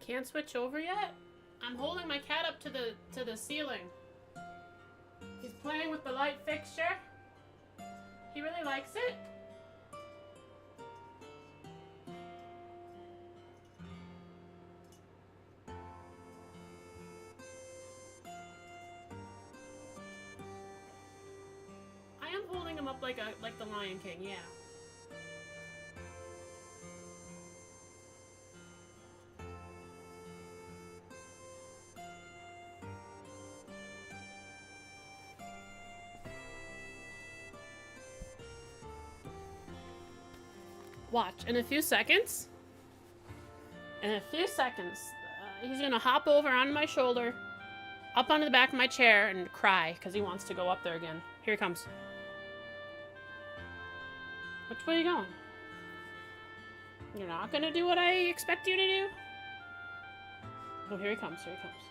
can't switch over yet? I'm holding my cat up to the ceiling. He's playing with the light fixture. He really likes it. I am holding him up like the Lion King, yeah. Watch, in a few seconds, he's gonna hop over onto my shoulder, up onto the back of my chair, and cry because he wants to go up there again. Here he comes. Which way are you going? You're not gonna do what I expect you to do? Oh, here he comes, here he comes.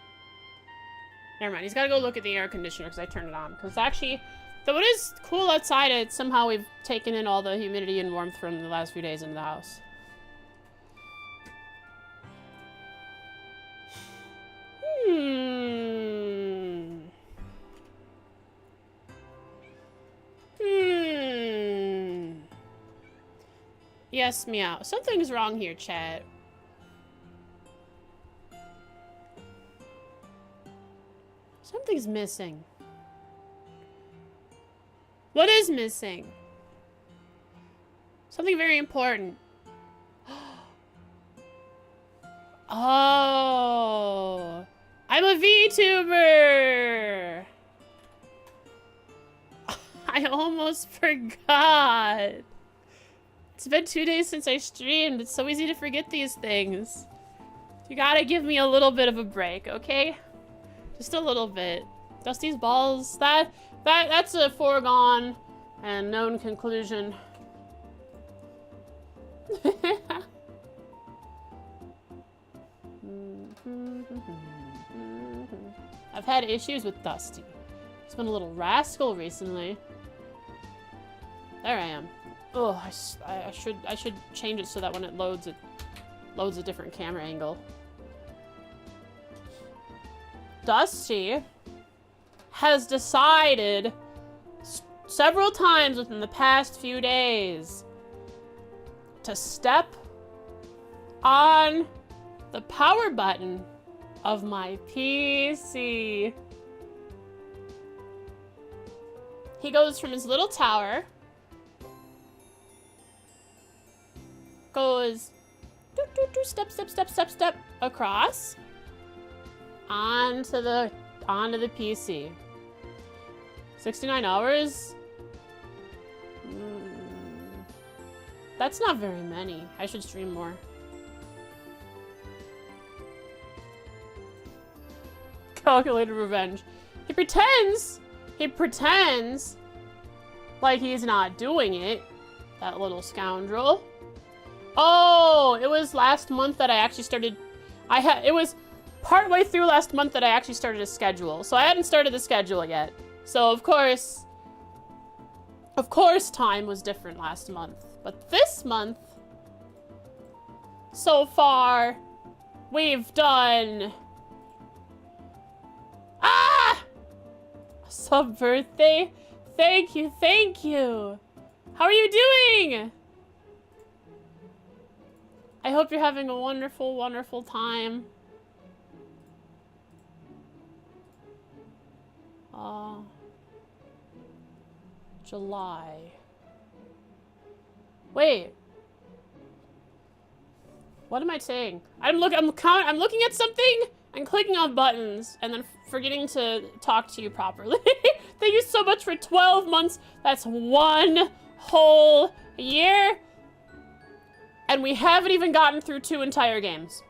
Never mind, he's gotta go look at the air conditioner because I turned it on. Because actually, though it is cool outside, somehow we've taken in all the humidity and warmth from the last few days into the house. Yes, meow. Something's wrong here, chat. Something's missing. What is missing? Something very important. Oh, I'm a VTuber. I almost forgot. It's been 2 days since I streamed. It's so easy to forget these things. You gotta give me a little bit of a break, okay? Just a little bit. Dusty's balls, that's a foregone and known conclusion. I've had issues with Dusty. He's been a little rascal recently. There I am. Oh, I should change it so that when it loads a different camera angle. Dusty has decided several times within the past few days to step on the power button of my PC. He goes from his little tower, goes step, step, step, step, step across onto the PC. 69 hours? That's not very many. I should stream more. Calculated revenge. He pretends like he's not doing it. That little scoundrel. Oh, it was last month that I actually started. It was partway through last month that I actually started a schedule. So I hadn't started the schedule yet. So of course time was different last month. But this month, so far, we've done... Ah! Sub birthday? Thank you, thank you. How are you doing? I hope you're having a wonderful, wonderful time. July. Wait. What am I saying? I'm looking at something and clicking on buttons and then forgetting to talk to you properly. Thank you so much for 12 months. That's 1 whole year. And we haven't even gotten through 2 entire games.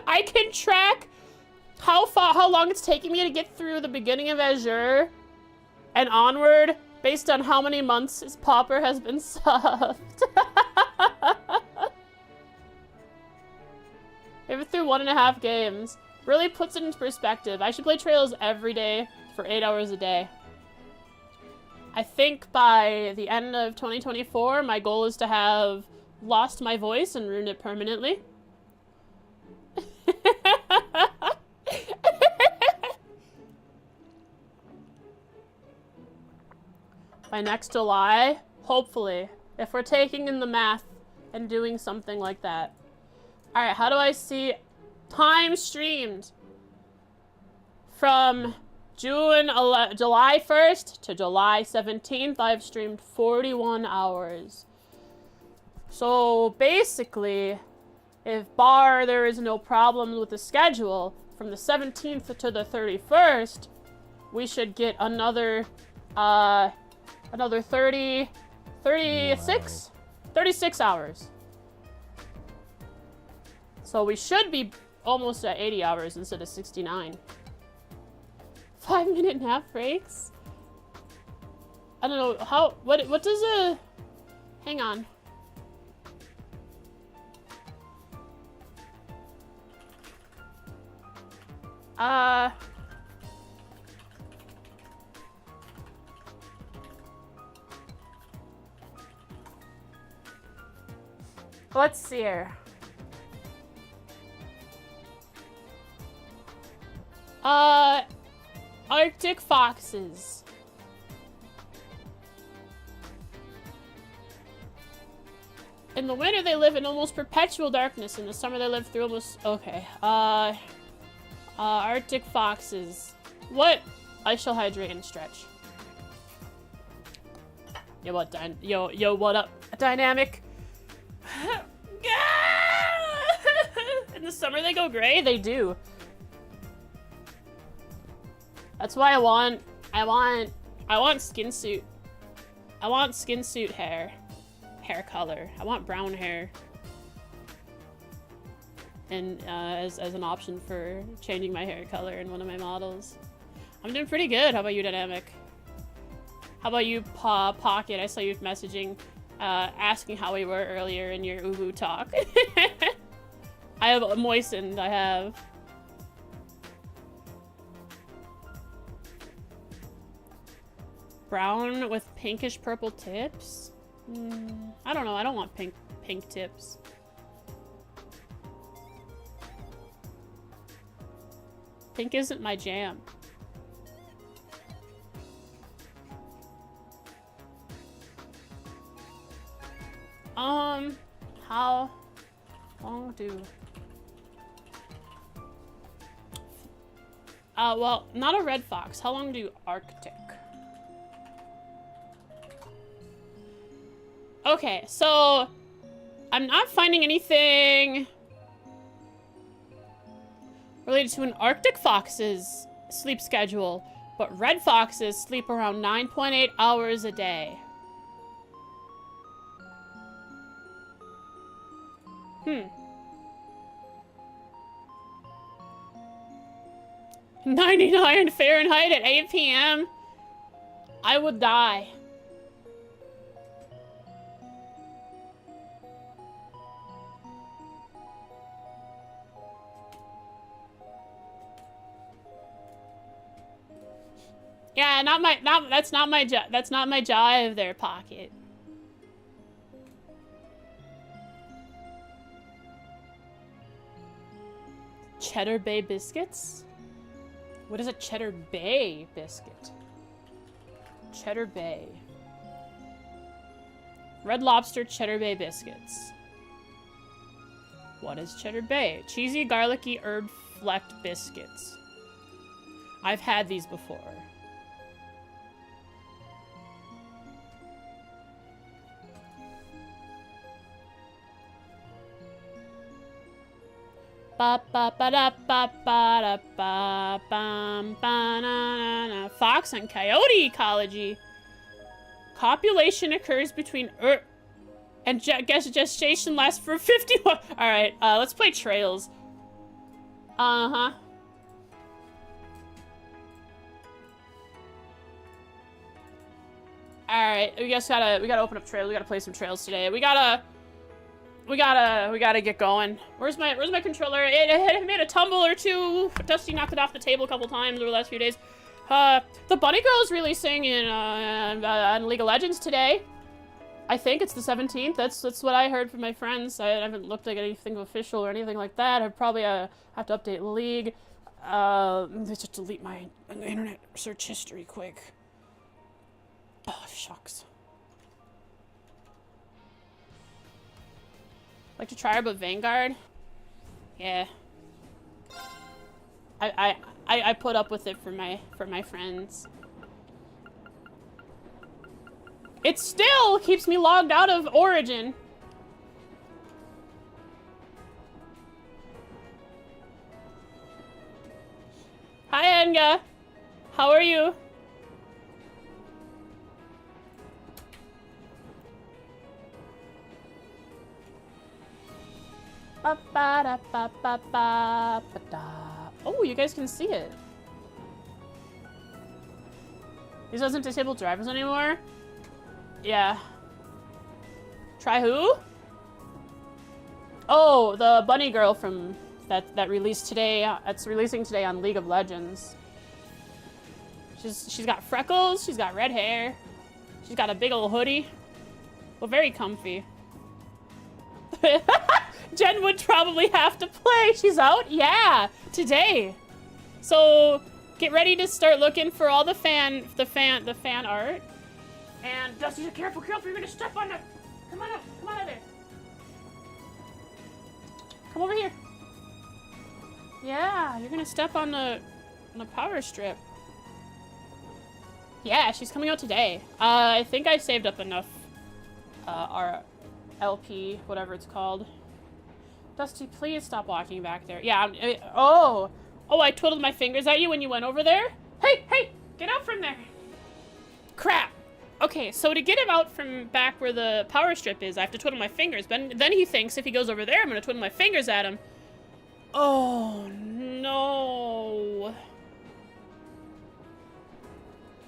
I can track how long it's taking me to get through the beginning of Azure and onward based on how many months his popper has been subbed. Maybe through 1.5 games. Really puts it into perspective. I should play Trails every day for 8 hours a day. I think by the end of 2024, my goal is to have lost my voice and ruined it permanently. By next July, hopefully, if we're taking in the math and doing something like that. All right, how do I see time streamed? From July 1st to July 17th, I've streamed 41 hours. So basically, if there is no problems with the schedule, from the 17th to the 31st, we should get another 36 hours. So we should be almost at 80 hours instead of 69. 5-minute nap breaks? I don't know, what does a, hang on. Let's see here. Arctic foxes. In the winter, they live in almost perpetual darkness. In the summer, they live through almost... Okay. Arctic foxes. What? I shall hydrate and stretch. Yo, what? Yo, what up? Dynamic. In the summer, they go gray? They do. That's why I want skin suit. I want skin suit hair color. I want brown hair. And as an option for changing my hair color in one of my models. I'm doing pretty good. How about you, Dynamic? How about you, Pocket? I saw you messaging, asking how we were earlier in your Ubu talk. I have moistened. I have. Brown with pinkish purple tips? I don't know. I don't want pink tips. Pink isn't my jam. How long do... well, not a red fox. How long do Arctic? Okay, so I'm not finding anything related to an Arctic fox's sleep schedule, but red foxes sleep around 9.8 hours a day. 99 Fahrenheit at 8 p.m. I would die. Yeah, that's not my jive there, Pocket. Cheddar Bay biscuits? What is a Cheddar Bay biscuit? Cheddar Bay. Red Lobster Cheddar Bay biscuits. What is Cheddar Bay? Cheesy, garlicky, herb-flecked biscuits. I've had these before. Fox and coyote ecology. Copulation occurs between and gestation lasts for 51. All right, let's play Trails. All right, we gotta open up Trails. We gotta play some Trails today. We gotta get going. Where's my controller? It made a tumble or two. Dusty knocked it off the table a couple times over the last few days. The Bunny Girl is releasing in on League of Legends today. I think it's the 17th. That's what I heard from my friends. I haven't looked at anything official or anything like that. I probably have to update League. Let's just delete my internet search history quick. Oh, shucks. Like to try her, but Vanguard? Yeah. I put up with it for my friends. It still keeps me logged out of Origin. Hi, Enga. How are you? Oh, you guys can see it. These doesn't disable drivers anymore? Yeah. Try who? Oh, the bunny girl from that released today. It's releasing today on League of Legends. She's got freckles. She's got red hair. She's got a big old hoodie. Well, very comfy. Jen would probably have to play. She's out? Yeah, today. So get ready to start looking for all the fan art. And Dusty, careful, you're gonna step on the. Come on out of there. Come over here. Yeah, you're gonna step on the power strip. Yeah, she's coming out today. I think I saved up enough. Our LP, whatever it's called. Dusty, please stop walking back there. Yeah, oh, I twiddled my fingers at you when you went over there? Hey, get out from there. Crap. Okay, so to get him out from back where the power strip is, I have to twiddle my fingers. Then he thinks if he goes over there, I'm gonna twiddle my fingers at him. Oh, no.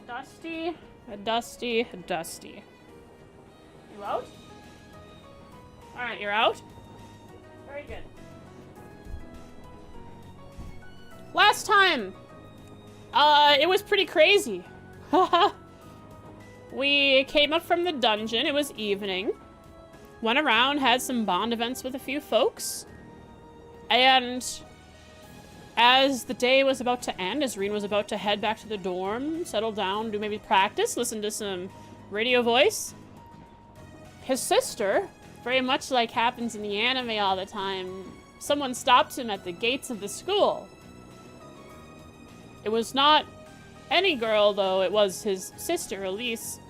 Dusty. You out? All right, you're out? Very good. Last time, it was pretty crazy. We came up from the dungeon. It was evening. Went around, had some bond events with a few folks. And as the day was about to end, as Rean was about to head back to the dorm, settle down, do maybe practice, listen to some radio voice, his sister, very much like happens in the anime all the time, someone stopped him at the gates of the school. It was not any girl, though. It was his sister, Elise,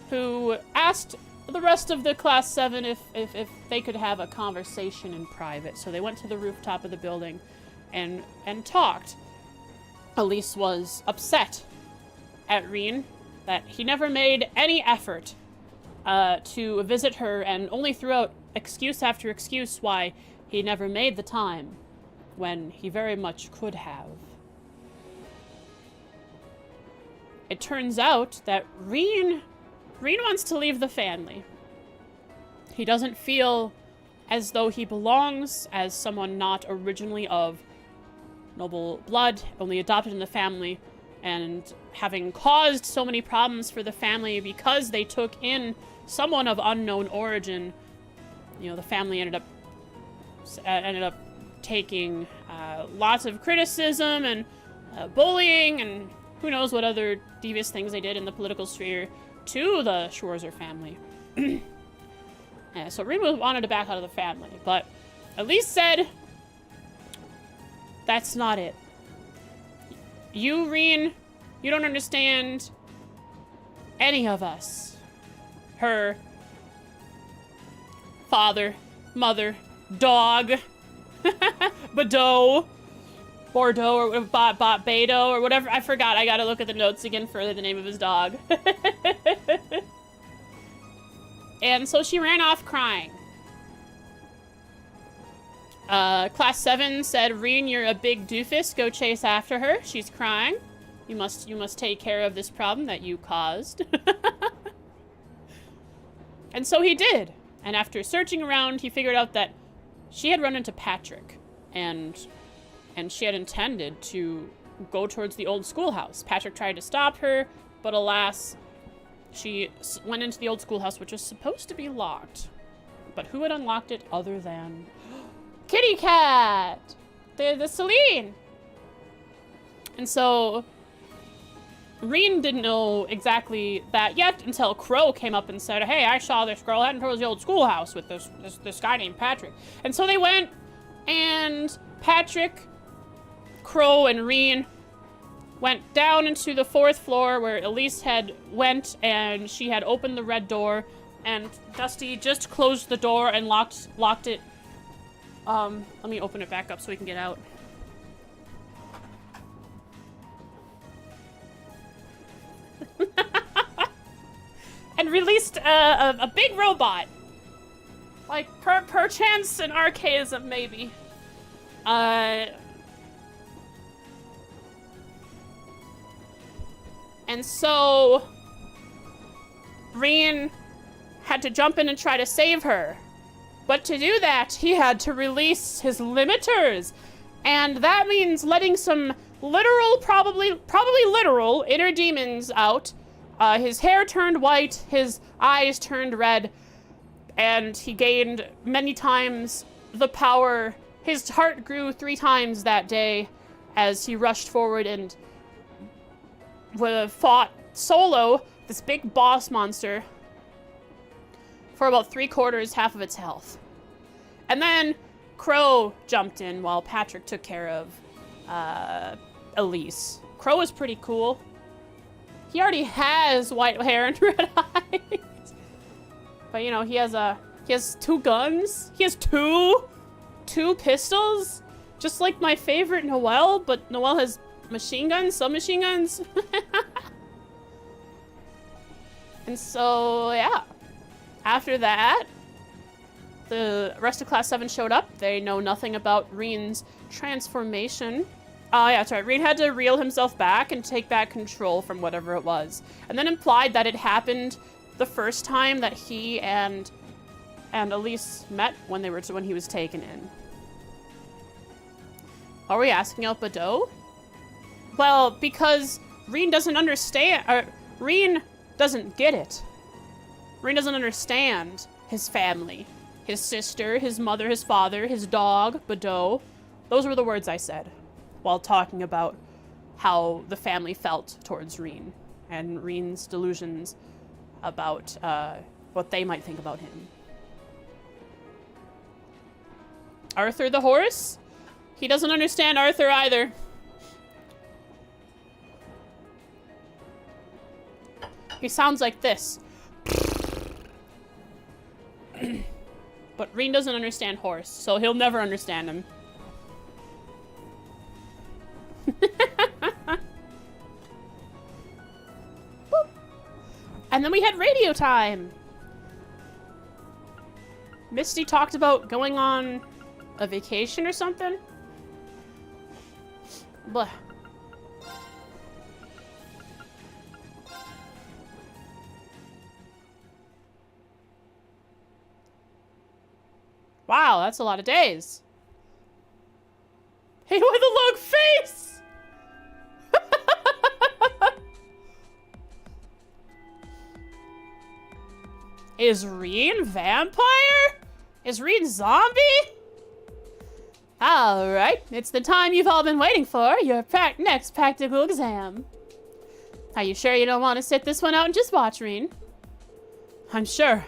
who asked the rest of the class 7 if they could have a conversation in private. So they went to the rooftop of the building and talked. Elise was upset at Rean that he never made any effort to visit her, and only threw out excuse after excuse why he never made the time when he very much could have. It turns out that Rean wants to leave the family. He doesn't feel as though he belongs as someone not originally of noble blood, only adopted in the family, and having caused so many problems for the family because they took in someone of unknown origin. You know, the family ended up taking lots of criticism and bullying and who knows what other devious things they did in the political sphere to the Schwarzer family. So Rean wanted to back out of the family, but Elise said, that's not it. You, Rean, you don't understand any of us. Her father, mother, dog, Bordeaux, or Beto, or whatever. I forgot. I gotta look at the notes again for the name of his dog. And so she ran off crying. Class 7 said, Rean, you're a big doofus. Go chase after her. She's crying. You must take care of this problem that you caused. And so he did. And after searching around, he figured out that she had run into Patrick, and she had intended to go towards the old schoolhouse. Patrick tried to stop her, but alas, she went into the old schoolhouse, which was supposed to be locked. But who had unlocked it other than Kitty Cat, the Celine? And so Rean didn't know exactly that yet until Crow came up and said, hey, I saw this girl heading towards the old schoolhouse with this guy named Patrick. And so they went, and Patrick, Crow, and Rean went down into the 4th floor where Elise had went, and she had opened the red door, and Dusty just closed the door and locked it. Let me open it back up so we can get out. And released a big robot. Like, perchance an archaism, maybe. And so Rean had to jump in and try to save her. But to do that, he had to release his limiters. And that means letting some literal, probably literal, inner demons out. His hair turned white, his eyes turned red, and he gained many times the power. His heart grew 3 times that day as he rushed forward and fought solo this big boss monster for about 3/4, half of its health. And then Crow jumped in while Patrick took care of Elise. Crow is pretty cool. He already has white hair and red eyes. But you know, he has 2 guns. He has two pistols. Just like my favorite Noelle, but Noelle has machine guns, submachine guns. And so, yeah. After that, the rest of Class 7 showed up. They know nothing about Rean's transformation. Oh, yeah, that's right. Rean had to reel himself back and take back control from whatever it was. And then implied that it happened the first time that he and Elise met when he was taken in. Are we asking out Badeau? Well, because Rean doesn't understand, Rean doesn't get it. Rean doesn't understand his family. His sister, his mother, his father, his dog, Badeau. Those were the words I said while talking about how the family felt towards Rean and Rean's delusions about what they might think about him. Arthur the horse? He doesn't understand Arthur either. He sounds like this. But Rean doesn't understand horse, so he'll never understand him. And then we had radio time. Misty talked about going on a vacation or something. Blah. Wow, that's a lot of days. Hey, with a long face! Is Rean vampire? Is Rean zombie? Alright, it's the time you've all been waiting for, your next practical exam. Are you sure you don't want to sit this one out and just watch, Rean? I'm sure.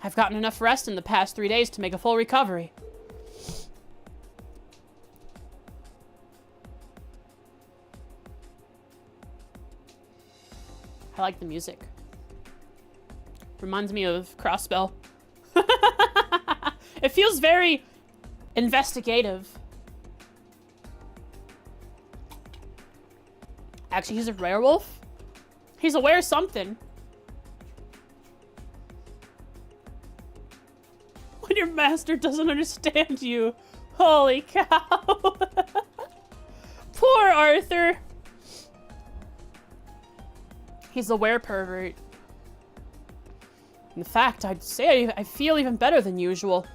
I've gotten enough rest in the past 3 days to make a full recovery. I like the music. Reminds me of Crossbell. It feels very investigative. Actually, he's a werewolf. He's aware of something. When your master doesn't understand you. Holy cow. Poor Arthur. He's a were-pervert. In fact, I'd say I feel even better than usual.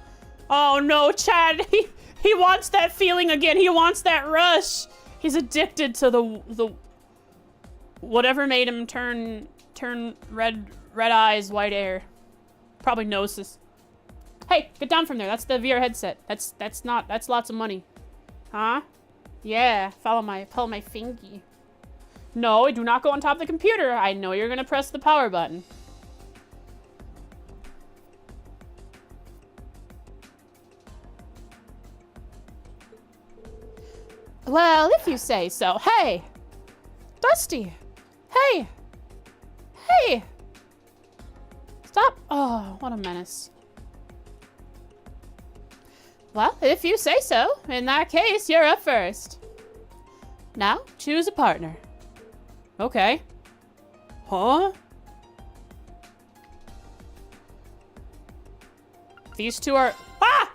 Oh no, Chad. He wants that feeling again. He wants that rush. He's addicted to the whatever made him turn red eyes, white hair. Probably gnosis. Hey, get down from there. That's the VR headset. That's lots of money. Huh? Yeah, follow my fingy. No, do not go on top of the computer. I know you're gonna press the power button. Well, if you say so. Hey! Dusty! Hey! Hey! Stop! Oh, what a menace. Well, if you say so, in that case, you're up first. Now, choose a partner. Okay. Huh? These two are... Ah!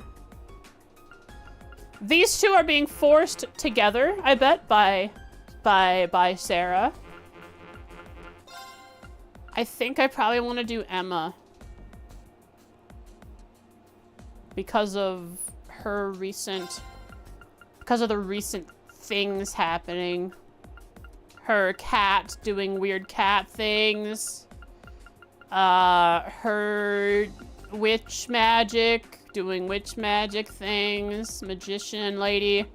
These two are being forced together, I bet, by Sarah. I think I probably want to do Emma. Because of her recent... Because of the recent things happening. Her cat doing weird cat things. Her witch magic doing witch magic things. Magician lady.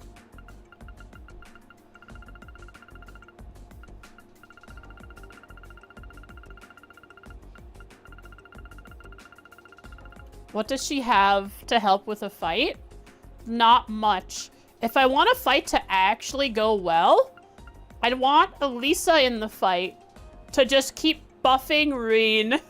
What does she have to help with a fight? Not much. If I want a fight to actually go well, I'd want Elisa in the fight to just keep buffing Rean.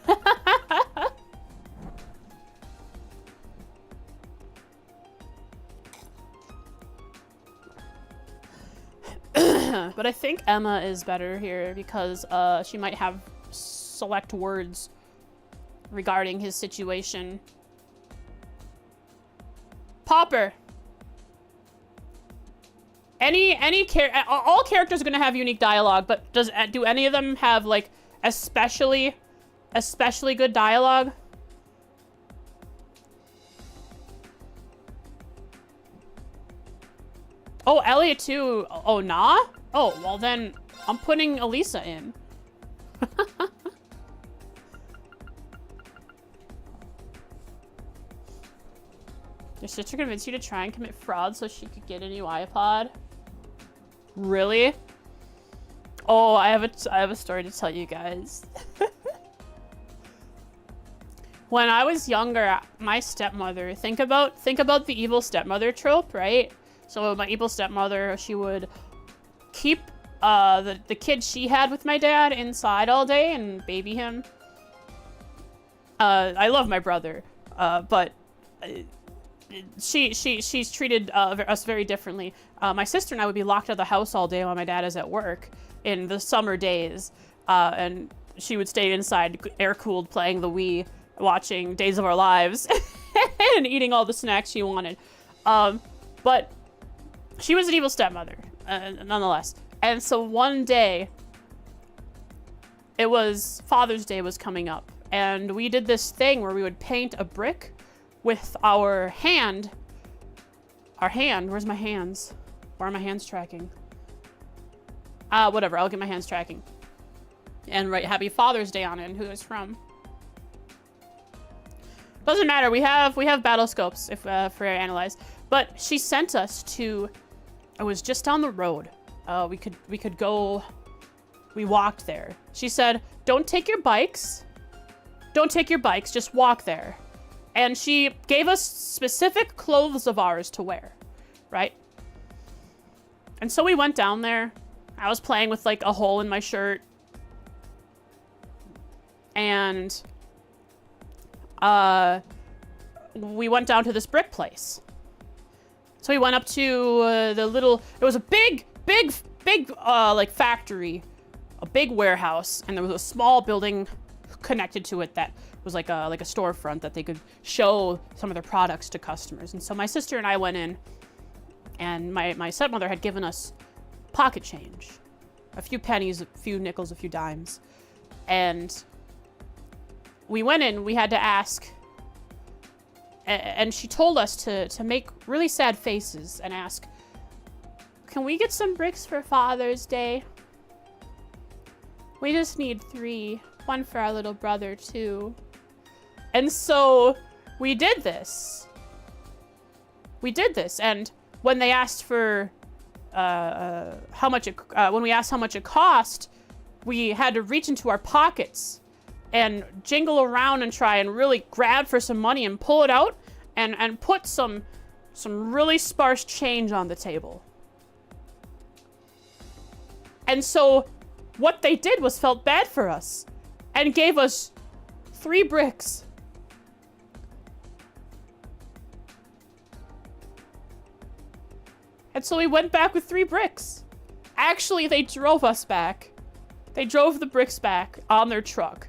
But I think Emma is better here because she might have select words regarding his situation. Popper. All characters are gonna have unique dialogue, but do any of them have like especially good dialogue? Oh, Elliot too. Oh, nah? Oh, well then I'm putting Elisa in. Your sister convinced you to try and commit fraud so she could get a new iPod? Really? Oh, I have a story to tell you guys. When I was younger, my stepmother, think about the evil stepmother trope, right? So my evil stepmother, she would keep the kid she had with my dad inside all day and baby him. I love my brother, but she's treated us very differently. My sister and I would be locked out of the house all day while my dad is at work in the summer days, and she would stay inside, air-cooled, playing the Wii, watching Days of Our Lives, and eating all the snacks she wanted. But she was an evil stepmother, nonetheless. And so one day, it was Father's Day was coming up, and we did this thing where we would paint a brick with our hand. Where's my hands? Where are my hands tracking? Whatever, I'll get my hands tracking. And write Happy Father's Day on it and who it's from. Doesn't matter, we have battle scopes if for analyze. But she sent us to, it was just down the road. We could go, we walked there. She said, don't take your bikes, just walk there. And she gave us specific clothes of ours to wear, right? And so we went down there. I was playing with like a hole in my shirt. And we went down to this brick place. So we went up to the little, it was a big like factory, a big warehouse, and there was a small building connected to it that was like a storefront that they could show some of their products to customers. And so my sister and I went in, and my stepmother had given us pocket change, a few pennies, a few nickels, a few dimes. And we went in, we had to ask, and she told us to make really sad faces and ask, Can we get some bricks for Father's Day? We just need 3. 1 for our little brother, too. And so we did this. And when they asked for when we asked how much it cost, we had to reach into our pockets and jingle around and try and really grab for some money and pull it out and put some really sparse change on the table. And so what they did was felt bad for us and gave us 3 bricks. And so we went back with 3 bricks. Actually, they drove us back. They drove the bricks back on their truck.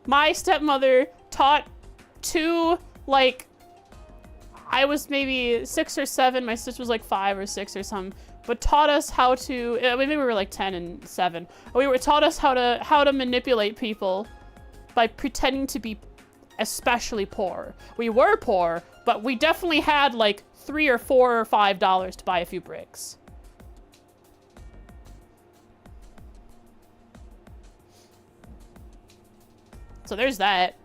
My stepmother taught 2, like, I was maybe 6 or 7. My sister was like 5 or 6 or something. But taught us how to, maybe we were like 10 and 7. Taught us how to manipulate people by pretending to be especially poor. We were poor, but we definitely had like $3 or $4 or $5 to buy a few bricks. So there's that.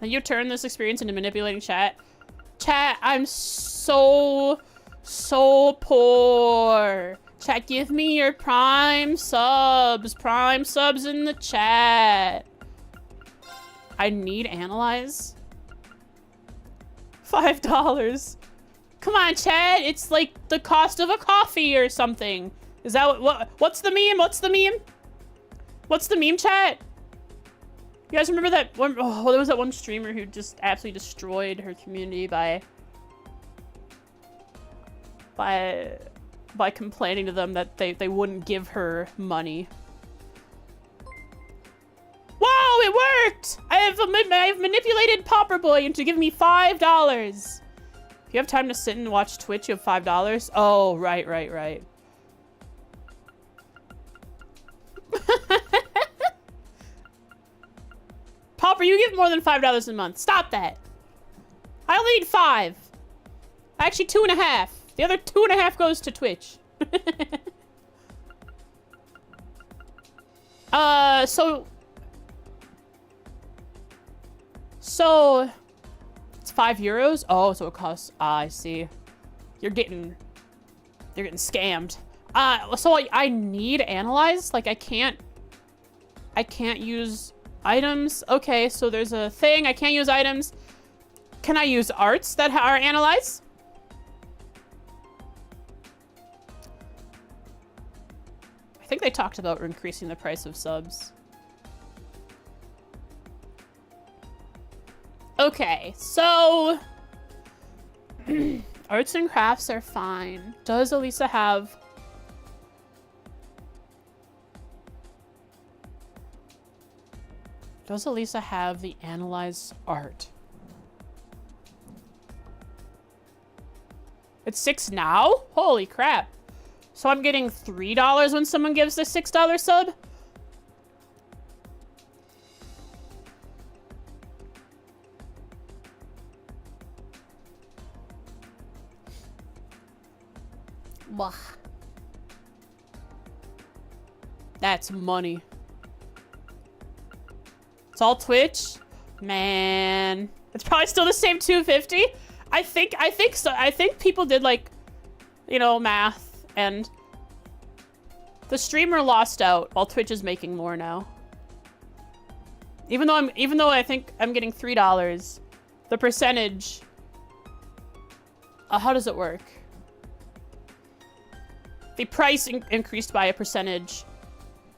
And you turn this experience into manipulating chat. Chat, I'm so poor. Chat, give me your prime subs. Prime subs in the chat. I need analyze. $5. Come on, chat. It's like the cost of a coffee or something. Is that what's the meme? What's the meme? What's the meme, chat? You guys remember that one? Oh, there was that one streamer who just absolutely destroyed her community by complaining to them that they wouldn't give her money. Whoa, it worked! I've manipulated Popper Boy into giving me $5. If you have time to sit and watch Twitch, you have $5. Oh, right. Popper, you give more than $5 a month. Stop that. I only need 5. Actually, 2.5. The other 2.5 goes to Twitch. So it's €5. Oh, so it costs. I see. You're getting scammed. So I need analyze. Like I can't use items. Okay, so there's a thing. I can't use items. Can I use arts that are analyze? I think they talked about increasing the price of subs. Okay, so arts and crafts are fine. Does Elisa have the analyze art? It's 6 now? Holy crap. So I'm getting $3 when someone gives a $6 sub? Wah. That's money. It's all Twitch? Man. It's probably still the same 250. I think so. I think people did like, you know, math and the streamer lost out while Twitch is making more now. Even though I think I'm getting $3, the percentage, how does it work? The price increased by a percentage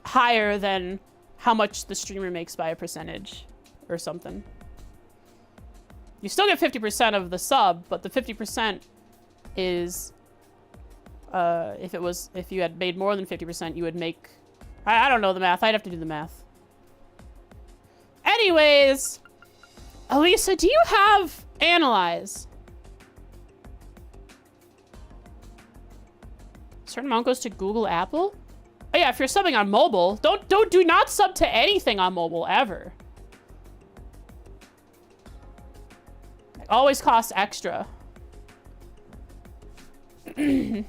higher than how much the streamer makes by a percentage or something. You still get 50% of the sub, but the 50% is, if you had made more than 50%, you would make, I don't know the math. I'd have to do the math. Anyways, Elisa, do you have analyze? Certain amount goes to Google, Apple. Oh yeah, if you're subbing on mobile, do not sub to anything on mobile ever. It always costs extra. Yeah,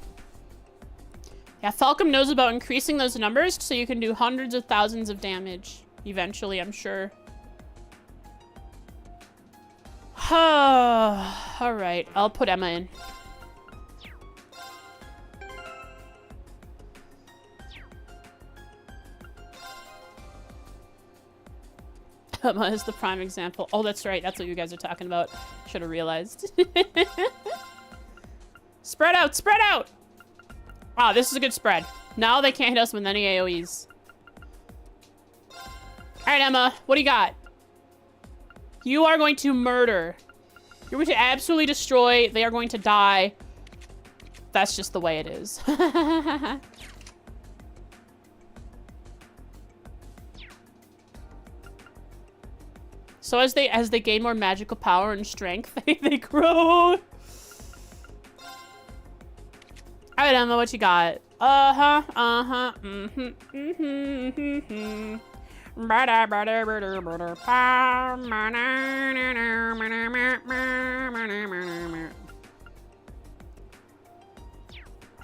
Falcom knows about increasing those numbers so you can do hundreds of thousands of damage. Eventually, I'm sure. Alright, I'll put Emma in. Emma is the prime example. Oh, that's right. That's what you guys are talking about. Should have realized. Spread out! Spread out! Ah, this is a good spread. Now they can't hit us with any AoEs. Alright, Emma. What do you got? You are going to murder. You're going to absolutely destroy. They are going to die. That's just the way it is. So as they gain more magical power and strength, they grow. Alright, Emma, what you got? I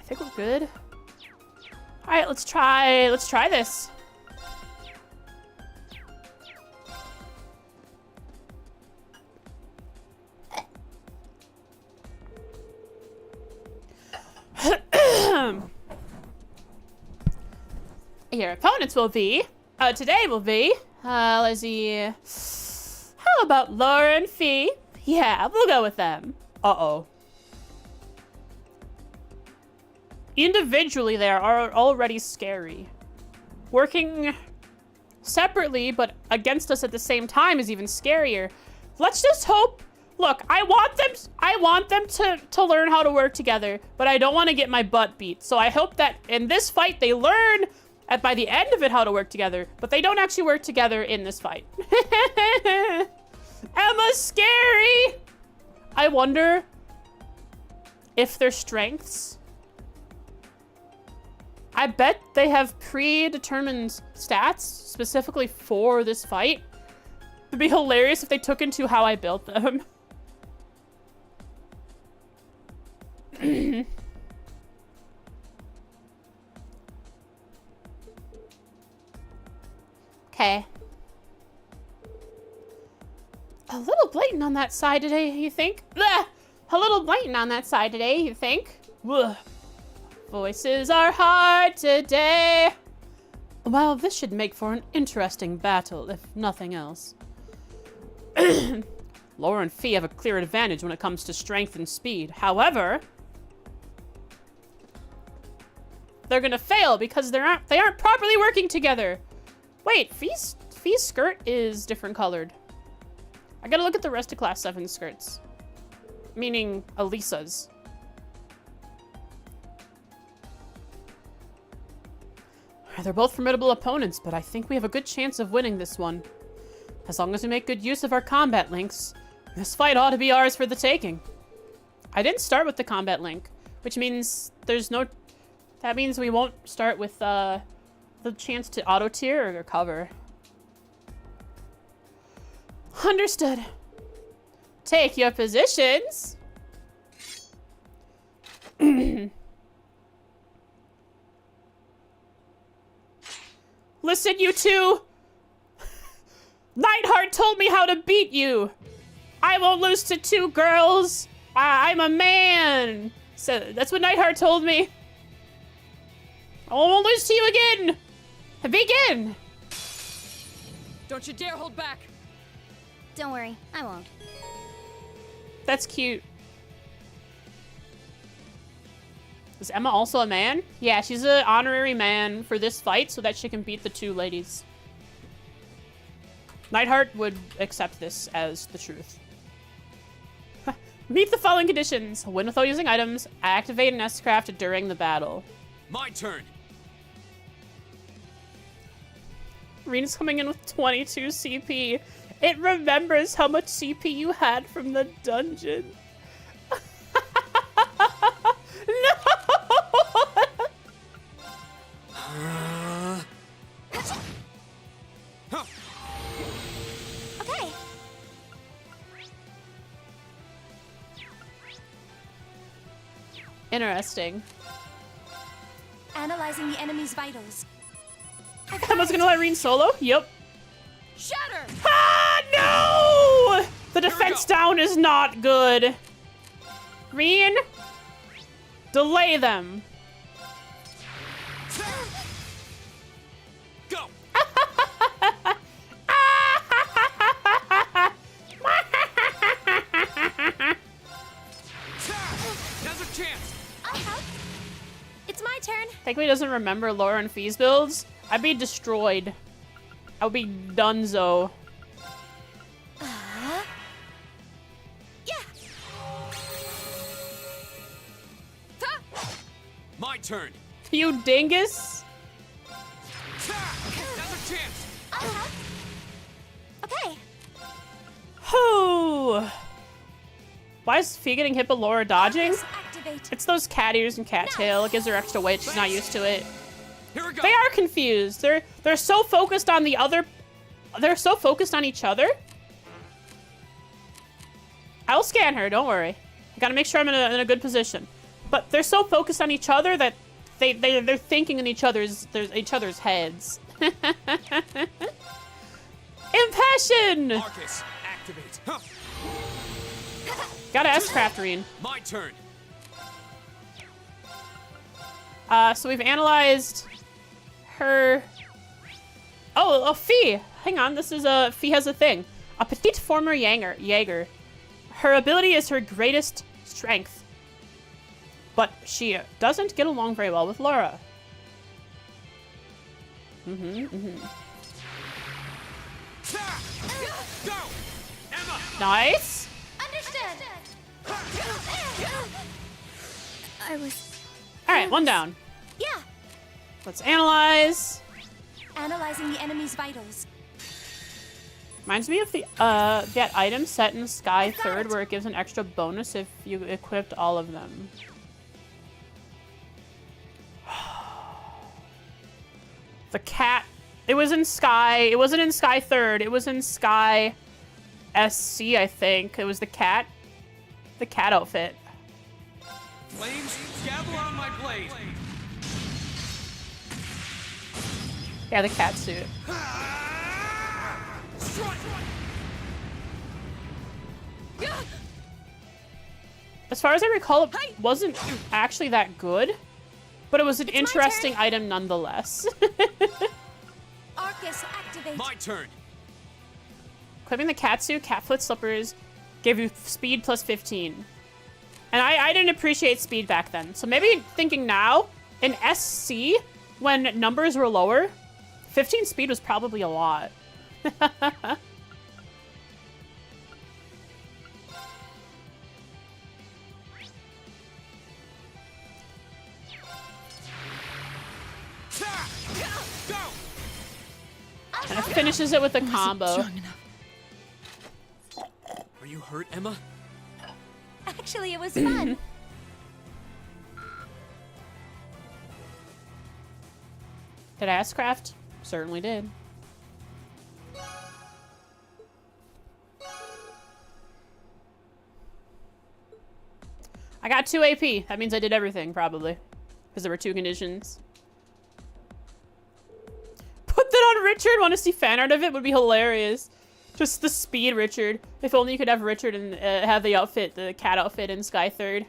think we're good. Alright, let's try this. Your opponents will be, today will be, let's see, how about Laura and Fee? Yeah, we'll go with them. Uh-oh. Individually, they are already scary. Working separately, but against us at the same time is even scarier. Let's just hope. Look, I want them to learn how to work together, but I don't want to get my butt beat. So I hope that in this fight they learn by the end of it how to work together, but they don't actually work together in this fight. Emma's scary. I wonder if their strengths. I bet they have predetermined stats specifically for this fight. It'd be hilarious if they took into how I built them. Okay. A little blatant on that side today, you think? Blech! A little blatant on that side today, you think? Ugh. Voices are hard today. Well, this should make for an interesting battle, if nothing else. Laura and Fee have a clear advantage when it comes to strength and speed. However, they're gonna fail because they aren't properly working together. Wait, Fee's skirt is different colored. I gotta look at the rest of Class 7 skirts. Meaning Elisa's. They're both formidable opponents, but I think we have a good chance of winning this one. As long as we make good use of our combat links, this fight ought to be ours for the taking. I didn't start with the combat link, which means that means we won't start with the chance to auto tier or cover. Understood. Take your positions. Listen, you two. Nightheart told me how to beat you. I won't lose to two girls. I'm a man. So that's what Nightheart told me. I won't lose to you again. Begin. Don't you dare hold back. Don't worry, I won't. That's cute. Is Emma also a man? Yeah, she's an honorary man for this fight so that she can beat the two ladies. Nightheart would accept this as the truth. Meet the following conditions. Win without using items. Activate an S-craft during the battle. My turn. Rean's coming in with 22 CP. It remembers how much CP you had from the dungeon. No! Okay. Interesting. Analyzing the enemy's vitals. Emma's gonna let Rean solo? Yep. Shatter! Ah, no! The defense down is not good. Rean, delay them. Go! Now's a chance! I'll help. It's my turn. Thankfully, he doesn't remember Laura and Fee's builds. I'd be destroyed. I would be donezo. Yeah. My turn! You dingus. Now's a chance! I'll help. Okay. Whew. Why is Fee getting hit but Laura dodging? Focus activate. It's those cat ears and cattail. It gives her extra weight. She's not used to it. Here we go! They are confused. They're so focused on the other. They're so focused on each other. I'll scan her. Don't worry. I gotta make sure I'm in a good position. But they're so focused on each other that they're thinking in each other's heads. Impassion. Marcus, activate! Huh. Gotta S-craft Rean. My turn! So we've analyzed her. Oh, a Fee. Hang on, this is a Fee has a thing. A petite former Jaeger. Her ability is her greatest strength, but she doesn't get along very well with Laura. Go! Emma! Nice. Understood. I was. All right, one down. Yeah. Let's analyze. Analyzing the enemy's vitals. Reminds me of the that item set in Sky got 3rd it. where it gives an extra bonus if you equipped all of them. The cat. It was in Sky. It wasn't in Sky 3rd. It was in Sky SC, I think. It was the cat. The cat outfit. Flames, gather on my blade! Yeah, the cat suit. Strike! As far as I recall, it wasn't actually that good, but it was an interesting turn. item nonetheless. Arcus activate. My turn! Equipping the cat suit, cat foot slippers, gave you speed plus 15. And I didn't appreciate speed back then. So maybe thinking now, in SC, when numbers were lower, 15 speed was probably a lot. Go! And it finishes it with a combo. Are you hurt, Emma? Actually, it was fun. Did I ask craft? Certainly did. I got 2 AP. That means I did everything, probably. Because there were 2 conditions. Put that on Richard! Want to see fan art of it? Would be hilarious. Just the speed Richard. If only you could have Richard and have the outfit, the cat outfit in Sky 3rd.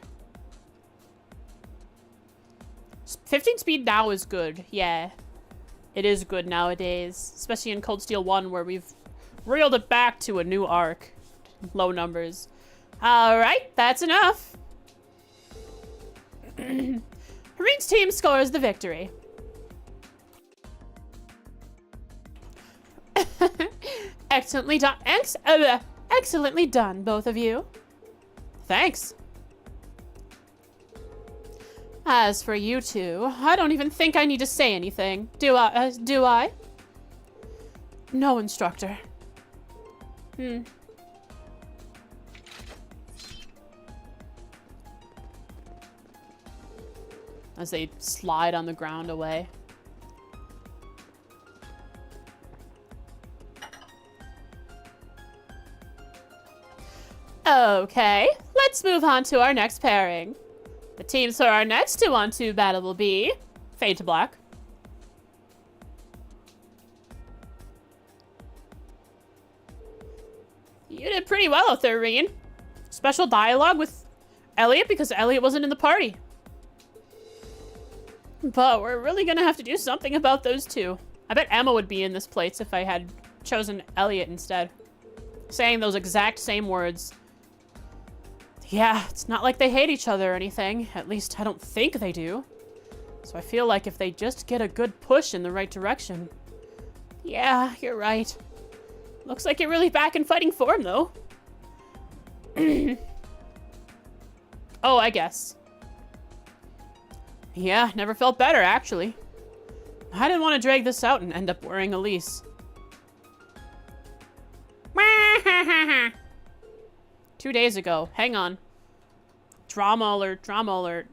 15 speed now is good. Yeah. It is good nowadays. Especially in Cold Steel 1 where we've reeled it back to a new arc. Low numbers. Alright, that's enough. Rean's team scores the victory. Excellently done. Excellently done, both of you. Thanks. As for you two, I don't even think I need to say anything. Do I? No, instructor. As they slide on the ground away. Okay, let's move on to our next pairing. The teams for our next 2-on-2 battle will be Fade to Black. You did pretty well out there, rean. Special dialogue with Elliot because Elliot wasn't in the party. But we're really gonna have to do something about those two. I bet Emma would be in this place if I had chosen Elliot instead. Saying those exact same words. Yeah, it's not like they hate each other or anything. At least I don't think they do. So I feel like if they just get a good push in the right direction. Yeah, you're right. Looks like you're really back in fighting form, though. Oh, I guess. Yeah, never felt better, actually. I didn't want to drag this out and end up wearing Elise. 2 days ago. Hang on. Drama alert, drama alert.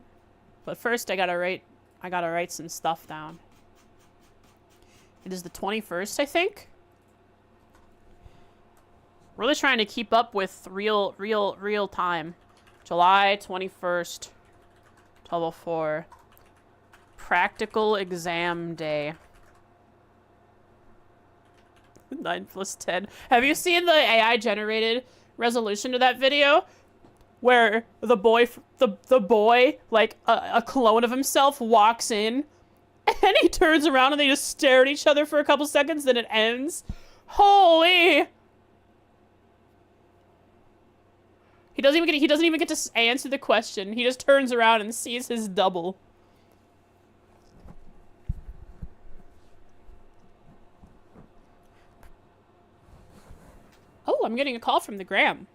But first I gotta write some stuff down. It is the 21st, I think. Really trying to keep up with real time. July 21st. 12:04. Practical exam day. 9 plus 10. Have you seen the AI generated resolution to that video? Where the boy, like a clone of himself, walks in and he turns around and they just stare at each other for a couple seconds, then it ends. Holy! He doesn't even get to answer the question. He just turns around and sees his double. Oh, I'm getting a call from the Gram.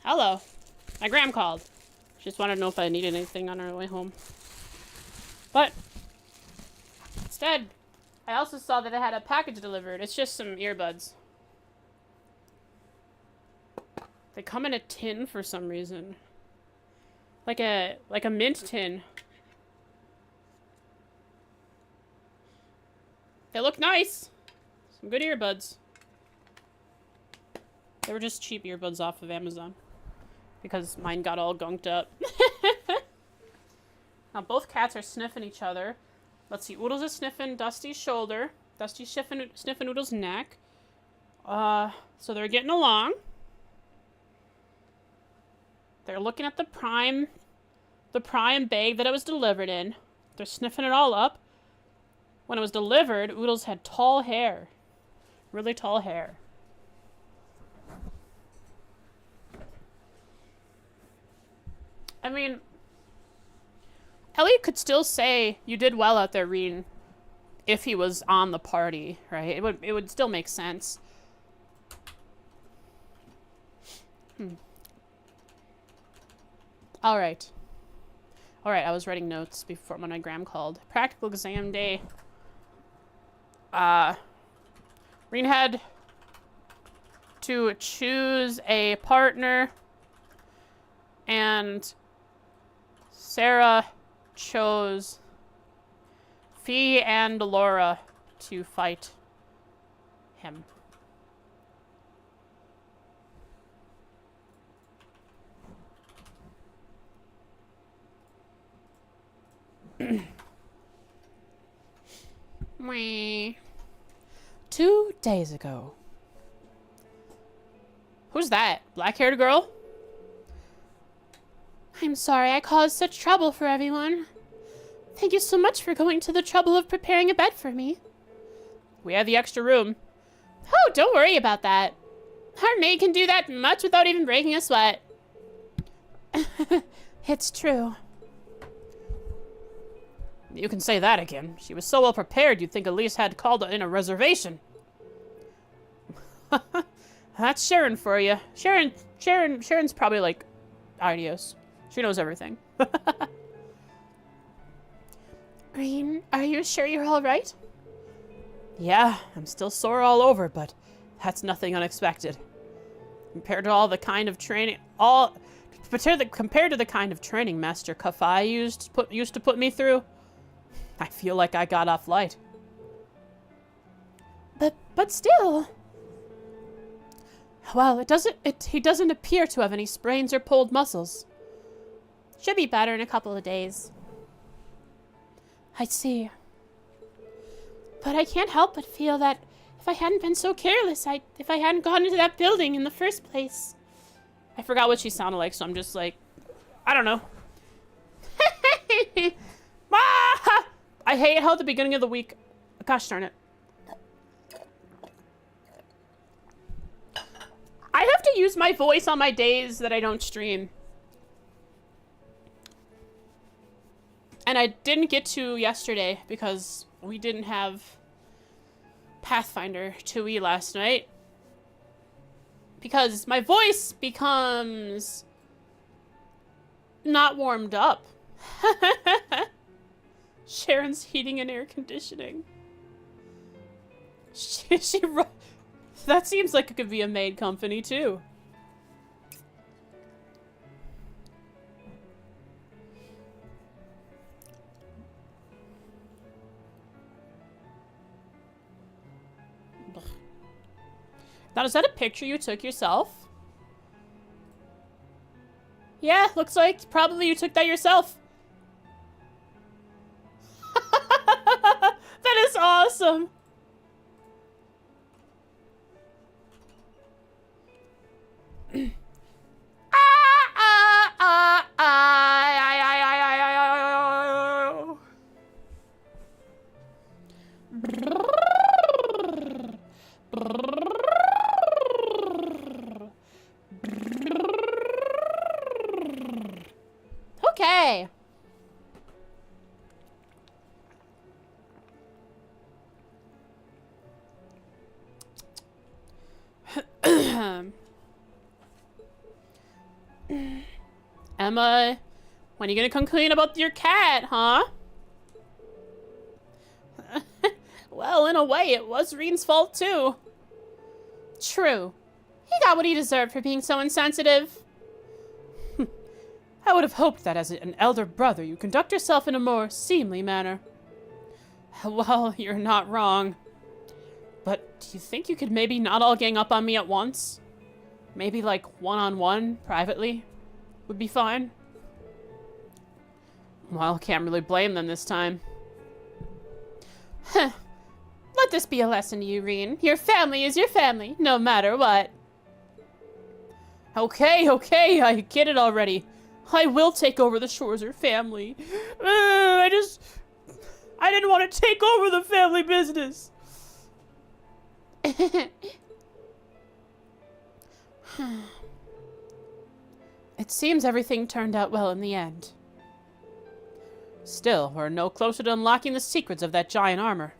Hello. My Gram called. She just wanted to know if I needed anything on our way home. But instead, I also saw that I had a package delivered. It's just some earbuds. They come in a tin for some reason. Like a mint tin. They look nice. Some good earbuds. They were just cheap earbuds off of Amazon. Because mine got all gunked up. Now both cats are sniffing each other. Let's see. Oodles is sniffing Dusty's shoulder. Dusty's sniffing Oodles' neck. So they're getting along. They're looking at the prime bag that it was delivered in. They're sniffing it all up. When it was delivered, Oodles had tall hair. Really tall hair. I mean, Elliot could still say you did well out there, rean, if he was on the party, right? It would still make sense. All right, I was writing notes before when my Gram called. Practical exam day. Rean had to choose a partner, and Sarah chose Fee and Laura to fight him. Mwah. 2 days ago. Who's that? Black-haired girl? I'm sorry I caused such trouble for everyone. Thank you so much for going to the trouble of preparing a bed for me. We have the extra room. Oh, don't worry about that. Our maid can do that much without even breaking a sweat. It's true. You can say that again. She was so well prepared you'd think Elise had called in a reservation. That's Sharon for you. Sharon's probably like, adios. She knows everything. Rean, are you sure you're all right? Yeah, I'm still sore all over, but that's nothing unexpected. Compared to all the kind of training, compared to the kind of training Master Kafai used to put me through, I feel like I got off light. But still. Well, he doesn't appear to have any sprains or pulled muscles. Should be better in a couple of days. I see. But I can't help but feel that if I hadn't been so careless, if I hadn't gone into that building in the first place. I forgot what she sounded like, so I'm just like, I don't know. Ah! I hate how at the beginning of the week, gosh darn it. I have to use my voice on my days that I don't stream. And I didn't get to yesterday because we didn't have Pathfinder 2E last night. Because my voice becomes not warmed up. Sharon's heating and air conditioning. That seems like it could be a maid company too. Now, is that a picture you took yourself? Yeah, looks like probably you took that yourself. That is awesome. Okay. Emma, when are you gonna come clean about your cat, huh? Well, in a way, it was Rean's fault, too. True. He got what he deserved for being so insensitive. I would have hoped that as an elder brother, you conduct yourself in a more seemly manner. Well, you're not wrong. But do you think you could maybe not all gang up on me at once? Maybe like one-on-one, privately, would be fine. Well, can't really blame them this time. Heh. Let this be a lesson to you, Rean. Your family is your family, no matter what. Okay, I get it already. I will take over the Schwarzer family. I didn't want to take over the family business. It seems everything turned out well in the end. Still, we're no closer to unlocking the secrets of that giant armor.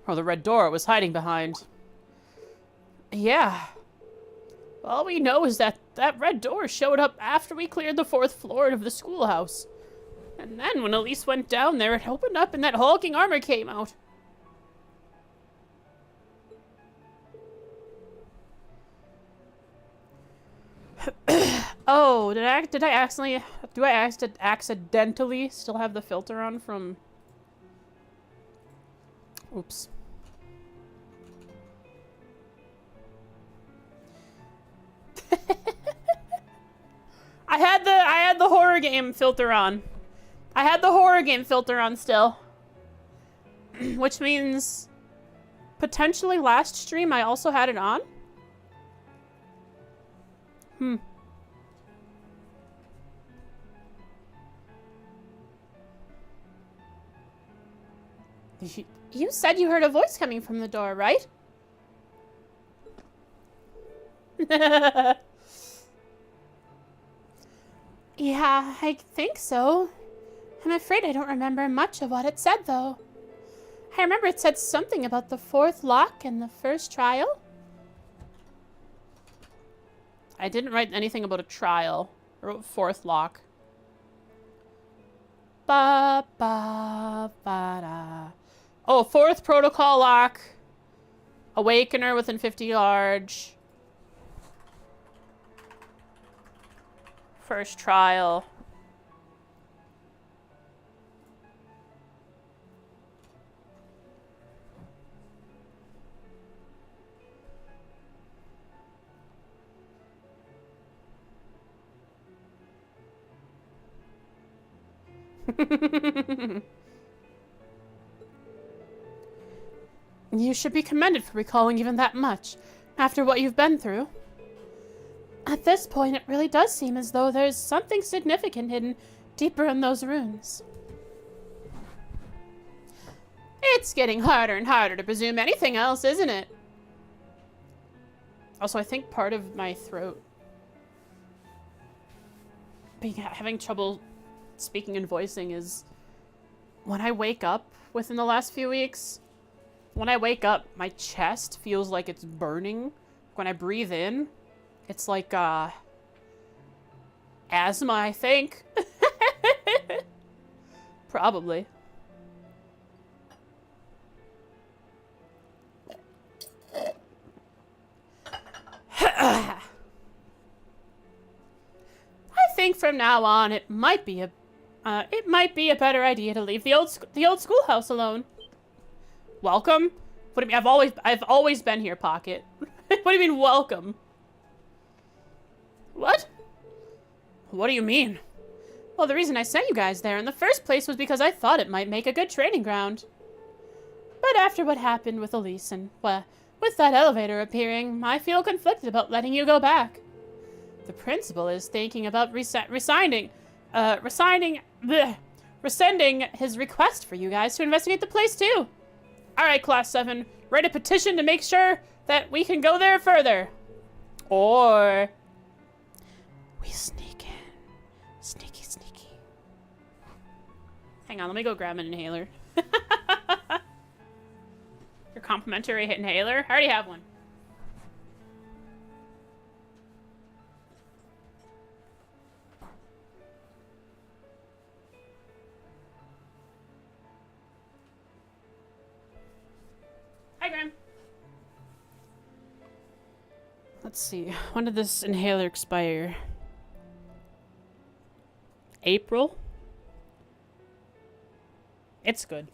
Or the red door it was hiding behind. Yeah. All we know is that that red door showed up after we cleared the 4th floor of the schoolhouse. And then when Elise went down there, it opened up and that hulking armor came out. Oh, did I accidentally, do I accidentally still have the filter on from, oops. I had the horror game filter on. I had the horror game filter on still. Which means potentially last stream I also had it on? Hmm. You said you heard a voice coming from the door, right? Yeah, I think so. I'm afraid I don't remember much of what it said, though. I remember it said something about the 4th lock and the first trial. I didn't write anything about a trial. I wrote 4th lock. Ba ba ba da. Oh, 4th protocol lock. Awakener within 50 yards. First trial. You should be commended for recalling even that much, after what you've been through. At this point, it really does seem as though there's something significant hidden deeper in those runes. It's getting harder and harder to presume anything else, isn't it? Also, I think part of my throat having trouble speaking and voicing is when I wake up within the last few weeks, when I wake up, my chest feels like it's burning. When I breathe in, it's like, asthma, I think. Probably. I think from now on it might be a better idea to leave the old schoolhouse alone. Welcome? What do you mean? I've always been here, Pocket. What do you mean, welcome? What? What do you mean? Well, the reason I sent you guys there in the first place was because I thought it might make a good training ground. But after what happened with Elise and, well, with that elevator appearing, I feel conflicted about letting you go back. The principal is thinking about rescinding his request for you guys to investigate the place too. Alright, Class 7, write a petition to make sure that we can go there further. Or we sneak in. Sneaky, sneaky. Hang on, let me go grab an inhaler. Your complimentary inhaler? I already have one. Hi, Graham. Let's see. When did this inhaler expire? April? It's good.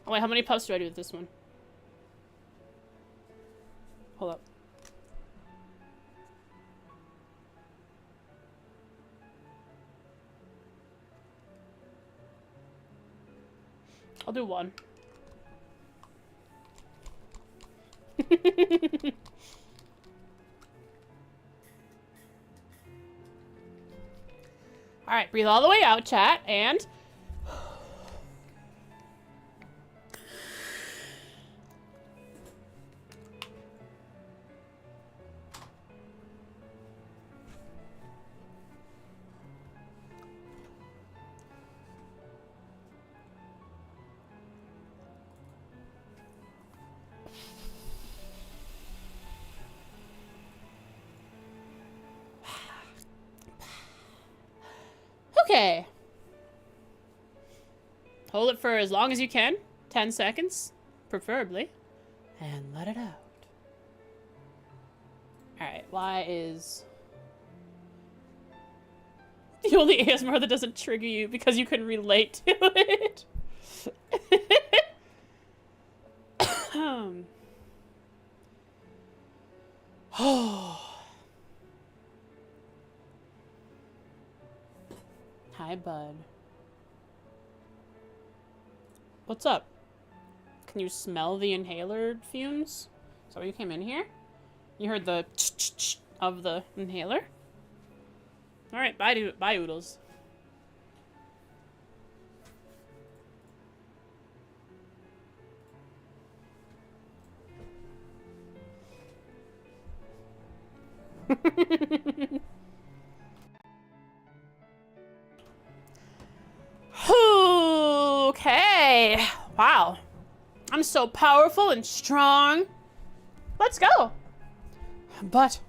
Oh, wait, how many puffs do I do with this one? Hold up. I'll do one. Alright, breathe all the way out, chat, and... Okay. Hold it for as long as you can. 10 seconds, preferably. And let it out. Alright, Y is the only ASMR that doesn't trigger you because you can relate to it. Hi, bud. What's up? Can you smell the inhaler fumes? So you came in here? You heard the ch-ch-ch of the inhaler? Alright, bye oodles. Okay. Wow. I'm so powerful and strong. Let's go. But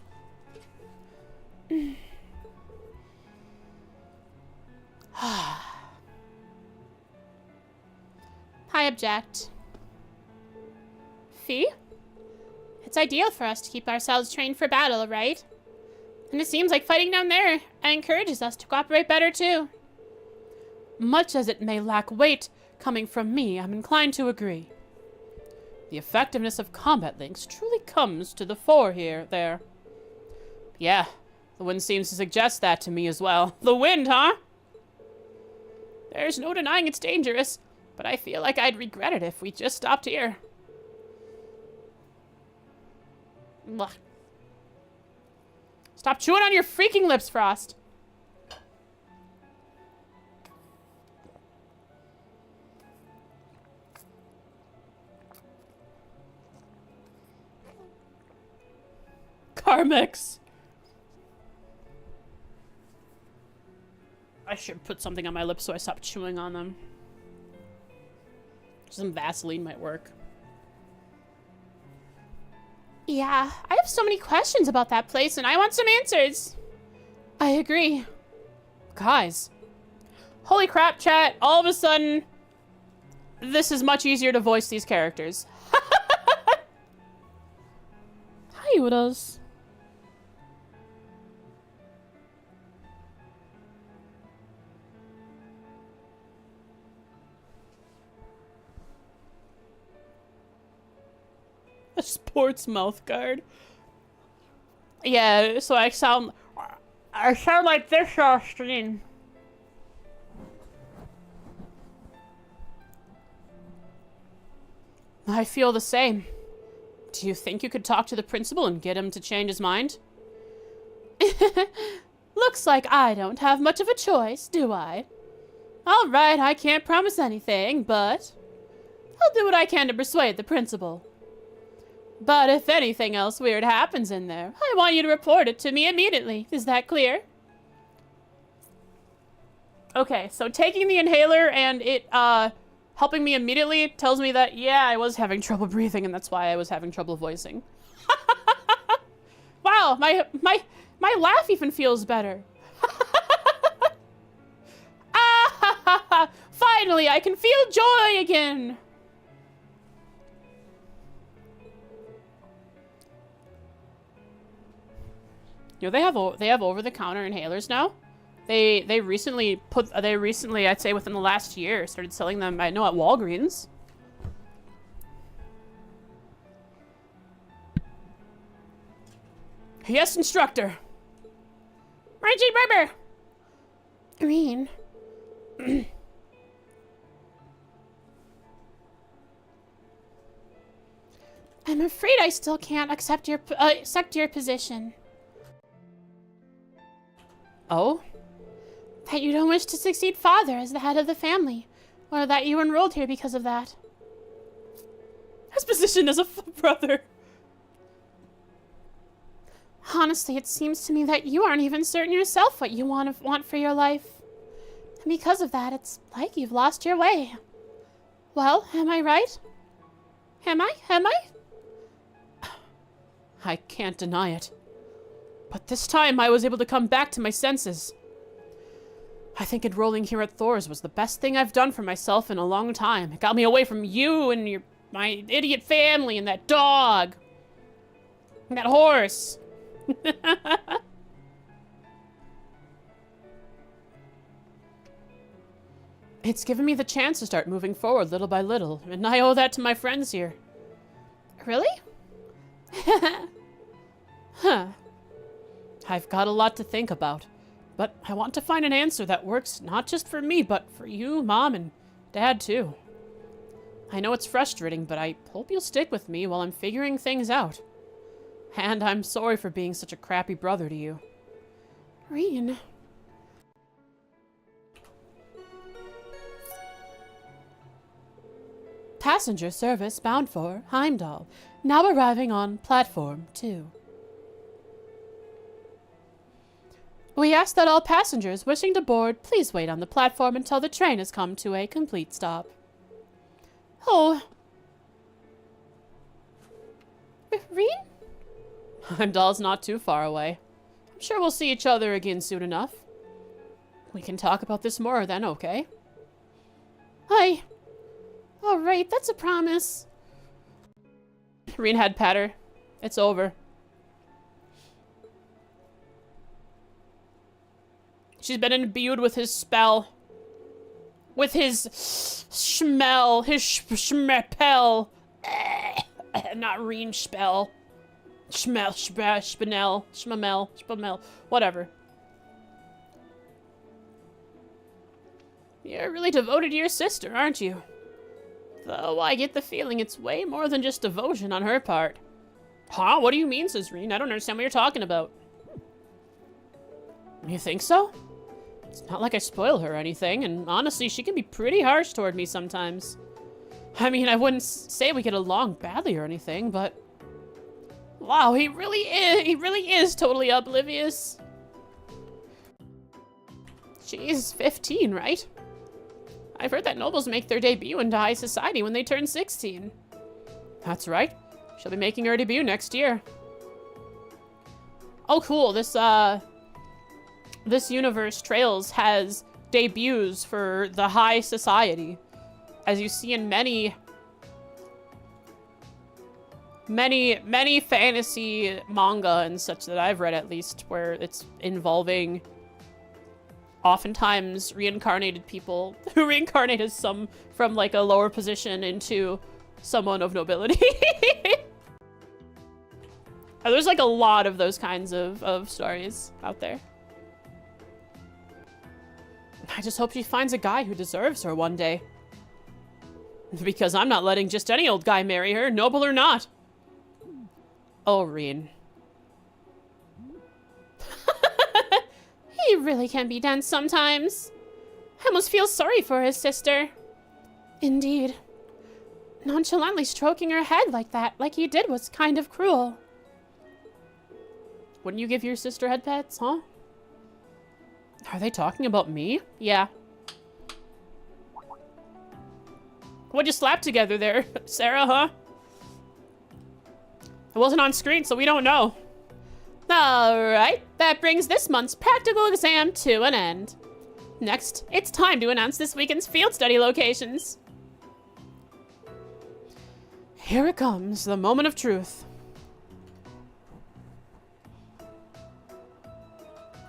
I object. Fee? It's ideal for us to keep ourselves trained for battle, right? And it seems like fighting down there encourages us to cooperate better too. Much as it may lack weight coming from me, I'm inclined to agree. The effectiveness of combat links truly comes to the fore there. Yeah, the wind seems to suggest that to me as well. The wind, huh? There's no denying it's dangerous, but I feel like I'd regret it if we just stopped here. Ugh. Stop chewing on your freaking lips, Frost. Carmex. I should put something on my lips so I stop chewing on them. Some Vaseline might work. Yeah, I have so many questions about that place and I want some answers. I agree. Guys. Holy crap, chat. All of a sudden, this is much easier to voice these characters. Hi, Oodles. A sports mouth guard. Yeah, so I sound like this off screen. I feel the same. Do you think you could talk to the principal and get him to change his mind? Looks like I don't have much of a choice, do I? All right, I can't promise anything, but I'll do what I can to persuade the principal. But if anything else weird happens in there, I want you to report it to me immediately. Is that clear? Okay, so taking the inhaler and it helping me immediately tells me that, yeah, I was having trouble breathing and that's why I was having trouble voicing. Wow, my laugh even feels better. Finally, I can feel joy again. You know, they have over-the-counter inhalers now. They recently I'd say within the last year started selling them. I know at Walgreens. Yes, instructor. Reggie Berber. Green. I'm afraid I still can't accept your position. Oh? That you don't wish to succeed father as the head of the family, or that you were enrolled here because of that. His position as a brother. Honestly, it seems to me that you aren't even certain yourself what you want for your life. And because of that, it's like you've lost your way. Well, am I right? Am I? I can't deny it. But this time I was able to come back to my senses. I think enrolling here at Thor's was the best thing I've done for myself in a long time. It got me away from you and my idiot family and that dog. And that horse. It's given me the chance to start moving forward little by little, and I owe that to my friends here. Really? Huh. I've got a lot to think about, but I want to find an answer that works not just for me, but for you, Mom, and Dad, too. I know it's frustrating, but I hope you'll stick with me while I'm figuring things out. And I'm sorry for being such a crappy brother to you. Rean. Passenger service bound for Heimdall, now arriving on platform 2. We ask that all passengers wishing to board please wait on the platform until the train has come to a complete stop. Oh. Rean? Heimdall's not too far away. I'm sure we'll see each other again soon enough. We can talk about this more then, okay? Hi. All right, that's a promise. Rean had patter. It's over. She's been imbued with his spell. With his schmel. His schmepel. Not Rean spell. Spamel. Whatever. You're really devoted to your sister, aren't you? Though I get the feeling it's way more than just devotion on her part. Huh? What do you mean, says Rean? I don't understand what you're talking about. You think so? It's not like I spoil her or anything, and honestly, she can be pretty harsh toward me sometimes. I mean, I wouldn't say we get along badly or anything, but... Wow, he really is totally oblivious. She's 15, right? I've heard that nobles make their debut into high society when they turn 16. That's right. She'll be making her debut next year. Oh, cool. This universe, Trails, has debuts for the high society. As you see in many fantasy manga and such that I've read, at least, where it's involving oftentimes reincarnated people who reincarnate as some from like a lower position into someone of nobility. There's like a lot of those kinds of stories out there. I just hope she finds a guy who deserves her one day. Because I'm not letting just any old guy marry her, noble or not. Oh, Rean. He really can be dense sometimes. I almost feel sorry for his sister. Indeed. Nonchalantly stroking her head like that, like he did, was kind of cruel. Wouldn't you give your sister head pets, huh? Are they talking about me? Yeah. What'd you slap together there, Sarah, huh? It wasn't on screen, so we don't know. Alright, that brings this month's practical exam to an end. Next, it's time to announce this weekend's field study locations. Here it comes, the moment of truth.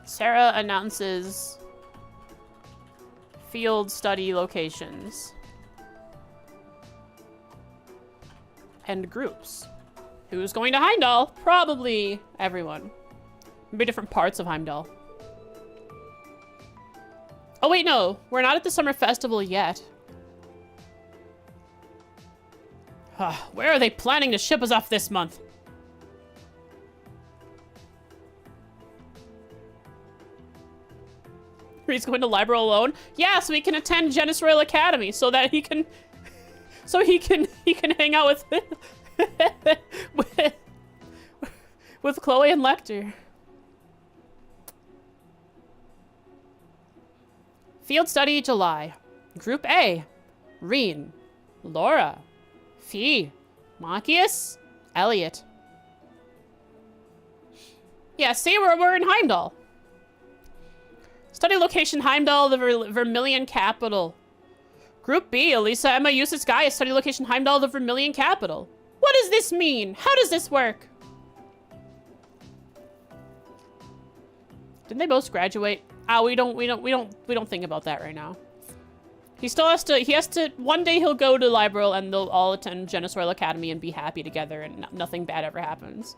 Sarah announces field study locations. And groups. Who's going to Heimdall? Probably everyone. Maybe different parts of Heimdall. Oh wait, no. We're not at the summer festival yet. Where are they planning to ship us off this month? He's going to Libro alone? Yeah, so he can attend Genis Royal Academy so that he can... So he can hang out with Chloe and Lecter. Field study July. Group A. Rean. Laura. Fee. Machias. Elliot. Yeah, see, we're in Heimdall. Study location Heimdall, the Vermilion capital. Group B, Elisa, Emma, Eustace, Gaia. Study location Heimdall, the Vermilion capital. What does this mean? How does this work? Didn't they both graduate? Ah, we don't think about that right now. He still has to, one day he'll go to Liberal and they'll all attend Genesoil Academy and be happy together and nothing bad ever happens.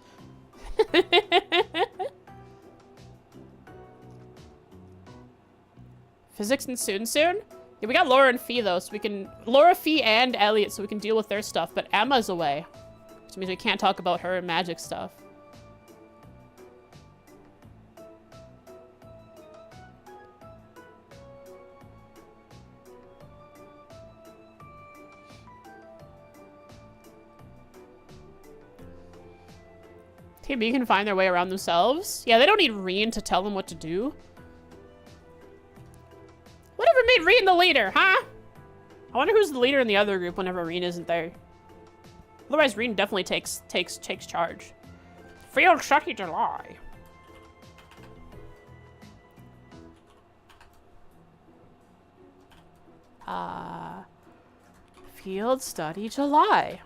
Physics and soon? Yeah, we got Laura and Fee though, so we can, Laura, Fee, and Elliot, so we can deal with their stuff, but Emma's away. Which means we can't talk about her magic stuff. Team B can find their way around themselves. Yeah, they don't need Rean to tell them what to do. Whatever made Rean the leader, huh? I wonder who's the leader in the other group whenever Rean isn't there. Otherwise, Rean definitely takes charge. Field Study July. Field Study July.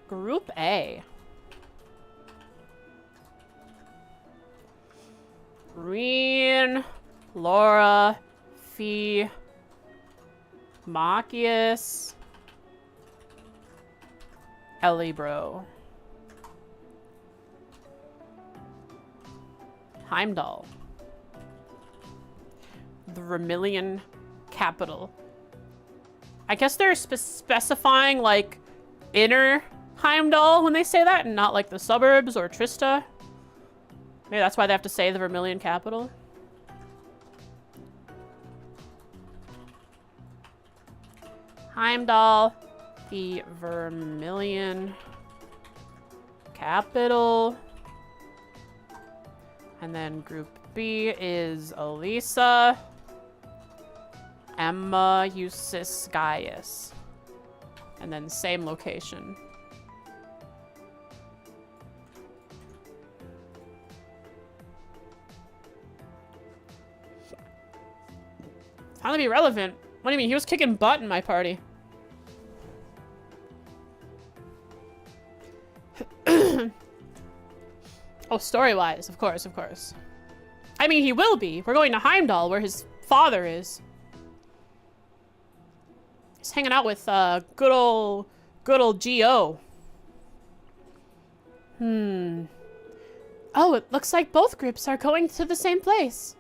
Group A. Rean, Laura, Fee, Machias, Ellie bro. Heimdall. The Vermilion capital. I guess they're specifying like inner Heimdall when they say that and not like the suburbs or Trista. Maybe that's why they have to say the Vermilion capital. Heimdall, the Vermilion capital. And then group B is Elisa, Emma, Eustace, Gaius. And then same location. Finally be relevant. What do you mean? He was kicking butt in my party. Oh, story-wise, of course, of course. I mean, he will be. We're going to Heimdall, where his father is. He's hanging out with good old G.O. Oh, it looks like both groups are going to the same place.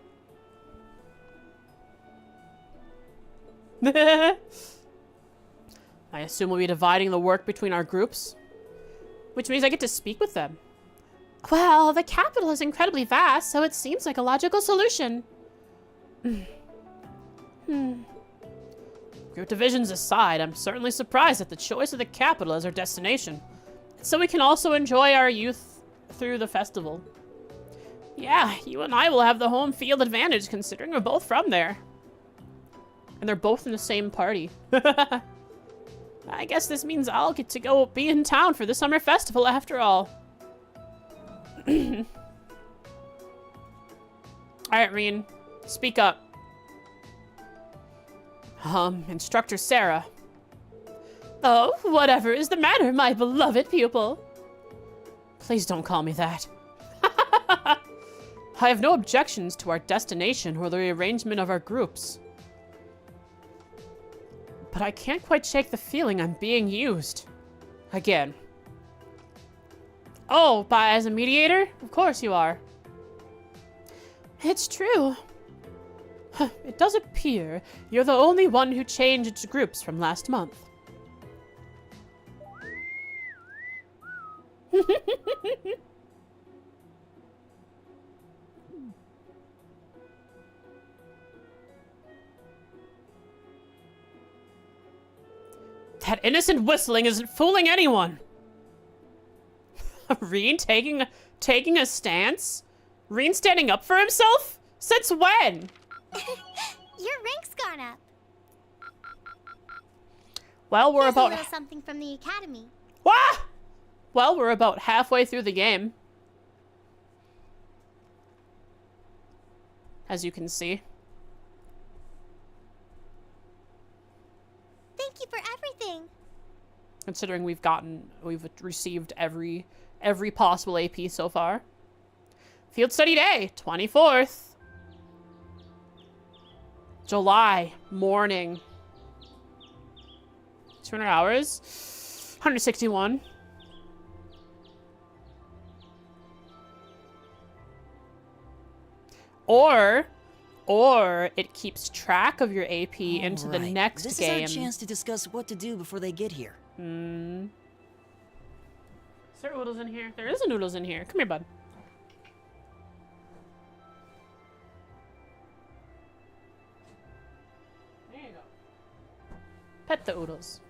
I assume we'll be dividing the work between our groups. Which means I get to speak with them. Well, the capital is incredibly vast, so it seems like a logical solution. Group divisions aside, I'm certainly surprised at the choice of the capital as our destination. So we can also enjoy our youth through the festival. Yeah, you and I will have the home field advantage considering we're both from there. And they're both in the same party. I guess this means I'll get to go be in town for the summer festival after all. Alright, Rean. Speak up. Instructor Sarah. Oh, whatever is the matter, my beloved pupil? Please don't call me that. I have no objections to our destination or the rearrangement of our groups. But I can't quite shake the feeling I'm being used. Again. Oh, as a mediator? Of course you are. It's true. It does appear you're the only one who changed groups from last month. That innocent whistling isn't fooling anyone. Rean taking a stance? Rean standing up for himself? Since when? Your rank's gone up. Well, we're Here's about a little something from the academy. Wah! Well, we're about halfway through the game. as you can see. Thank you for everything. Considering we've received every possible AP so far. Field study day, 24th. July, morning. 200 hours. 161. Or it keeps track of your AP into the next this game. This is our chance to discuss what to do before they get here. Is there oodles in here? There is a noodles in here. Come here, bud. There you go. Pet the oodles.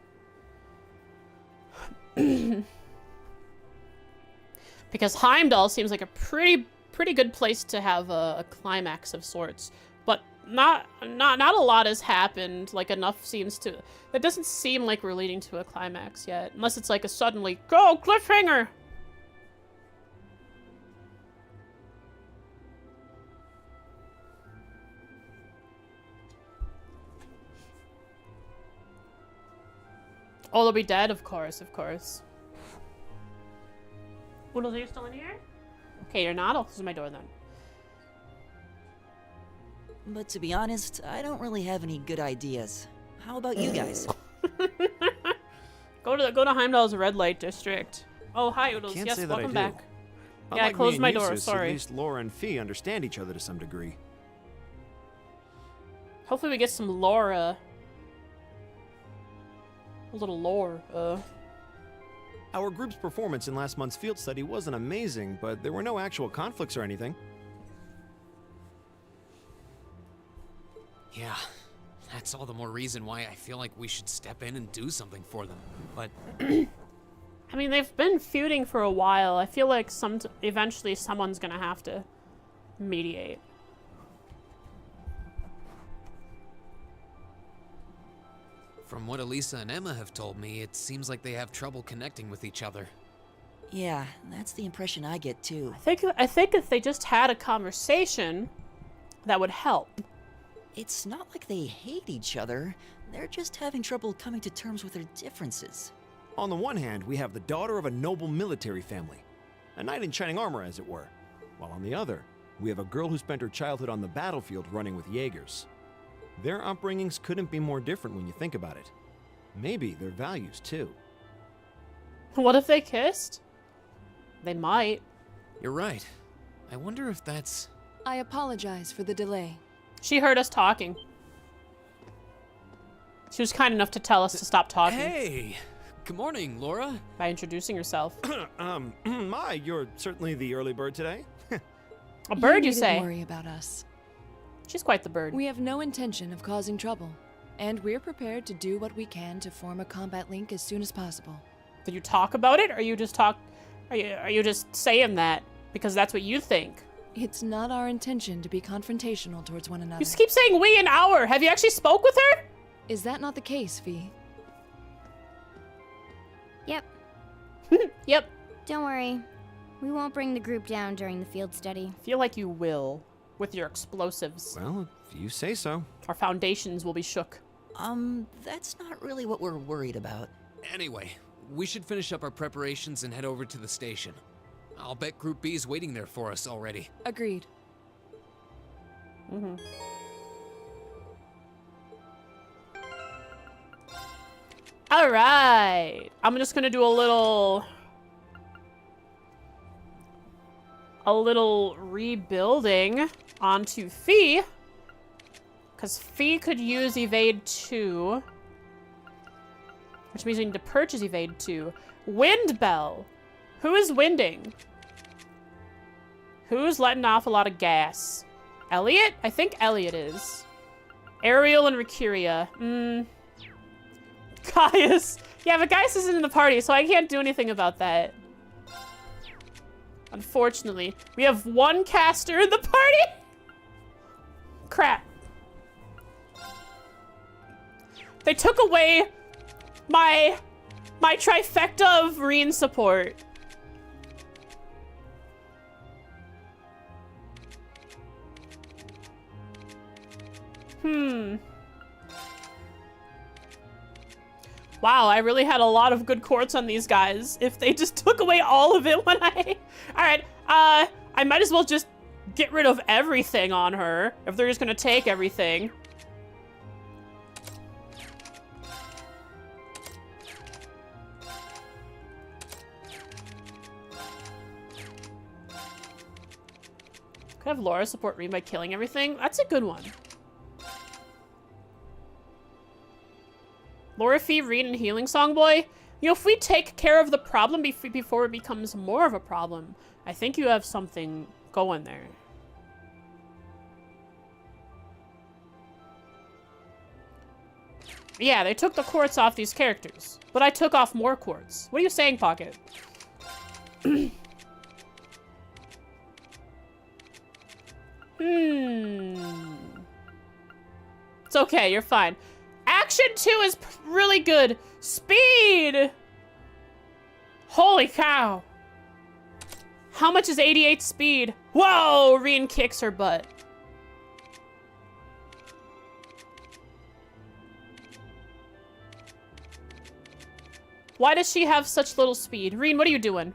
Because Heimdall seems like a pretty good place to have a climax of sorts, but not a lot has happened. Like enough seems to. That doesn't seem like we're leading to a climax yet, unless it's like a suddenly go cliffhanger. Oh, they'll be dead, of course, of course. Oodles, are you still in here? Okay, you're not. I'll close my door then. But to be honest, I don't really have any good ideas. How about you guys? Go to Heimdall's red light district. Oh, hi, Oodles. Can't yes, say that welcome I do. back. Yeah, I Unlike closed me my and door. Eustace, Sorry. At least Laura and Fee understand each other to some degree. Hopefully we get some Laura. A little lore. Our group's performance in last month's field study wasn't amazing, but there were no actual conflicts or anything. Yeah, that's all the more reason why I feel like we should step in and do something for them. But I mean, they've been feuding for a while. I feel like eventually someone's gonna have to mediate. from what Elisa and Emma have told me, it seems like they have trouble connecting with each other. Yeah, that's the impression I get too. I think if they just had a conversation, that would help. It's not like they hate each other. They're just having trouble coming to terms with their differences. On the one hand, we have the daughter of a noble military family, a knight in shining armor, as it were. While on the other, we have a girl who spent her childhood on the battlefield running with Jaegers. Their upbringings couldn't be more different when you think about it. Maybe their values, too. What if they kissed? They might. You're right. I wonder if that's... I apologize for the delay. She heard us talking. She was kind enough to tell us to stop talking. Hey! Good morning, Laura. By introducing herself. You're certainly the early bird today. A bird, you needn't say? worry about us. She's quite the bird. We have no intention of causing trouble, and we're prepared to do what we can to form a combat link as soon as possible. Did you talk about it, or you just talk? Are you just saying that because that's what you think? It's not our intention to be confrontational towards one another. You just keep saying we and our. Have you actually spoke with her? Is that not the case, Fee? Yep. Yep. Don't worry. We won't bring the group down during the field study. Feel like you will with your explosives. Well, if you say so. Our foundations will be shook. That's not really what we're worried about. Anyway, we should finish up our preparations and head over to the station. I'll bet Group B is waiting there for us already. Agreed. Mm-hmm. All right. I'm just gonna do a little rebuilding onto Fee, because Fee could use Evade 2, which means we need to purchase Evade 2. Wind Bell. Who is winding? Who's letting off a lot of gas? Elliot? I think Elliot is. Ariel and Ricuria. Gaius. Yeah, but Gaius isn't in the party, so I can't do anything about that. Unfortunately. We have one caster in the party? Crap. They took away my trifecta of rean support. Wow, I really had a lot of good quartz on these guys. If they just took away all of it when I... Alright, I might as well just get rid of everything on her. If they're just gonna take everything. Could have Laura support Rean by killing everything. That's a good one. Laura Fee, Rean, and Healing Song Boy. You know, if we take care of the problem before it becomes more of a problem, I think you have something going there. Yeah, they took the quartz off these characters, but I took off more quartz. What are you saying, Pocket? It's okay, you're fine. Action 2 is really good. Speed! Holy cow. How much is 88 speed? Whoa, Rean kicks her butt. Why does she have such little speed? Rean, what are you doing?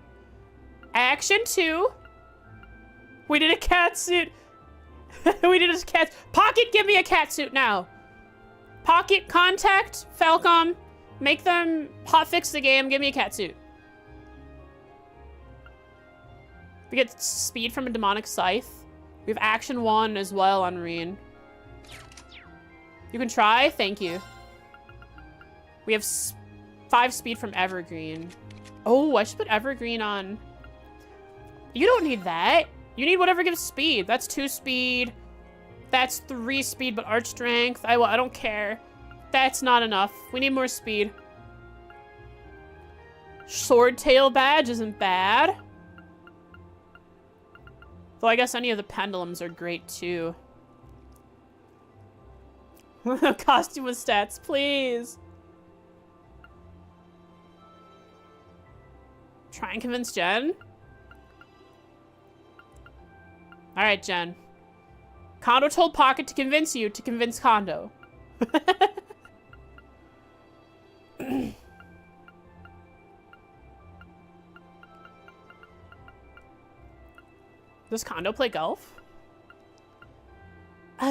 Action 2. We did a cat suit. We did a cat. Pocket, give me a cat suit now. Pocket, contact Falcom. Make them hotfix the game. Give me a cat suit. We get speed from a demonic scythe. We have action 1 as well on Rean. You can try. Thank you. We have 5 speed from Evergreen. Oh, I should put Evergreen on. You don't need that. You need whatever gives speed. That's 2 speed. That's 3 speed, but arch strength. I don't care. That's not enough. We need more speed. Sword tail badge isn't bad. Though I guess any of the pendulums are great too. Costume with stats, please. Try and convince Jen. Alright, Jen. Kondo told Pocket to convince you to convince Kondo. Does Kondo play golf?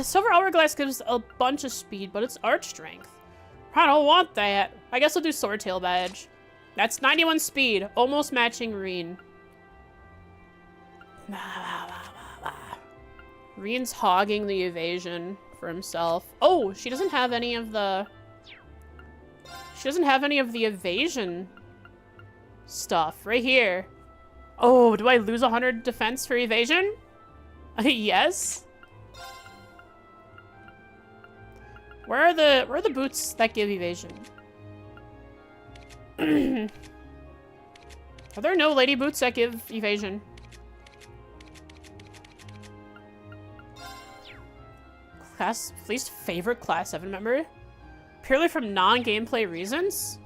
Silver Hourglass gives a bunch of speed, but it's arch strength. I don't want that. I guess I'll do Sword Tail Badge. That's 91 speed, almost matching Rean. Rean's hogging the evasion for himself. Oh, she doesn't have any of the... She doesn't have any of the evasion stuff. Right here. Oh, do I lose 100 defense for evasion? Yes. Where are the boots that give evasion? Are there no lady boots that give evasion? Class, least favorite Class 7 member? Purely from non-gameplay reasons?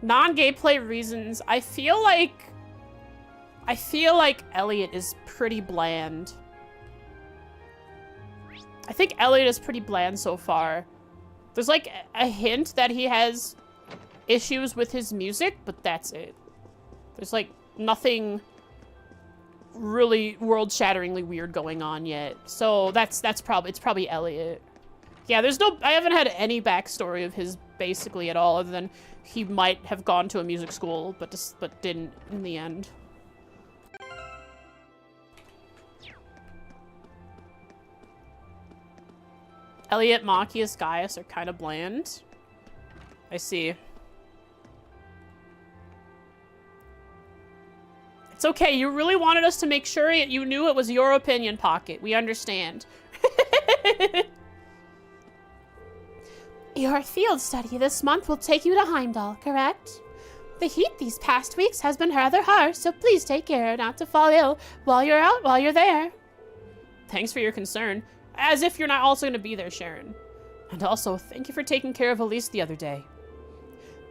Non-gameplay reasons. I feel like Elliot is pretty bland. I think Elliot is pretty bland so far. There's like a hint that he has issues with his music, but that's it. There's like nothing really world-shatteringly weird going on yet. So it's probably Elliot. Yeah, I haven't had any backstory of his basically at all, other than he might have gone to a music school, but didn't in the end. Elliot, Machias, Gaius are kind of bland. I see. It's okay, you really wanted us to make sure you knew it was your opinion, Pocket. We understand. Your field study this month will take you to Heimdall, correct? The heat these past weeks has been rather harsh, so please take care not to fall ill while you're there. Thanks for your concern. As if you're not also going to be there, Sharon. And also, thank you for taking care of Elise the other day.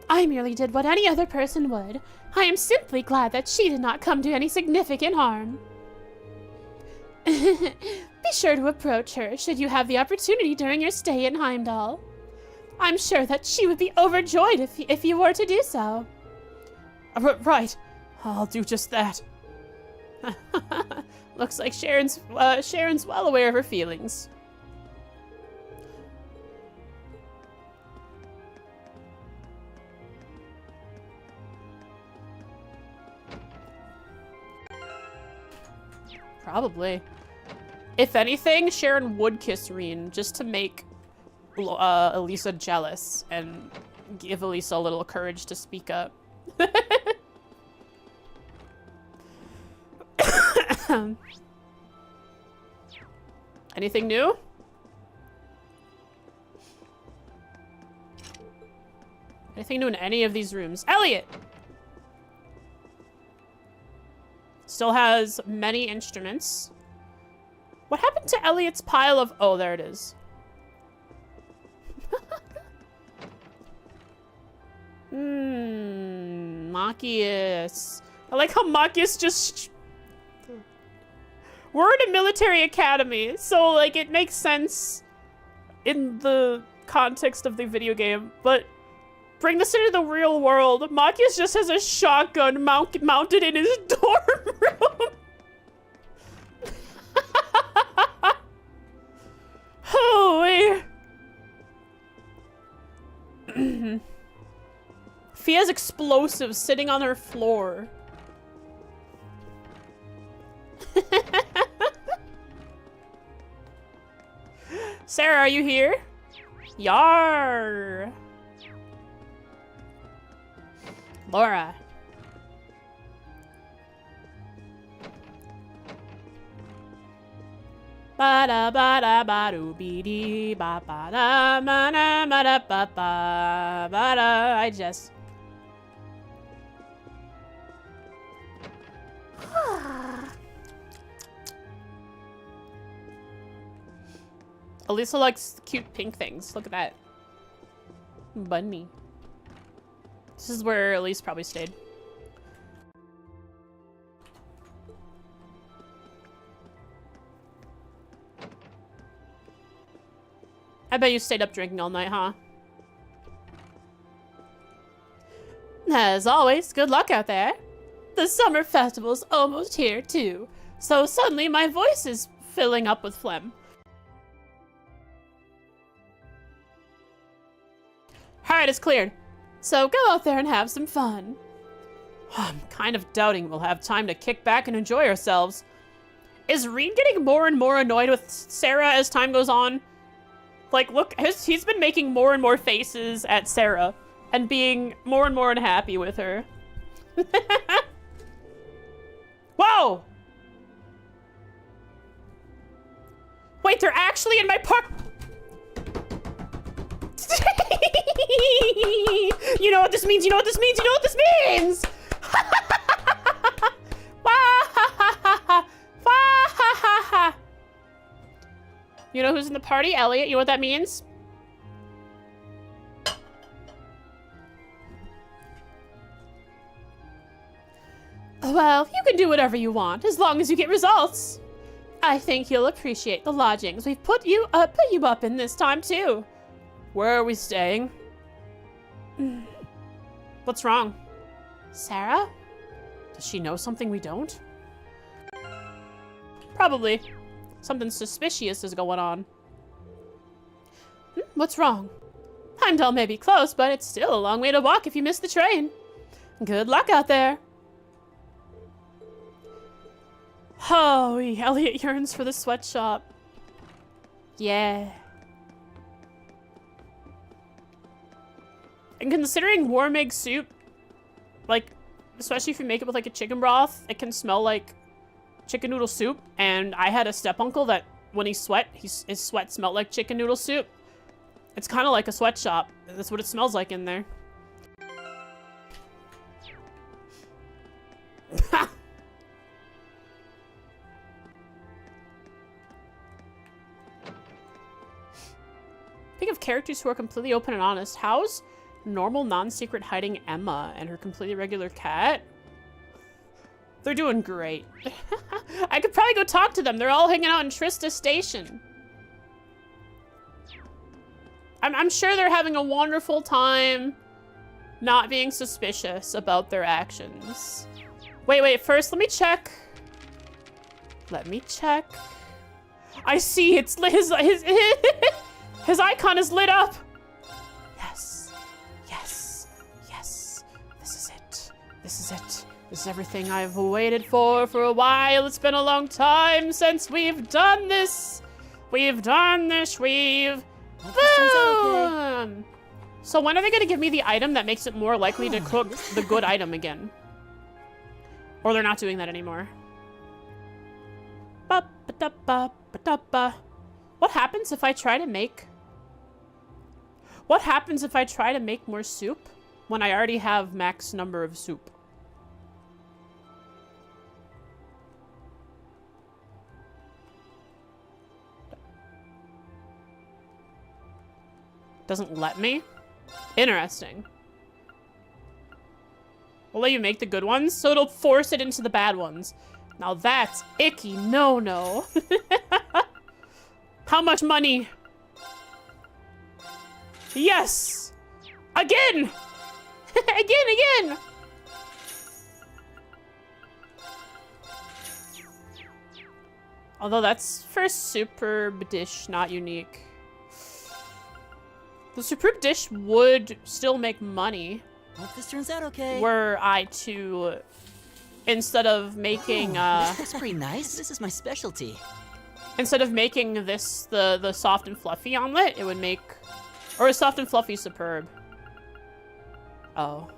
I merely did what any other person would. I am simply glad that she did not come to any significant harm. Be sure to approach her should you have the opportunity during your stay in Heimdall. I'm sure that she would be overjoyed if you were to do so. Right. I'll do just that. Looks like Sharon's well aware of her feelings. Probably. If anything, Sharon would kiss Rean just to make Elisa jealous and give Elisa a little courage to speak up. Anything new? Anything new in any of these rooms? Elliot! Still has many instruments. What happened to Elliot's pile of... Oh, there it is. Machias. I like how Machias just... We're in a military academy, so, like, it makes sense in the context of the video game, but bring this into the real world. Machias just has a shotgun mounted in his dorm room. Holy. Fia's explosives sitting on her floor. Sarah, are you here? Yar. Laura. Ba da ba da ba do be dee ba ba da ma na ma da ba ba ba da. I just. Elisa likes cute pink things. Look at that. Bunny. This is where Elise probably stayed. I bet you stayed up drinking all night, huh? As always, good luck out there. The summer festival's almost here, too. So suddenly my voice is filling up with phlegm. Alright, it's cleared. So go out there and have some fun. I'm kind of doubting we'll have time to kick back and enjoy ourselves. Is Rean getting more and more annoyed with Sarah as time goes on? Like, look, he's been making more and more faces at Sarah and being more and more unhappy with her. Whoa! Wait, they're actually in my park. You know what this means, you know what this means, you know what this means! You know who's in the party? Elliot, you know what that means? Well, you can do whatever you want, as long as you get results. I think you'll appreciate the lodgings we've put you up in this time, too. Where are we staying? What's wrong? Sarah? Does she know something we don't? Probably. Something suspicious is going on. What's wrong? Heimdall may be close, but it's still a long way to walk if you miss the train. Good luck out there. Oh, Elliot yearns for the sweatshop. Yeah. And considering warm egg soup, like, especially if you make it with, like, a chicken broth, it can smell like chicken noodle soup. And I had a step-uncle that, when he sweat, his sweat smelled like chicken noodle soup. It's kind of like a sweatshop. That's what it smells like in there. Think of characters who are completely open and honest. How's Normal, non-secret hiding Emma and her completely regular cat. They're doing great. I could probably go talk to them. They're all hanging out in Trista Station. I'm sure they're having a wonderful time not being suspicious about their actions. Wait, first let me check. Let me check. I see, it's his icon is lit up. Yes, yes, yes. This is it. This is it. This is everything I've waited for a while. It's been a long time since we've done this. We've done this, we've... Boom! So when are they gonna give me the item that makes it more likely to cook the good item again? Or they're not doing that anymore. Ba-ba-da-ba-ba-da-ba. What happens if I try to make... What happens if I try to make more soup when I already have max number of soup? Doesn't let me? Interesting. We'll let you make the good ones, so it'll force it into the bad ones. Now that's icky no-no. How much money? Yes! Again! Again! Although that's for superb dish, not unique. The superb dish would still make money. Hope this turns out okay. Were I to, instead of making, this looks pretty nice. This is my specialty. Instead of making this the soft and fluffy omelet, it would make, or a soft and fluffy superb. Oh.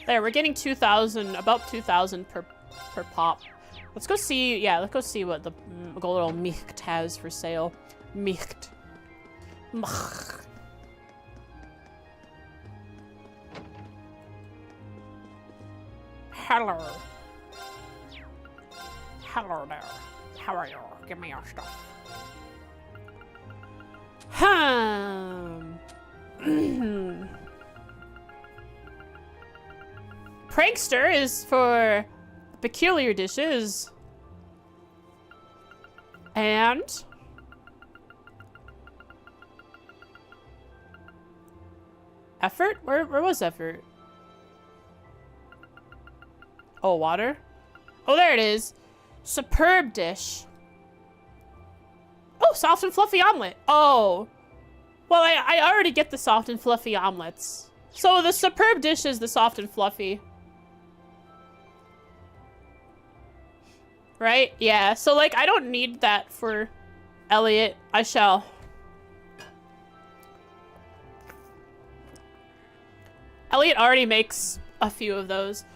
There, we're getting 2,000, about 2,000 per pop. Let's go see, yeah, let's go see what the little Micht has for sale. Micht. Hello. Hello there. How are you? Give me your stuff. Prankster is for peculiar dishes. And effort? Where was effort? Oh, water? Oh, there it is. Superb dish. Oh, soft and fluffy omelet. Oh. Well, I already get the soft and fluffy omelets. So the superb dish is the soft and fluffy. Right? Yeah. So, like, I don't need that for Elliot. I shall. Elliot already makes a few of those.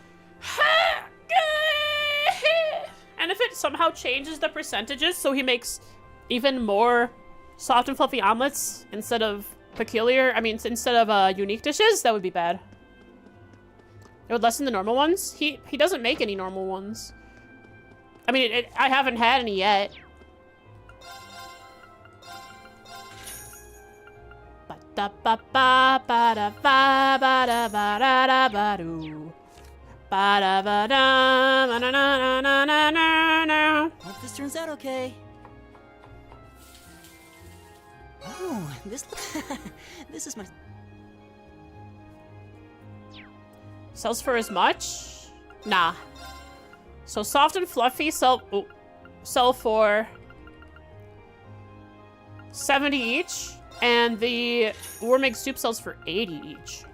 And if it somehow changes the percentages so he makes even more soft and fluffy omelets instead of instead of unique dishes, that would be bad. It would lessen the normal ones. He doesn't make any normal ones. I mean, I haven't had any yet. Hope this turns out okay. Oh, this this is my... Sells for as much? Nah. So soft and fluffy sell for 70 each, and the warm egg soup sells for 80 each.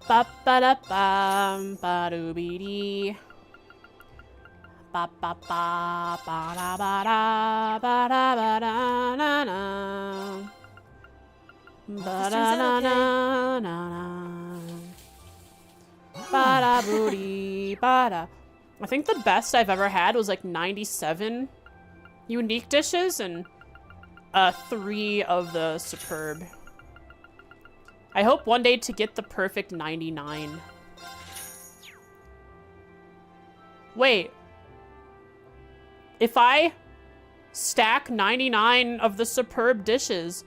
Ba ba da bam ba doo be dee. Ba ba ba ba da ba da ba da ba da na na. Ba da na na na. Ba da boo dee ba da. I think the best I've ever had was like 97 unique dishes and 3 of the superb. I hope one day to get the perfect 99. Wait. if I stack 99 of the superb dishes,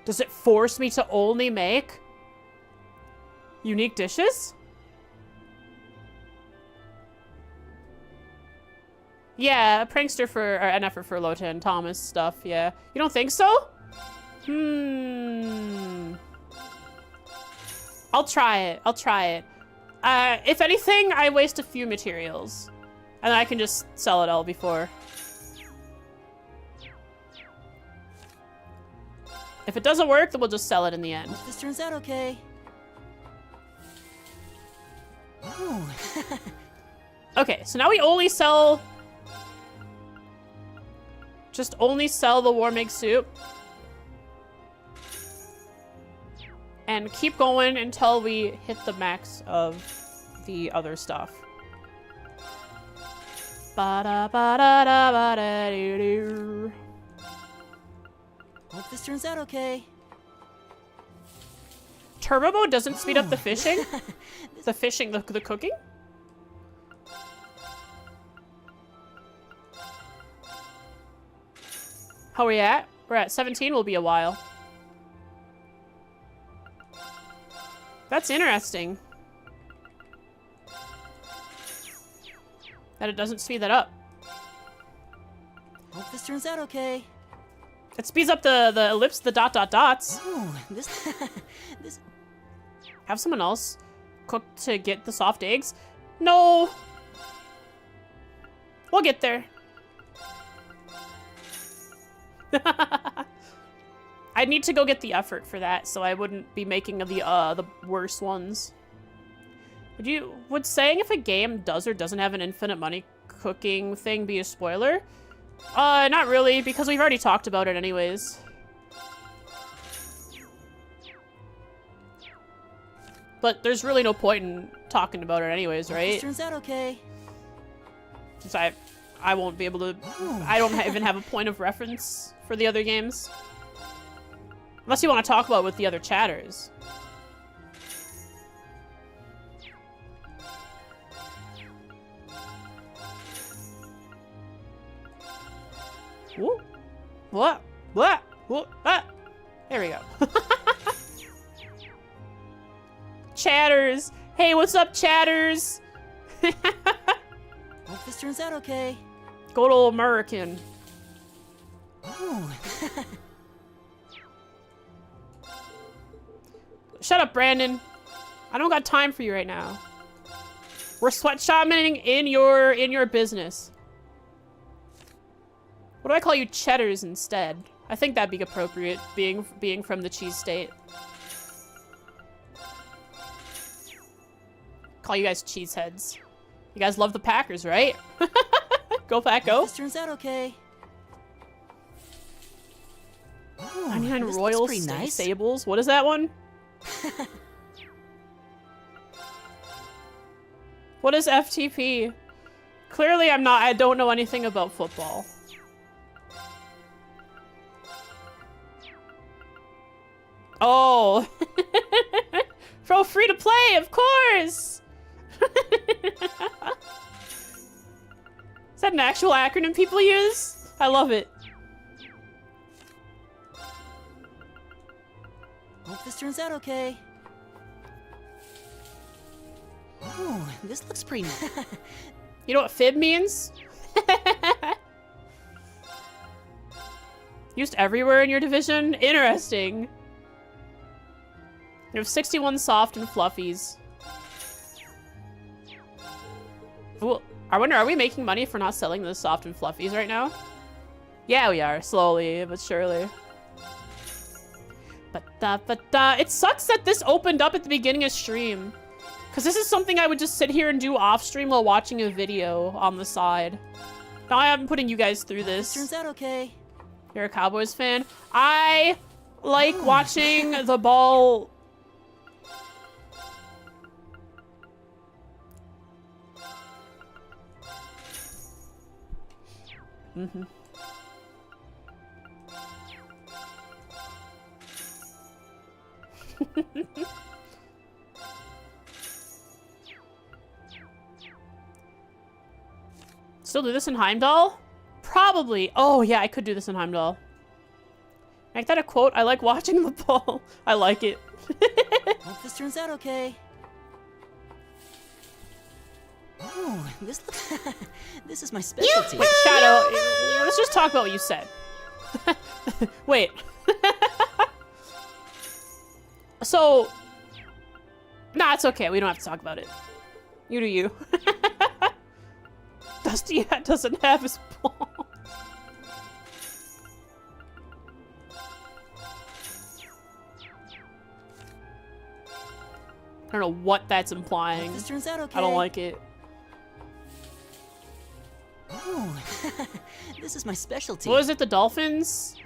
does it force me to only make unique dishes? Yeah, prankster for, or an effort for Lota and Thomas stuff, yeah. You don't think so? I'll try it. I'll try it. If anything, I waste a few materials. And I can just sell it all before. If it doesn't work, then we'll just sell it in the end. Hope this turns out okay. Ooh. Okay, so now we only sell... Just only sell the warm egg soup. And keep going until we hit the max of the other stuff. Ba-da-ba-da-da-ba-da-doo-doo. Hope this turns out okay. Turbo mode doesn't speed up the fishing? The cooking? How are we at? We're at 17, will be a while. That's interesting. That it doesn't speed that up. Hope this turns out okay. It speeds up the ellipse, the dot dot dots. Ooh, this Have someone else cook to get the soft eggs? No. We'll get there. I'd need to go get the effort for that, so I wouldn't be making the worst ones. Would saying if a game does or doesn't have an infinite money cooking thing be a spoiler? Not really, because we've already talked about it anyways. But there's really no point in talking about it anyways, right? This turns out okay. Since I won't be able to... I don't even have a point of reference for the other games. Unless you want to talk about it with the other chatters. Whoa. What? What? What? Ah. There we go. Chatters. Hey, what's up, chatters? Hope this turns out okay. Good old American. Ooh. Shut up, Brandon. I don't got time for you right now. We're sweatshopping in your business. What do I call you, cheddars instead? I think that'd be appropriate, being from the cheese state. Call you guys cheeseheads. You guys love the Packers, right? Go Pack, go. This turns out okay. Ooh, 99 this Royal looks pretty nice. Stables. What is that one? What is FTP? Clearly I don't know anything about football. Oh. Pro free to play, of course. Is that an actual acronym people use? I love it. Hope this turns out okay. Ooh, this looks pretty nice. You know what fib means? Used everywhere in your division? Interesting. You have 61 soft and fluffies. Ooh, I wonder, are we making money for not selling the soft and fluffies right now? Yeah, we are. Slowly, but surely. It sucks that this opened up at the beginning of stream. Because this is something I would just sit here and do off stream while watching a video on the side. Now I'm putting you guys through this. Turns out okay. You're a Cowboys fan? I like watching the ball... Mm-hmm. Still do this in Heimdall? Probably. Oh, yeah, I could do this in Heimdall. Make that a quote. I like watching the ball. I like it. Hope this turns out okay. Oh, this looks... this is my specialty. Wait, Shadow, let's just talk about what you said. Wait. So... Nah, it's okay. We don't have to talk about it. You do you. Dusty Hat doesn't have his ball. I don't know what that's implying. This turns out okay. I don't like it. Oh, this is my specialty. What was it? The Dolphins?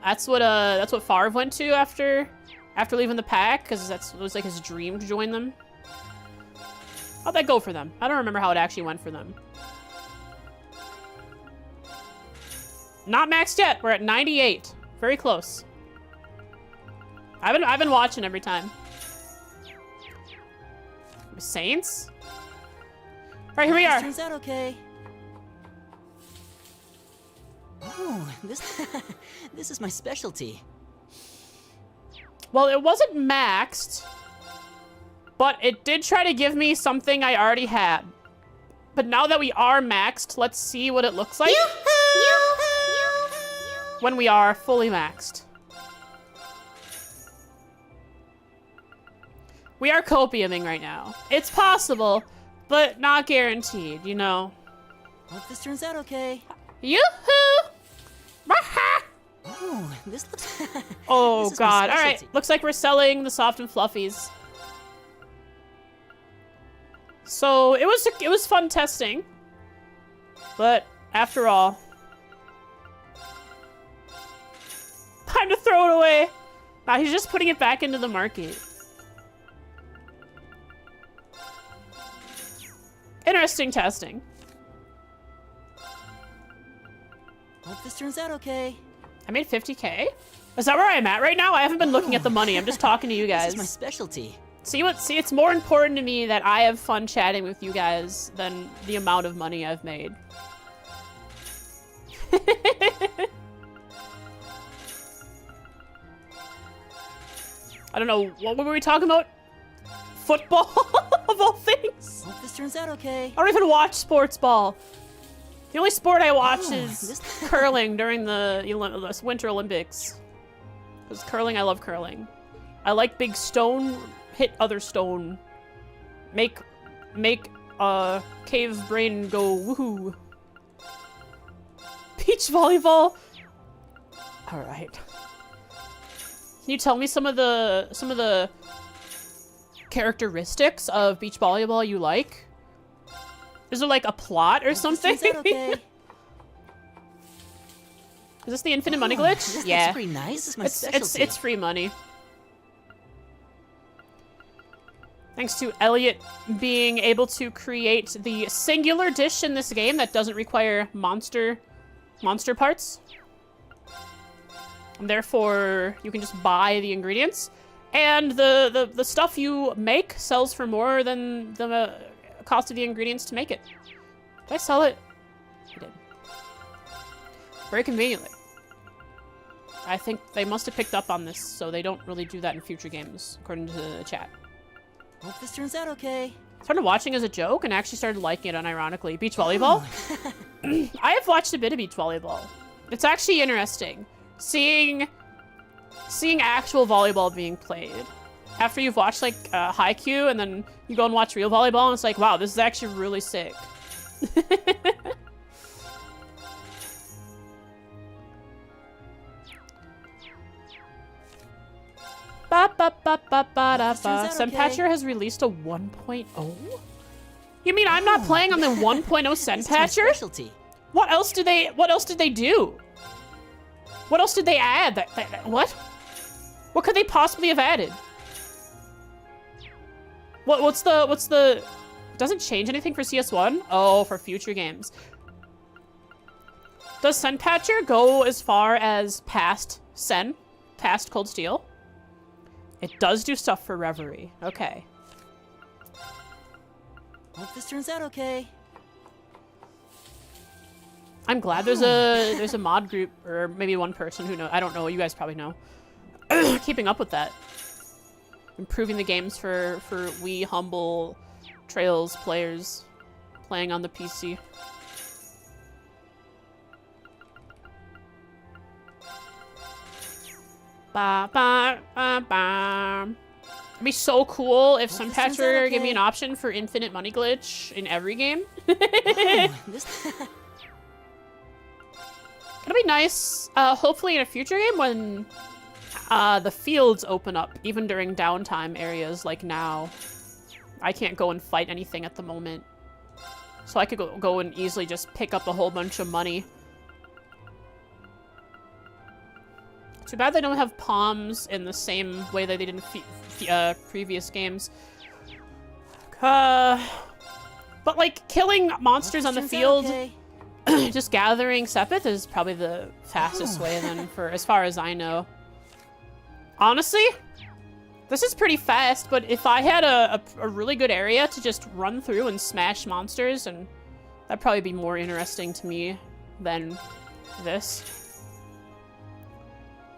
That's what Favre went to after leaving the pack, because it was like his dream to join them. How'd that go for them? I don't remember how it actually went for them. Not maxed yet. We're at 98. Very close. I've been watching every time. Saints? Right, here we are. Turns out okay. Oh, this is my specialty. Well, it wasn't maxed, but it did try to give me something I already had. But now that we are maxed, let's see what it looks like when we are fully maxed. We are copiuming right now. It's possible, but not guaranteed, you know. Hope this turns out okay. Yoo-hoo! Oh, this looks... Oh, this is my God. All right. specialty. Looks like we're selling the soft and fluffies. So, it was fun testing. But, after all... Time to throw it away! Nah, he's just putting it back into the market. Interesting testing. Hope this turns out okay. I made 50K? Is that where I'm at right now? I haven't been looking at the money. I'm just talking to you guys. This is my specialty. See, it's more important to me that I have fun chatting with you guys than the amount of money I've made. I don't know, what were we talking about? Football, of all things? Hope this turns out okay. I don't even watch sports ball. The only sport I watch Oh, is curling during the Winter Olympics. Because curling, I love curling. I like big stone, hit other stone. Make cave brain go woohoo. Beach volleyball. All right. Can you tell me some of the characteristics of beach volleyball you like? Is there like a plot or something? Is that okay? Is this the infinite money glitch? This Yeah. looks pretty nice. This is my specialty. It's free money. Thanks to Elliot being able to create the singular dish in this game that doesn't require monster parts. And therefore, you can just buy the ingredients. And the stuff you make sells for more than the cost of the ingredients to make it. Did I sell it? I did. Very conveniently. I think they must have picked up on this, so they don't really do that in future games, according to the chat. Hope this turns out okay. Started watching as a joke and actually started liking it unironically. Beach volleyball? I have watched a bit of beach volleyball. It's actually interesting. Seeing actual volleyball being played. After you've watched like Haikyuu and then you go and watch real volleyball and it's like, wow, this is actually really sick. Senpatcher has released a 1.0? You mean I'm not playing on the 1.0 Senpatcher? Specialty. What else did they do? What else did they add? What? What could they possibly have added? What's the doesn't change anything for CS1? Oh, for future games. Does Senpatcher go as far as past Cold Steel? It does do stuff for Reverie. Okay. Hope this turns out okay. I'm glad there's a mod group, or maybe one person who knows. I don't know. You guys probably know. Keeping up with that. Improving the games for we humble Trails players playing on the PC. Ba ba ba ba. It'd be so cool if Sunpatcher gave me an option for infinite money glitch in every game. Oh, this... It'll be nice, hopefully in a future game when the fields open up, even during downtime areas like now. I can't go and fight anything at the moment. So I could go and easily just pick up a whole bunch of money. Too bad they don't have palms in the same way that they did in previous games. But like killing monsters on the field, just gathering Sepith is probably the fastest way then, for as far as I know. Honestly, this is pretty fast, but if I had a really good area to just run through and smash monsters, and that'd probably be more interesting to me than this.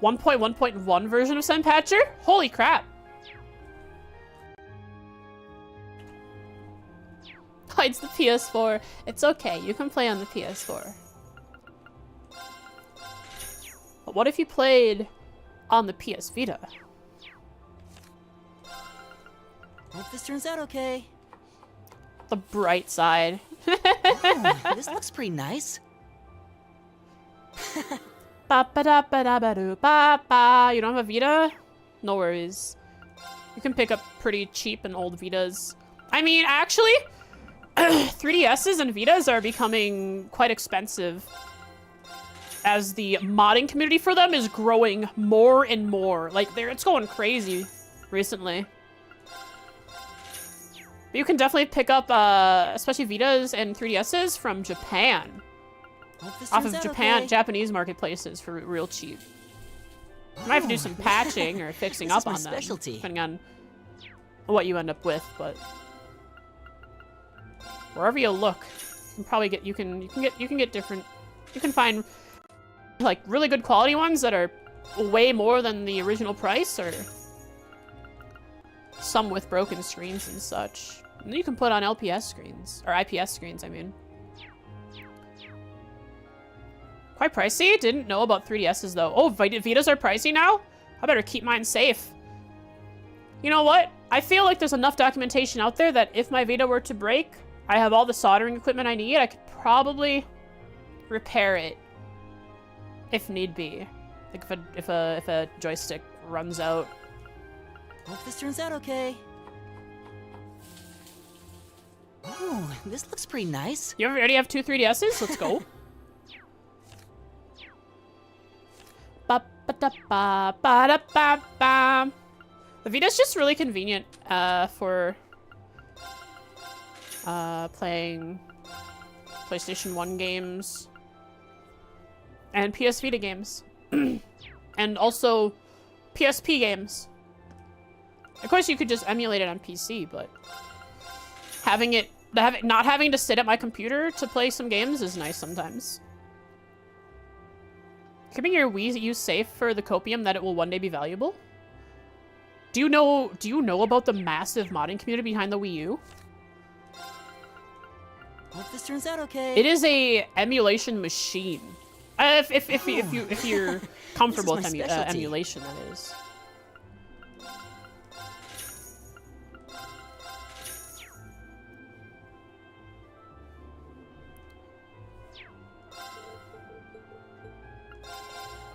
1.1.1 version of Sunpatcher? Holy crap. Hides the PS4. It's okay, you can play on the PS4. But what if you played on the PS Vita? Hope this turns out okay. The bright side. Oh, this looks pretty nice. Ba ba da ba da ba do ba ba. You don't have a Vita? No worries. You can pick up pretty cheap and old Vitas. I mean, actually, 3DSs and Vitas are becoming quite expensive, as the modding community for them is growing more and more. Like, it's going crazy recently. But you can definitely pick up, especially Vitas and 3DSs from Japan. Off of Japanese marketplaces for real cheap. You might have to do some patching or fixing up on them, depending on what you end up with. But wherever you look, you can probably get you can get different. You can find like really good quality ones that are way more than the original price, or some with broken screens and such. And then you can put on LPS screens or IPS screens. I mean. Quite pricey? Didn't know about 3DSs though. Oh, Vitas are pricey now? I better keep mine safe. You know what? I feel like there's enough documentation out there that if my Vita were to break, I have all the soldering equipment I need. I could probably repair it if need be. Like if a joystick runs out. Hope this turns out okay. Oh, this looks pretty nice. You already have 2 3DSs? Let's go. Ba-ba-da-ba-ba-da-ba-ba. The Vita's just really convenient for playing PlayStation 1 games and PS Vita games. And also PSP games. Of course, you could just emulate it on PC, but not having to sit at my computer to play some games is nice sometimes. Keeping your Wii U safe for the copium that it will one day be valuable? Do you know about the massive modding community behind the Wii U? Hope this turns out okay. It is a emulation machine. If you're comfortable with emulation, that is.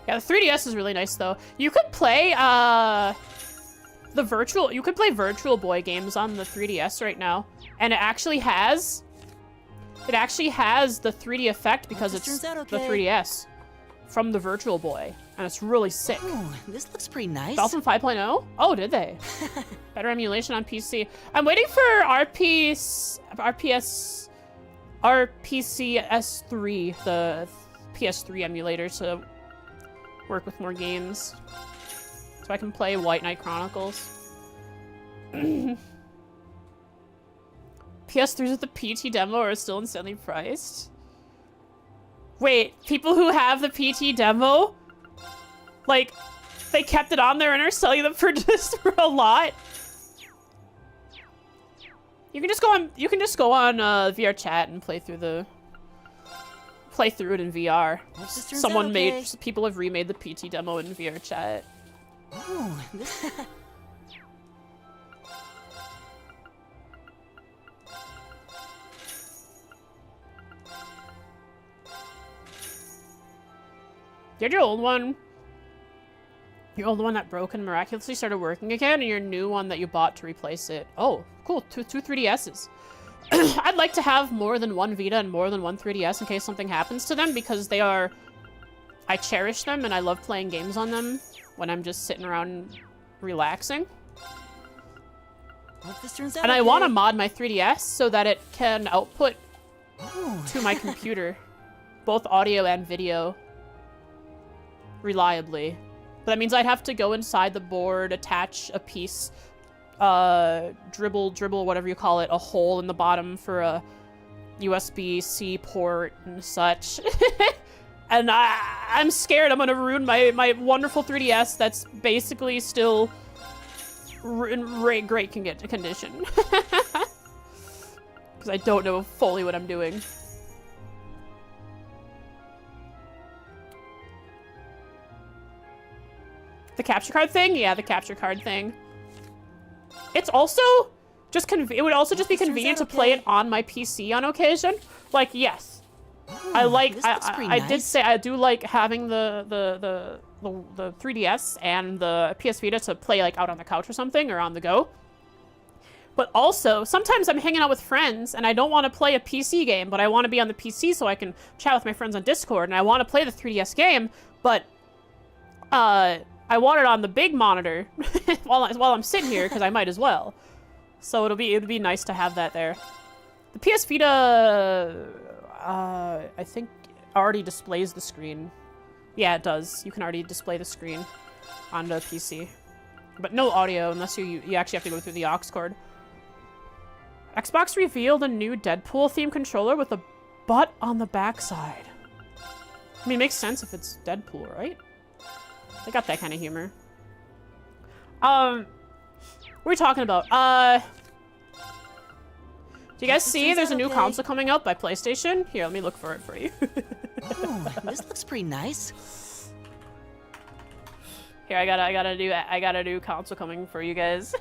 Yeah, the 3DS is really nice though. You could play Virtual Boy games on the 3DS right now, and it actually has the 3D effect because it's the 3DS from the Virtual Boy, and it's really sick. Oh, this looks pretty nice. Dolphin 5.0? Oh, did they? Better emulation on PC. I'm waiting for RPCS3, the PS3 emulator, to work with more games, so I can play White Knight Chronicles. PS3s with the PT demo are still insanely priced. Wait, people who have the PT demo, like, they kept it on there and are selling them for just for a lot? You can just go on VR chat and play through it in VR. People have remade the PT demo in VR chat. Oh, this... You had your old one that broke and miraculously started working again, and your new one that you bought to replace it. Oh, cool. Two 3DSs. I'd like to have more than one Vita and more than one 3DS in case something happens to them, because I cherish them and I love playing games on them when I'm just sitting around relaxing. Hope this turns out And I okay. want to mod my 3DS so that it can output to my computer, both audio and video, reliably. But that means I'd have to go inside the board, attach a piece, dribble, whatever you call it, a hole in the bottom for a USB-C port and such. And I'm scared I'm gonna ruin my wonderful 3DS that's basically still in great condition. Because I don't know fully what I'm doing. The capture card thing? Yeah, the capture card thing. It's also just it would also just be convenient to play it on my PC on occasion. Like, yes. I did say I do like having the 3DS and the PS Vita to play like out on the couch or something, or on the go. But also, sometimes I'm hanging out with friends and I don't want to play a PC game, but I want to be on the PC so I can chat with my friends on Discord, and I want to play the 3DS game, but I want it on the big monitor while I'm sitting here, because I might as well. So it'd be nice to have that there. The PS Vita, I think already displays the screen. Yeah, it does. You can already display the screen on the PC, but no audio unless you actually have to go through the aux cord. Xbox revealed a new Deadpool themed controller with a butt on the backside. I mean, it makes sense if it's Deadpool, right? They got that kind of humor. What are we talking about? Do you guys see there's a new console coming out by PlayStation? Here, let me look for it for you. Oh, this looks pretty nice. Here, I got a new console coming for you guys.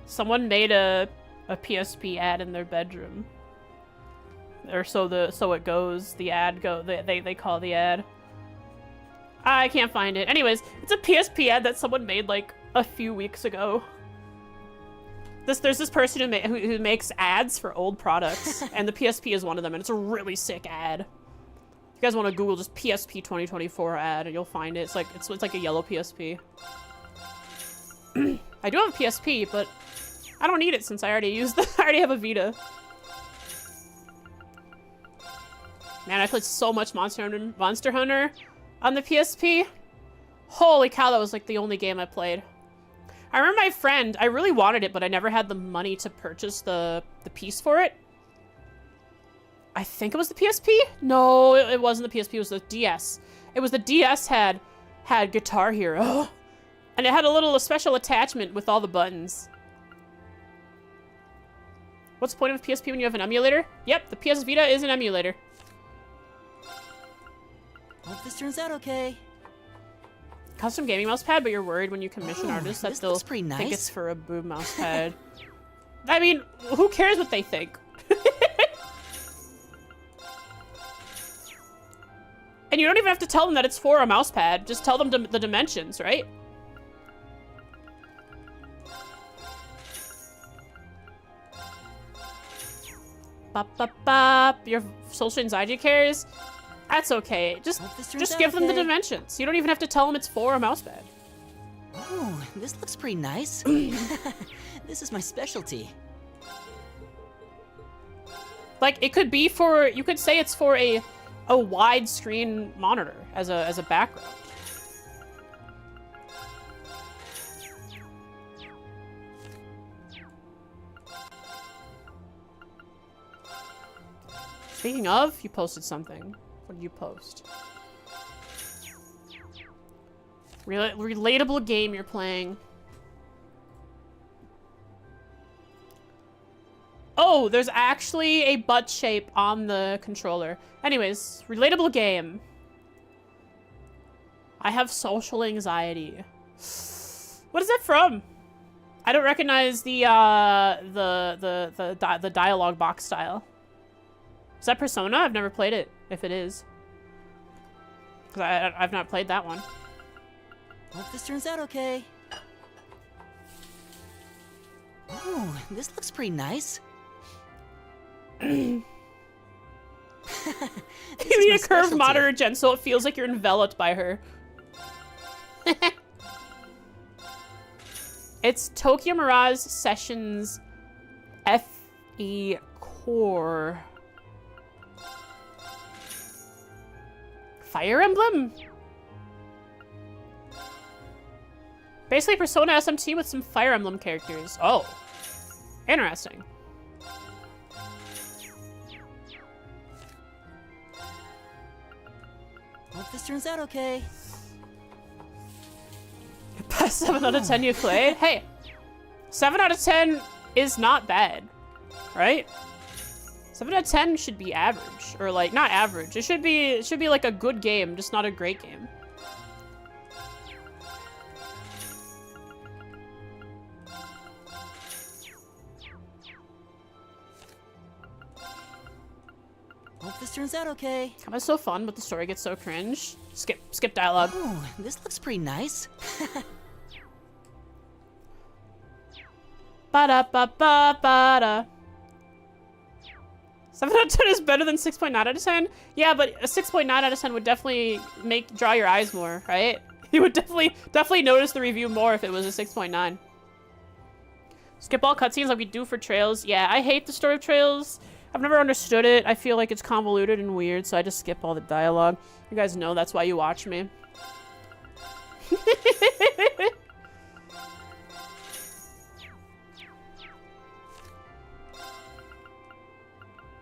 Someone made a PSP ad in their bedroom. Or so it goes. The ad they call the ad. I can't find it. Anyways, it's a PSP ad that someone made like a few weeks ago. There's this person who makes ads for old products, and the PSP is one of them, and it's a really sick ad. If you guys want to Google just PSP 2024 ad, and you'll find it. It's like a yellow PSP. I do have a PSP, but I don't need it since I already have a Vita. Man, I played so much Monster Hunter on the PSP. Holy cow, that was like the only game I played. I remember my friend, I really wanted it, but I never had the money to purchase the piece for it. I think it was the PSP? No, it wasn't the PSP, it was the DS. It was the DS had Guitar Hero. And it had a special attachment with all the buttons. What's the point of a PSP when you have an emulator? Yep, the PS Vita is an emulator. Hope this turns out okay. Custom gaming mouse pad, but you're worried when you commission artists that they'll pretty nice. think it's for a boob mouse pad. I mean, who cares what they think? And you don't even have to tell them that it's for a mouse pad. Just tell them the dimensions, right? Bop, bop, bop. Your social anxiety cares? That's okay. Just give them the dimensions. You don't even have to tell them it's for a mousepad. Oh, this looks pretty nice. This is my specialty. Like, it could be for, you could say it's for a widescreen monitor as a background. Speaking of, you posted something. What did you post? Relatable game you're playing. Oh, there's actually a butt shape on the controller. Anyways, relatable game. I have social anxiety. What is that from? I don't recognize the dialogue box style. Is that Persona? I've never played it, if it is. Because I've not played that one. Hope this turns out okay. Oh, this looks pretty nice. You This is need my a curved specialty. monitor, Jen, so it feels like you're enveloped by her. It's Tokyo Mirage Sessions FE Core. Fire Emblem? Basically Persona SMT with some Fire Emblem characters. Oh. Interesting. Hope this turns out okay. 7 out of 10 you played? Hey, 7 out of 10 is not bad, right? 7 out of 10 should be average, or like not average. It should be like a good game, just not a great game. Hope this turns out okay. Comba's so fun, but the story gets so cringe. Skip dialogue. Oh, this looks pretty nice. Ba-da-ba-ba-ba-da. 7 out of 10 is better than 6.9 out of 10? Yeah, but a 6.9 out of 10 would definitely draw your eyes more, right? You would definitely notice the review more if it was a 6.9. Skip all cutscenes like we do for Trails. Yeah, I hate the story of Trails. I've never understood it. I feel like it's convoluted and weird, so I just skip all the dialogue. You guys know that's why you watch me.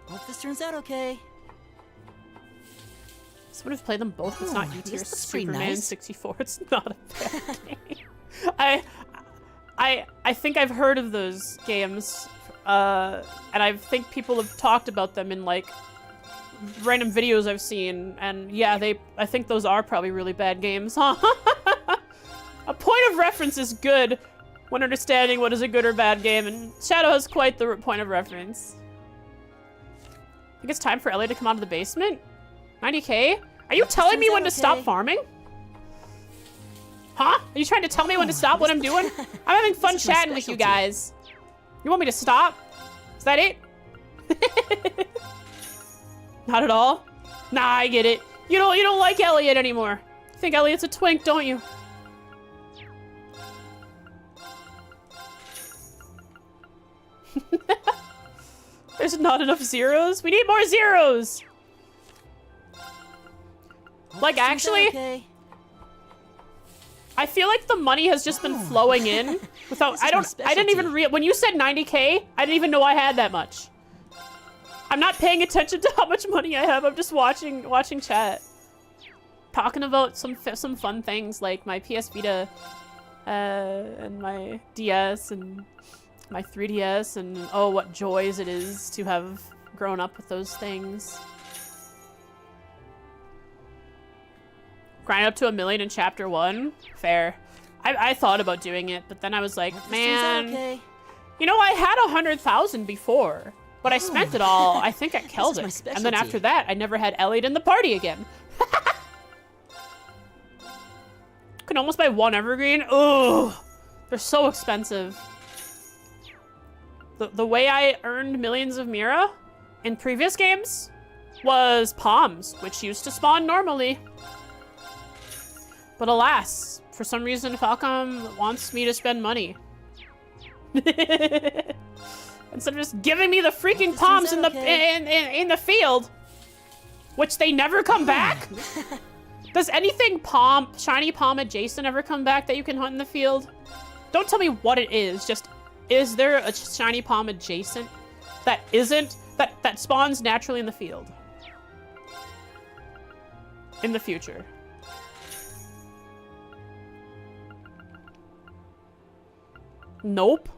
Hope this turns out okay. Someone who's played them both. It's not Ooh, E-tier this looks pretty Superman nice. 64. It's not a bad game. I think I've heard of those games, and I think people have talked about them in like random videos I've seen, and yeah, I think those are probably really bad games. A point of reference is good when understanding what is a good or bad game, and Shadow has quite the point of reference. I think it's time for Ellie to come out of the basement. 90k? Are you telling me when to stop farming? Huh? Are you trying to tell me when to stop what I'm doing? I'm having fun This is my chatting with you specialty. guys. You want me to stop? Is that it? Not at all? Nah, I get it. You don't like Elliot anymore. You think Elliot's a twink, don't you? There's not enough zeros? We need more zeros! Like, actually, Okay. I feel like the money has just been flowing in without, This is my I didn't even specialty. when you said 90k, I didn't even know I had that much. I'm not paying attention to how much money I have, I'm just watching chat. Talking about some fun things like my PS Vita, and my DS and my 3DS, and oh, what joys it is to have grown up with those things. Grind up to 1 million in chapter 1? Fair. I thought about doing it, but then I was like, Hope this turns out man, okay. you know, I had 100,000 before, but I spent it all, I think, at This is Celtic. my And then specialty. after that, I never had Elliot in the party again. Can almost buy 1 evergreen. Ugh, they're so expensive. The way I earned millions of Mira in previous games was Palms, which used to spawn normally. But alas, for some reason Falcom wants me to spend money. Instead of just giving me the freaking this palms turns in the out okay. in the field, which they never come back. Does anything shiny palm adjacent ever come back that you can hunt in the field? Don't tell me what it is. Just, is there a shiny palm adjacent that isn't that spawns naturally in the field. In the future. Nope.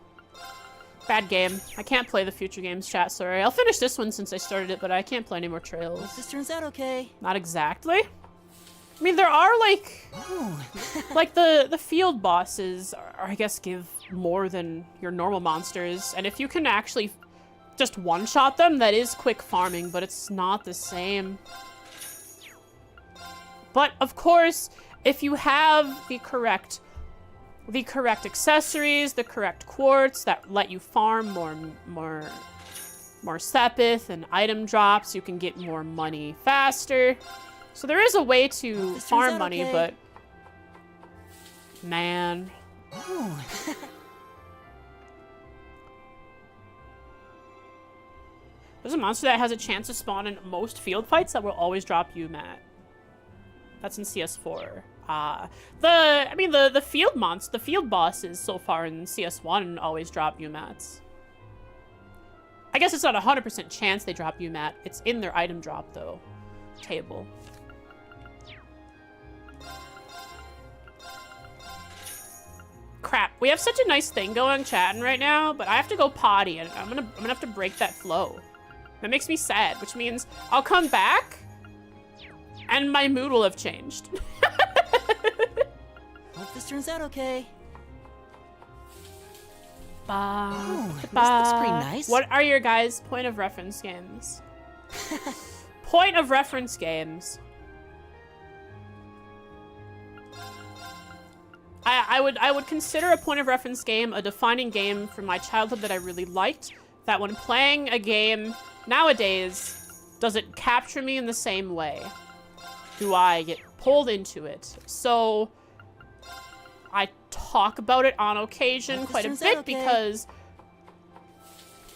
Bad game. I can't play the future games, chat, sorry. I'll finish this one since I started it, but I can't play any more Trails. This turns out okay. Not exactly. I mean, there are, like... like, the field bosses, I guess, give more than your normal monsters. And if you can actually just one-shot them, that is quick farming, but it's not the same. But, of course, if you have the correct accessories, the correct quartz that let you farm more sepith and item drops, you can get more money faster. So there is a way to farm money, okay. but man. There's a monster that has a chance to spawn in most field fights that will always drop you, Matt. That's in CS4. The field bosses so far in CS1 always drop UMATs. I guess it's not 100% chance they drop UMAT. It's in their item drop, though. Table. Crap. We have such a nice thing going chatting right now, but I have to go potty, and I'm gonna have to break that flow. That makes me sad, which means I'll come back, and my mood will have changed. Hope this turns out okay. This looks pretty nice. What are your guys' point of reference games? Point of reference games. I would consider a point of reference game a defining game from my childhood that I really liked. That when playing a game nowadays, does it capture me in the same way? Do I get pulled into it? So I talk about it on occasion quite a bit because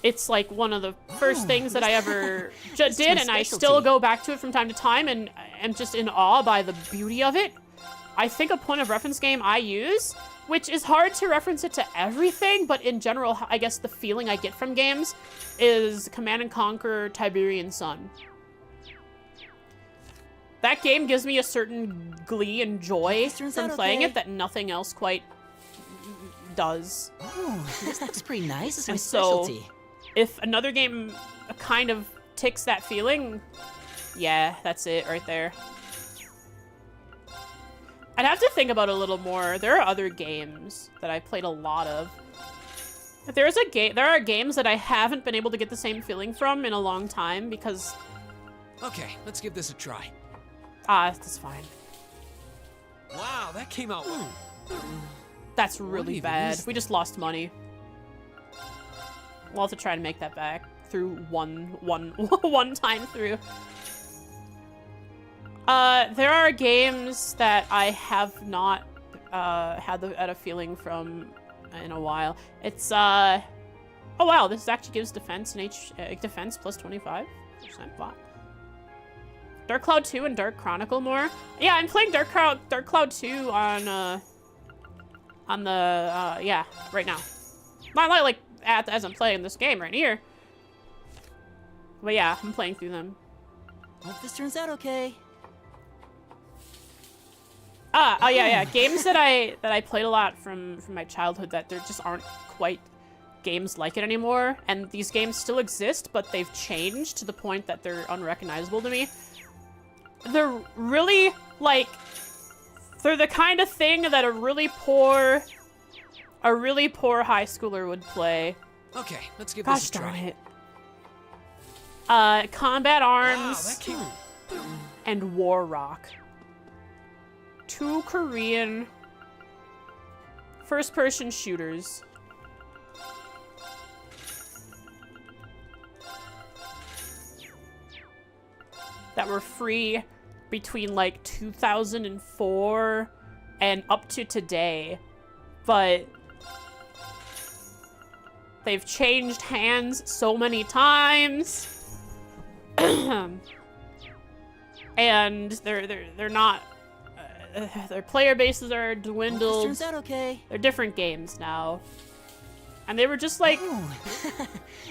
it's like one of the first things that I ever did, and I still go back to it from time to time and am just in awe by the beauty of it. I think a point of reference game I use, which is hard to reference it to everything, but in general, I guess the feeling I get from games is Command & Conquer Tiberian Sun. That game gives me a certain glee and joy from playing it that nothing else quite does. Oh, this looks pretty nice. It's my And specialty. so, if another game kind of ticks that feeling, yeah, that's it right there. I'd have to think about it a little more. There are other games that I played a lot of. If there are games that I haven't been able to get the same feeling from in a long time because... Okay, let's give this a try. That's fine. Wow, that came out well. That's really even bad. is We just lost money. We'll have to try to make that back through one time through. There are games that I have not had a feeling from in a while. It's oh wow, this actually gives defense and defense plus 25%. Wow. Dark Cloud 2 and Dark Chronicle more. Yeah, I'm playing Dark Cloud 2 on the yeah, right now. Not like as I'm playing this game right here. But yeah, I'm playing through them. Hope this turns out okay. Oh yeah. Games that I played a lot from my childhood that there just aren't quite games like it anymore. And these games still exist, but they've changed to the point that they're unrecognizable to me. They're really, like, they're the kind of thing that a really poor high schooler would play. Okay, let's give Gosh this a try. darn it. Combat Arms Wow, that came... and War Rock. 2 Korean first-person shooters. That were free between like 2004 and up to today. But they've changed hands so many times. And they're not their player bases are dwindled. Turns out okay. They're different games now. And they were just like, Oh,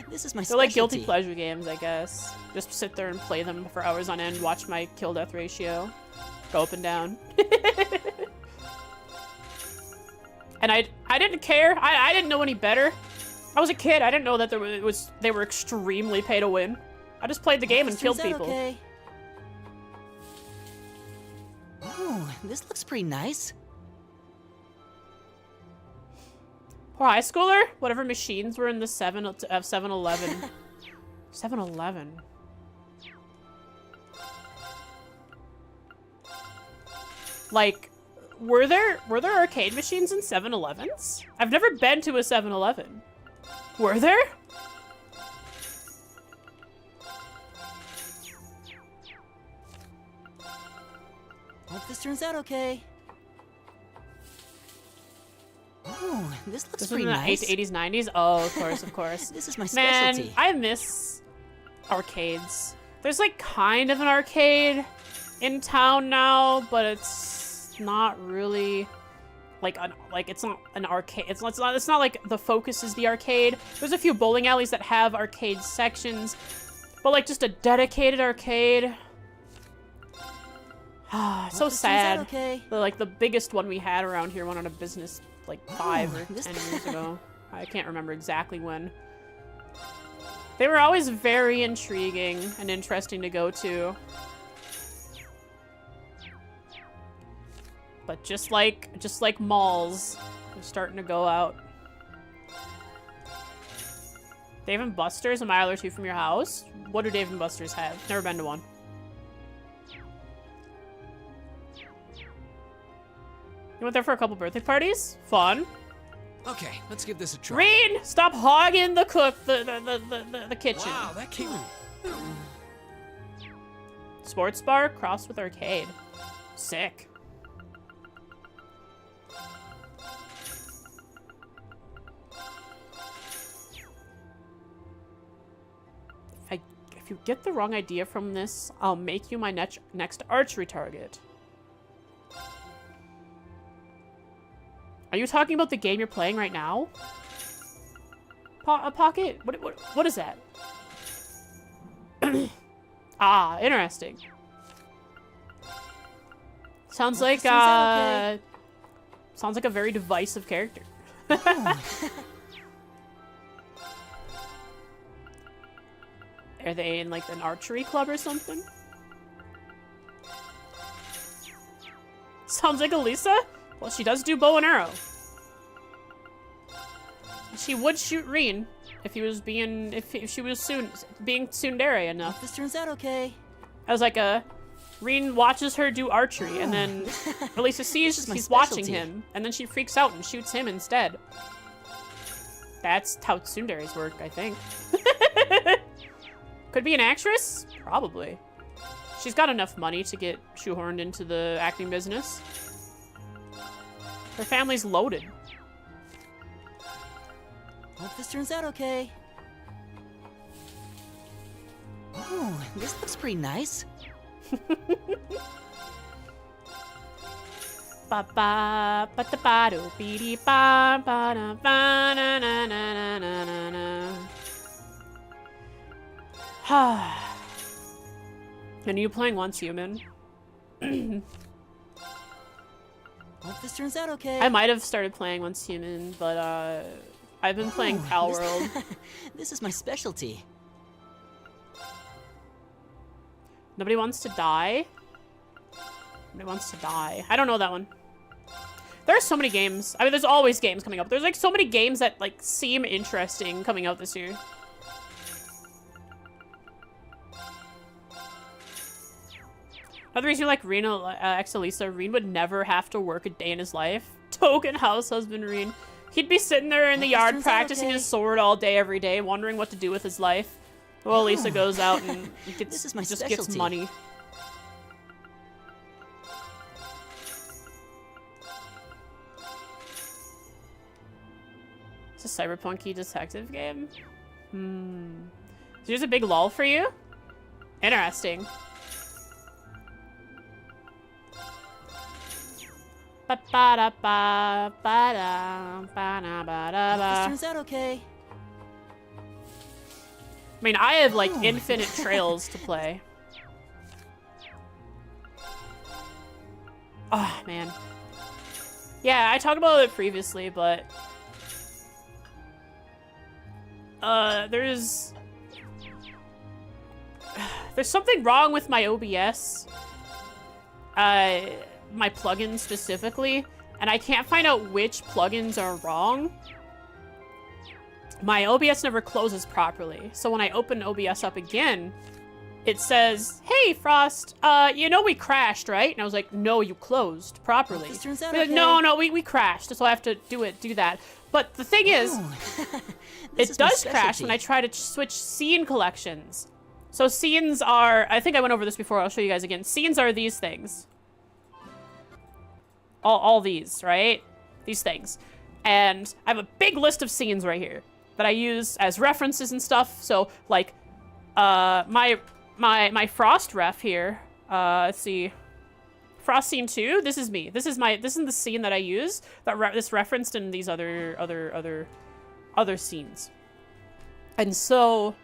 this is my they're like guilty specialty. pleasure games, I guess. Just sit there and play them for hours on end, watch my kill death ratio go up and down. And I didn't care. I didn't know any better. I was a kid. I didn't know that they were extremely pay to win. I just played the game and killed Turns out people. okay. Oh, this looks pretty nice. Poor high schooler. Whatever machines were in the 7-Eleven. 7-Eleven. Like, were there arcade machines in 7-Elevens? I've never been to a 7-Eleven. Were there? Hope this turns out okay. Oh, this looks This was pretty in the nice. 80s, 90s? Oh, of course, of course. This is my Man, specialty. I miss arcades. There's like kind of an arcade in town now, but it's not really like it's not an arcade. It's not like the focus is the arcade. There's a few bowling alleys that have arcade sections, but like just a dedicated arcade. Ah, so Hope this turns out sad. okay. Like the biggest one we had around here went out of business like 5 or this- 10 years ago. I can't remember exactly when. They were always very intriguing and interesting to go to. But just like malls, they're starting to go out. Dave and Buster's a mile or two from your house? What do Dave and Buster's have? Never been to one. You went there for a couple birthday parties? Fun. Okay, let's give this a try. Rean, stop hogging the the kitchen. Wow, that came. Sports bar crossed with arcade. Sick. If you get the wrong idea from this, I'll make you my next archery target. Are you talking about the game you're playing right now? A pocket? What is that? Ah, interesting. Sounds Well, like this turns out okay. sounds like a very divisive character. Are they in like an archery club or something? Sounds like Elisa? Well, she does do bow and arrow. She would shoot Rean if she was being tsundere enough. Hope this turns out okay. I was like Rean watches her do archery, and then Elisa sees This is my he's watching specialty. him, and then she freaks out and shoots him instead. That's how tsunderes work, I think. Could be an actress? Probably. She's got enough money to get shoehorned into the acting business. Her family's loaded. Hope this turns out okay. Oh, this looks pretty nice. Ba ba ba da ba do be dee ba ba da ba na na na na na na na. And you playing Once Human? Hope this turns out okay. I might have started playing Once Human, but I've been playing Oh, Pal this- World. This is my specialty. Nobody Wants to Die? Nobody Wants to Die. I don't know that one. There are so many games. I mean, there's always games coming up. There's like so many games that like seem interesting coming out this year. Another reason you like Rean, ex-Elisa, Rean would never have to work a day in his life. Token house husband Rean. He'd be sitting there in the Hope this yard turns out practicing okay. his sword all day, every day, wondering what to do with his life. Well, Lisa goes out and This is my just gets specialty. money. It's a cyberpunky detective game. So there's a big lull for you? Interesting. This turns out okay. I mean, I have like infinite trails to play. Oh, man. Yeah, I talked about it previously, but there's something wrong with my OBS. My plugins specifically, and I can't find out which plugins are wrong. My OBS never closes properly, so when I open OBS up again, it says, "Hey, Frost, you know we crashed, right?" And I was like, "No, you closed properly." This turns out Like, okay. no, we crashed, so I have to do that. But the thing is, This it is my does crash specialty. when I try to switch scene collections. So scenes are, I think I went over this before, I'll show you guys again. Scenes are these things. All these, right? These things. And I have a big list of scenes right here that I use as references and stuff. So, like, my Frost ref here, let's see. Frost scene 2, this is me. This is the scene that I use, that this referenced in these other scenes. And so,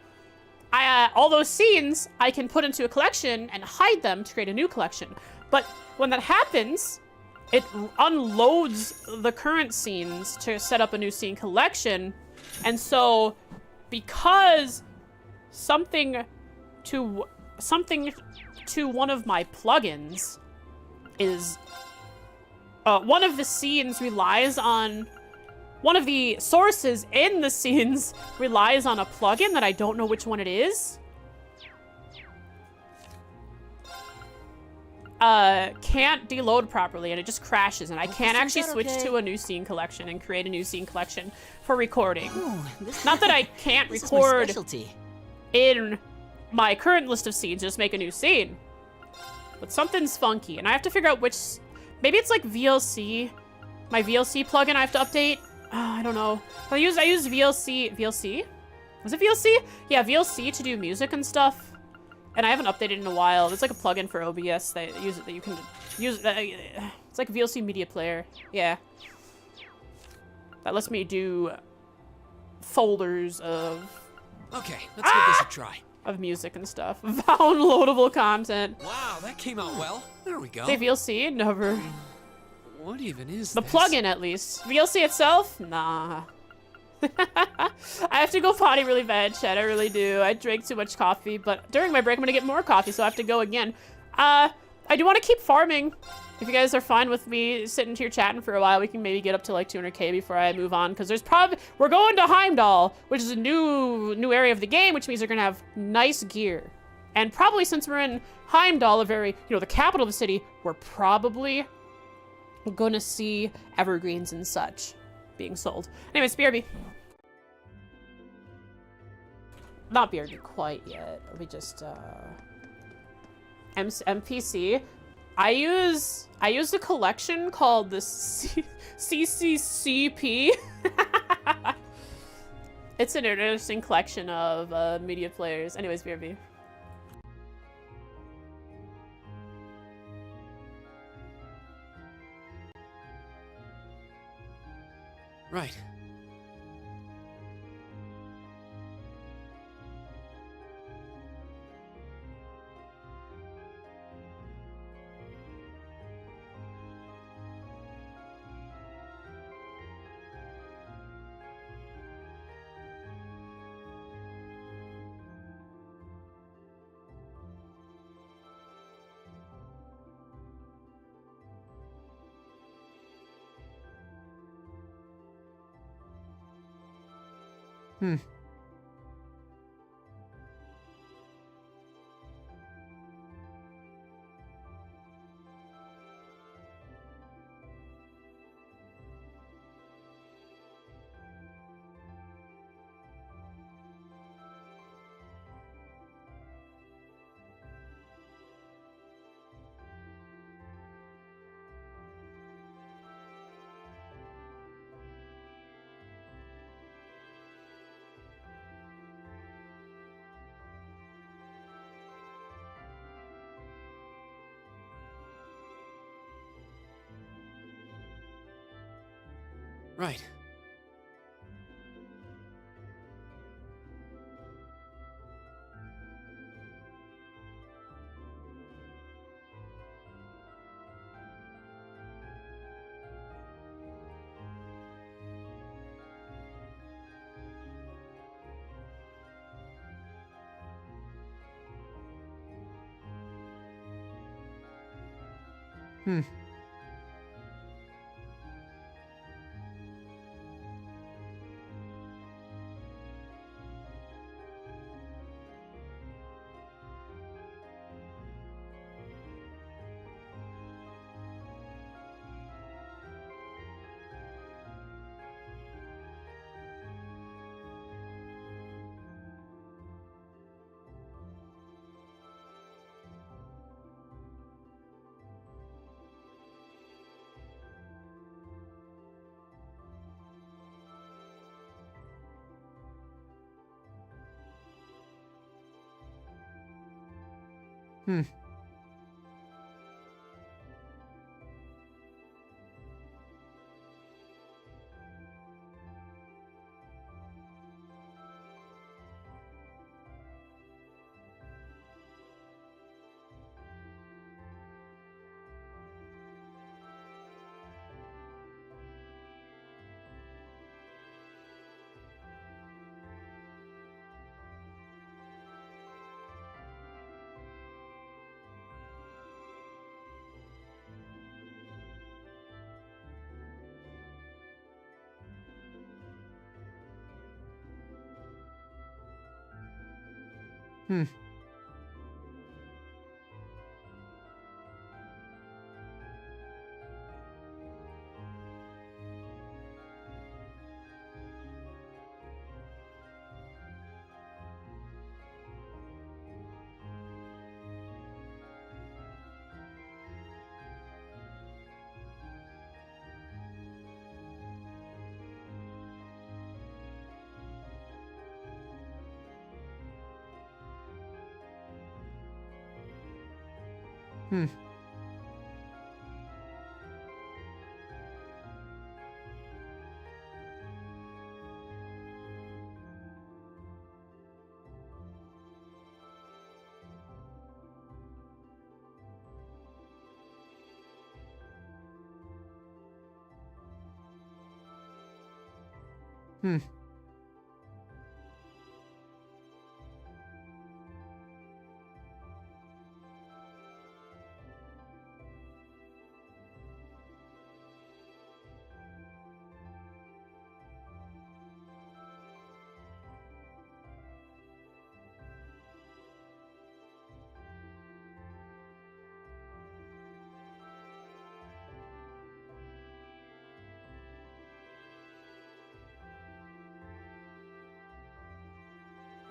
all those scenes I can put into a collection and hide them to create a new collection. But when that happens, it unloads the current scenes to set up a new scene collection. And so, because something to one of my plugins is one of the scenes relies on one of the sources in the scenes relies on a plugin that I don't know which one it is. Can't deload properly, and it just crashes, and I can't actually switch to a new scene collection and create a new scene collection for recording. Ooh, Not that I can't this is my record specialty. in my current list of scenes, just make a new scene. But something's funky, and I have to figure out which... Maybe it's like VLC. My VLC plugin I have to update. I don't know. I use VLC... VLC? Was it VLC? Yeah, VLC to do music and stuff. And I haven't updated in a while. It's like a plugin for OBS that you can use. It's like VLC Media Player. Yeah. That lets me do folders of Okay, let's give this a try. music and stuff. Downloadable content. Wow, that came out well. There we go. Say VLC? Never. What even is The this? plugin, at least. VLC itself? Nah. I have to go potty really bad, Chad. I really do. I drank too much coffee, but during my break, I'm gonna get more coffee, so I have to go again. I do want to keep farming. If you guys are fine with me sitting here chatting for a while, we can maybe get up to like 200k before I move on, because we're going to Heimdall, which is a new area of the game, which means they're gonna have nice gear. And probably since we're in Heimdall, the capital of the city, we're probably gonna see evergreens and such being sold. Anyways, BRB. Not BRB quite yet. Let me just MPC. I use a collection called the CCCP. It's an interesting collection of media players. Anyways, BRB. Right. Right.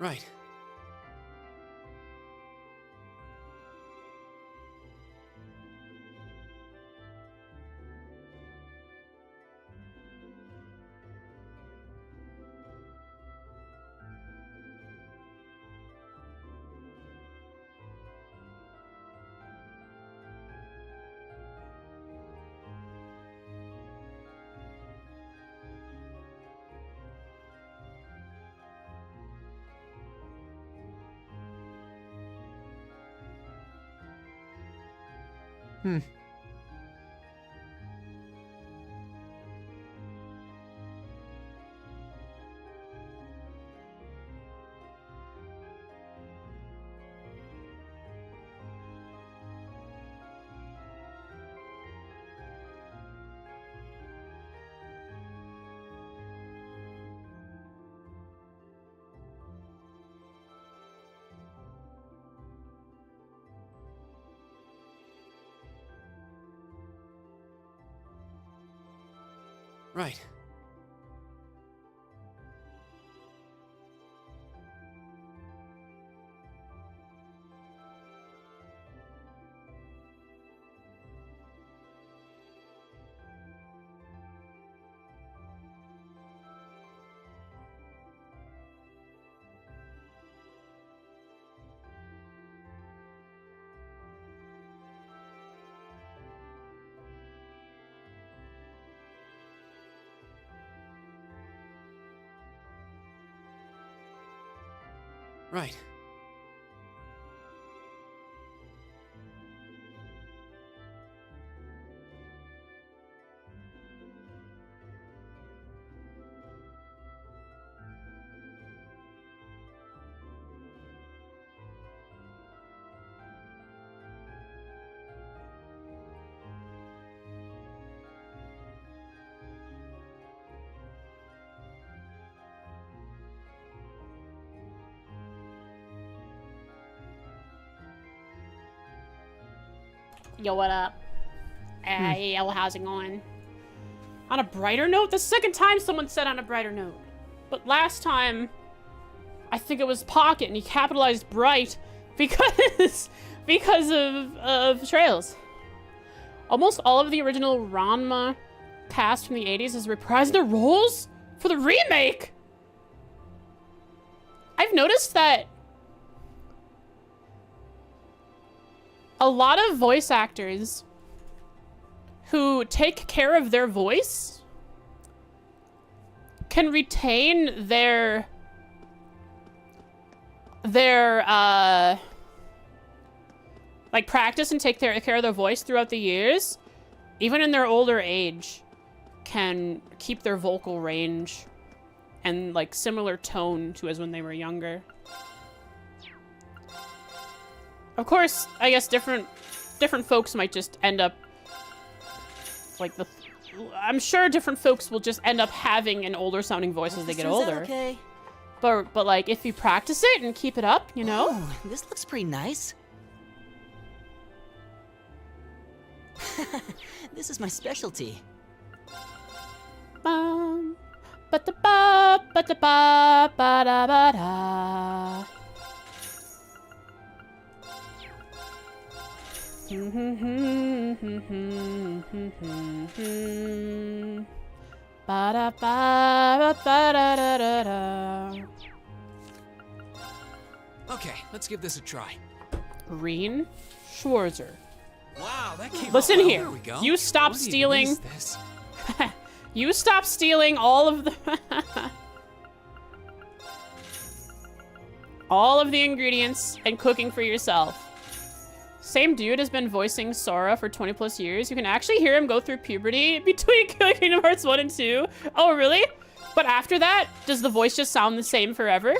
Right. Right. Right. Yo, what up? Hey, yo, how's it going? On a brighter note? The second time someone said on a brighter note. But last time, I think it was Pocket, and he capitalized bright because of Trails. Almost all of the original Ranma cast from the 80s is reprising their roles for the remake. I've noticed that a lot of voice actors who take care of their voice can retain their like practice and take care of their voice throughout the years, even in their older age, can keep their vocal range and like similar tone to as when they were younger. Of course, I guess different folks might just end up like I'm sure different folks will just end up having an older sounding voice as they get older. Okay. But like if you practice it and keep it up, you know? Oh, this looks pretty nice. This is my specialty. Bum, ba-da-ba, ba-da-ba, ba-da-ba-da. Ba-da-ba-ba-da-da-da-da. Okay, let's give this a try. Rean Schwarzer. Wow, that came Listen out well. here. There we go. You stop What even stealing. is this? You stop stealing all of the all of the ingredients and cooking for yourself. Same dude has been voicing Sora for 20 plus years. You can actually hear him go through puberty between Kingdom Hearts 1 and 2. Oh, really? But after that, does the voice just sound the same forever?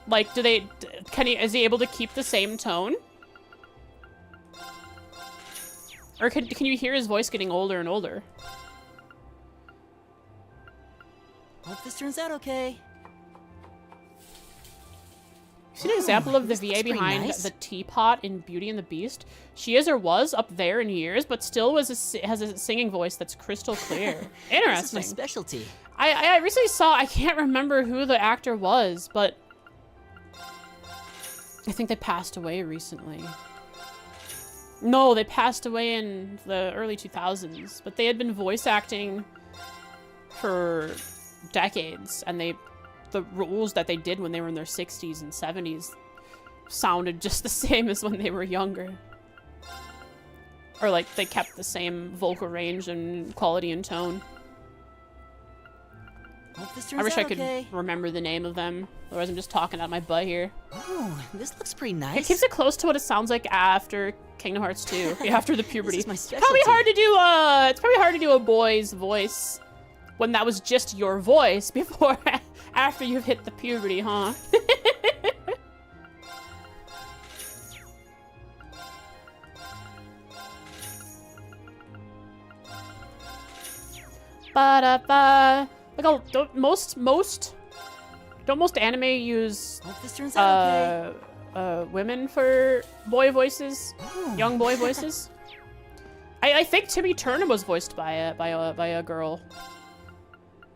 Like, is he able to keep the same tone? Or can you hear his voice getting older and older? Hope this turns out okay. You see an example of the this VA looks pretty behind nice. the teapot in Beauty and the Beast? She is or was up there in years, but still has a singing voice that's crystal clear. This is Interesting. my specialty. I recently saw, I can't remember who the actor was, but I think they passed away recently. No, they passed away in the early 2000s, but they had been voice acting for decades, and the roles that they did when they were in their 60s and 70s sounded just the same as when they were younger. Or like they kept the same vocal range and quality and tone. Hope this turns I wish out I could okay. remember the name of them. Otherwise I'm just talking out my butt here. Oh, this looks pretty It nice. keeps it close to what it sounds like after Kingdom Hearts 2, after the puberty. This is my It's probably hard to do a boy's voice when that was just your voice before after you've hit the puberty, huh? Ba-da-ba. Like, don't most anime use Hope this turns out okay. women for boy voices, Oh. young boy voices? I think Timmy Turner was voiced by a girl,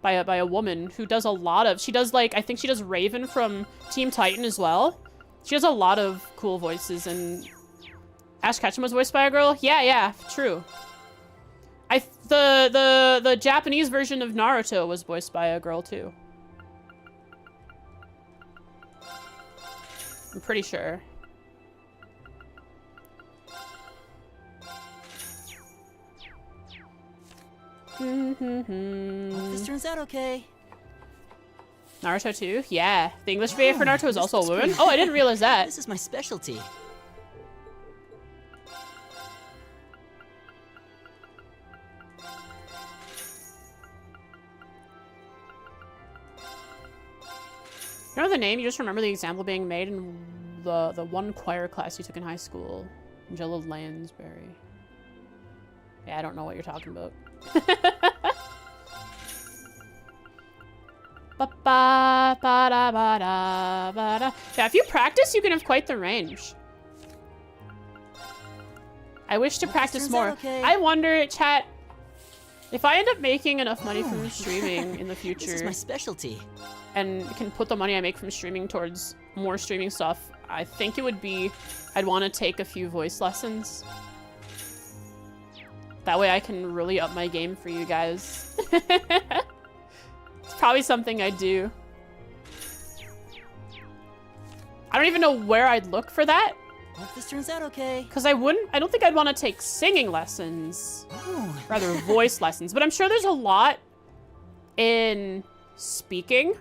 by a woman who does a lot of, she does like, I think she does Raven from Team Titan as well. She has a lot of cool voices, and Ash Ketchum was voiced by a girl. Yeah, true. The Japanese version of Naruto was voiced by a girl too. I'm pretty sure. Hope this turns out okay. Naruto too? Yeah. The English VA for Naruto is this also a looks woman? pretty Oh, I didn't realize that. This is my specialty. You know the name? You just remember the example being made in the one choir class you took in high school. Angela Lansbury. Yeah, I don't know what you're talking about. Yeah, if you practice, you can have quite the range. I wish to practice turns more. out okay. I wonder, chat, if I end up making enough money from streaming in the This is future my specialty. and can put the money I make from streaming towards more streaming stuff, I think it would be, I'd want to take a few voice lessons. That way I can really up my game for you guys. It's probably something I'd do. I don't even know where I'd look for that. Hope this turns out okay. Because I don't think I'd want to take singing lessons. Ooh. Rather voice lessons. But I'm sure there's a lot in speaking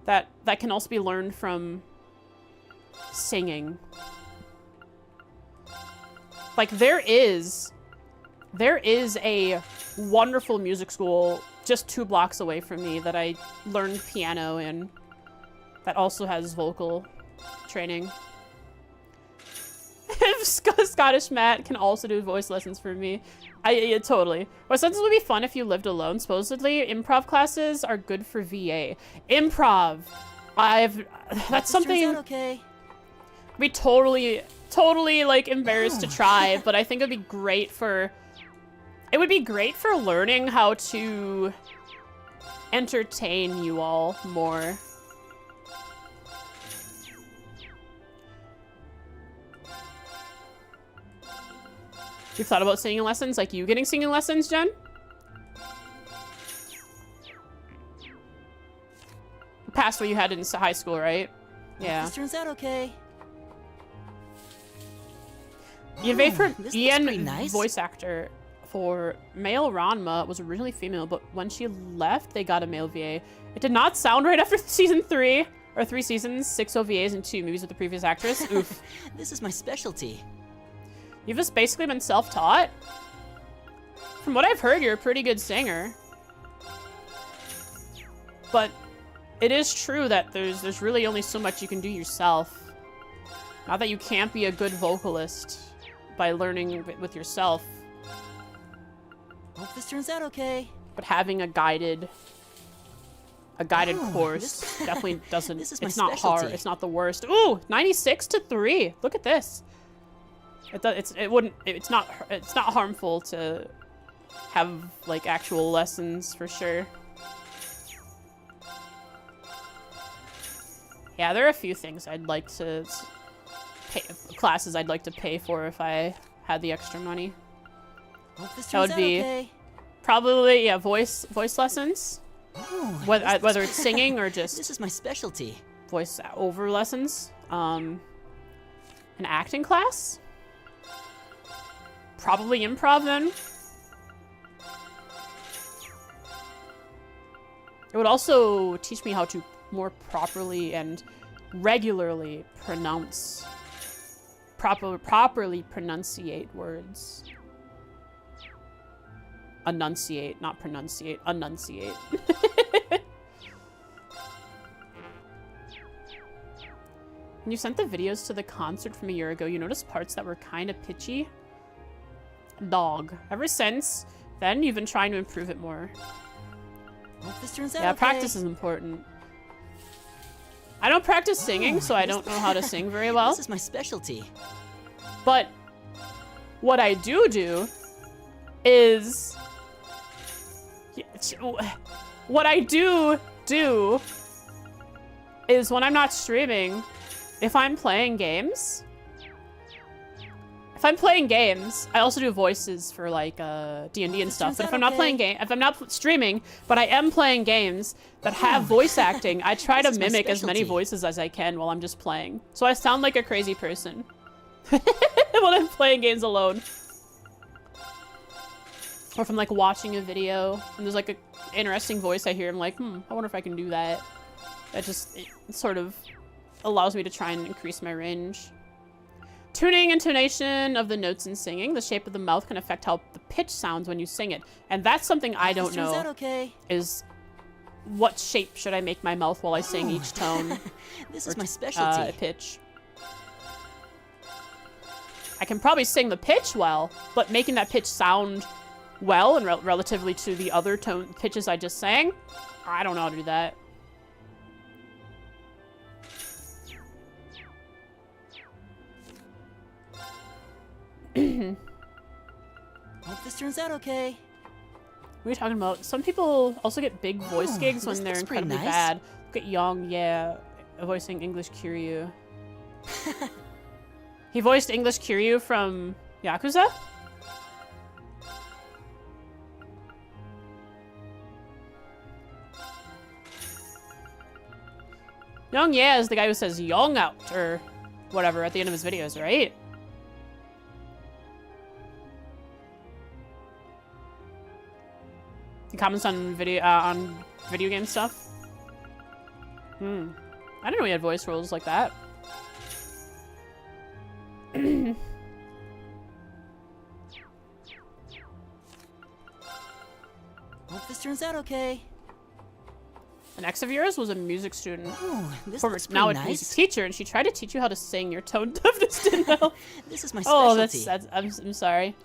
that can also be learned from singing. Like there is a wonderful music school just 2 blocks away from me that I learned piano in that also has vocal training. Scottish Matt can also do voice lessons for me. Yeah, totally. Well, since it would be fun if you lived alone. Supposedly, improv classes are good for VA. Improv. That's something. Turns out okay. I'd be totally like embarrassed to try, but I think it'd be great for. It would be great for learning how to entertain you all more. You've thought about singing lessons? Like you getting singing lessons, Jen? Past what you had in high school, right? Yeah. This turns out okay. Ian for this looks Ian pretty nice. voice actor for male Ranma was originally female, but when she left, they got a male VA. It did not sound right after season 3, or 3 seasons, 6 OVAs, and 2 movies with the previous actress. Oof. This is my specialty. You've just basically been self-taught? From what I've heard, you're a pretty good singer. But it is true that there's really only so much you can do yourself. Not that you can't be a good vocalist by learning with yourself, Hope this turns out okay. but having a guided Ooh, course this- definitely doesn't. This is my It's not hard. specialty. It's not the worst. Ooh, 96 to 3. Look at this. It's not harmful to have like actual lessons for sure. Yeah, there are a few things I'd like to pay, classes I'd like to pay for if I had the extra money. Hope this That would turns out be okay. probably voice lessons, Ooh, whether it's singing or just This is my specialty. voice over lessons. An acting class. Probably improv then. It would also teach me how to more properly and regularly properly pronunciate words. Enunciate, not pronunciate. Enunciate. When you sent the videos to the concert from a year ago, you noticed parts that were kind of pitchy? Dog. Ever since then, you've been trying to improve it more. Hope this turns out Yeah, okay. practice is important. I don't practice singing, so I don't know how to sing very well. This is my specialty. But what I do is... What I do is when I'm not streaming, if I'm playing games... If I'm playing games, I also do voices for like D&D and stuff. But if I'm not playing if I'm not streaming, but I am playing games that have voice acting, I try to This is my mimic as many specialty. voices as I can while I'm just playing. So I sound like a crazy person when I'm playing games alone. Or if I'm like watching a video and there's like an interesting voice I hear, I'm like, I wonder if I can do that. It sort of allows me to try and increase my range. Tuning intonation of the notes in singing. The shape of the mouth can affect how the pitch sounds when you sing it. And that's something I don't know. Okay? Is what shape should I make my mouth while I sing each tone? This is my specialty. Pitch. I can probably sing the pitch well, but making that pitch sound well and relatively to the other pitches I just sang, I don't know how to do that. Hope this turns out okay. What are you talking about? Some people also get big voice gigs when they're incredibly bad. Look at Young, yeah, voicing English Kiryu. He voiced English Kiryu from Yakuza? Young, yeah, is the guy who says Young out, or whatever, at the end of his videos, right? He comments on video game stuff. I didn't know he had voice roles like that. Hope this turns out okay. An ex of yours was a music student. Ooh, this Former, looks now a pretty music nice. teacher, and she tried to teach you how to sing. Your tone deafness didn't help. This is my Oh, specialty. I'm sorry.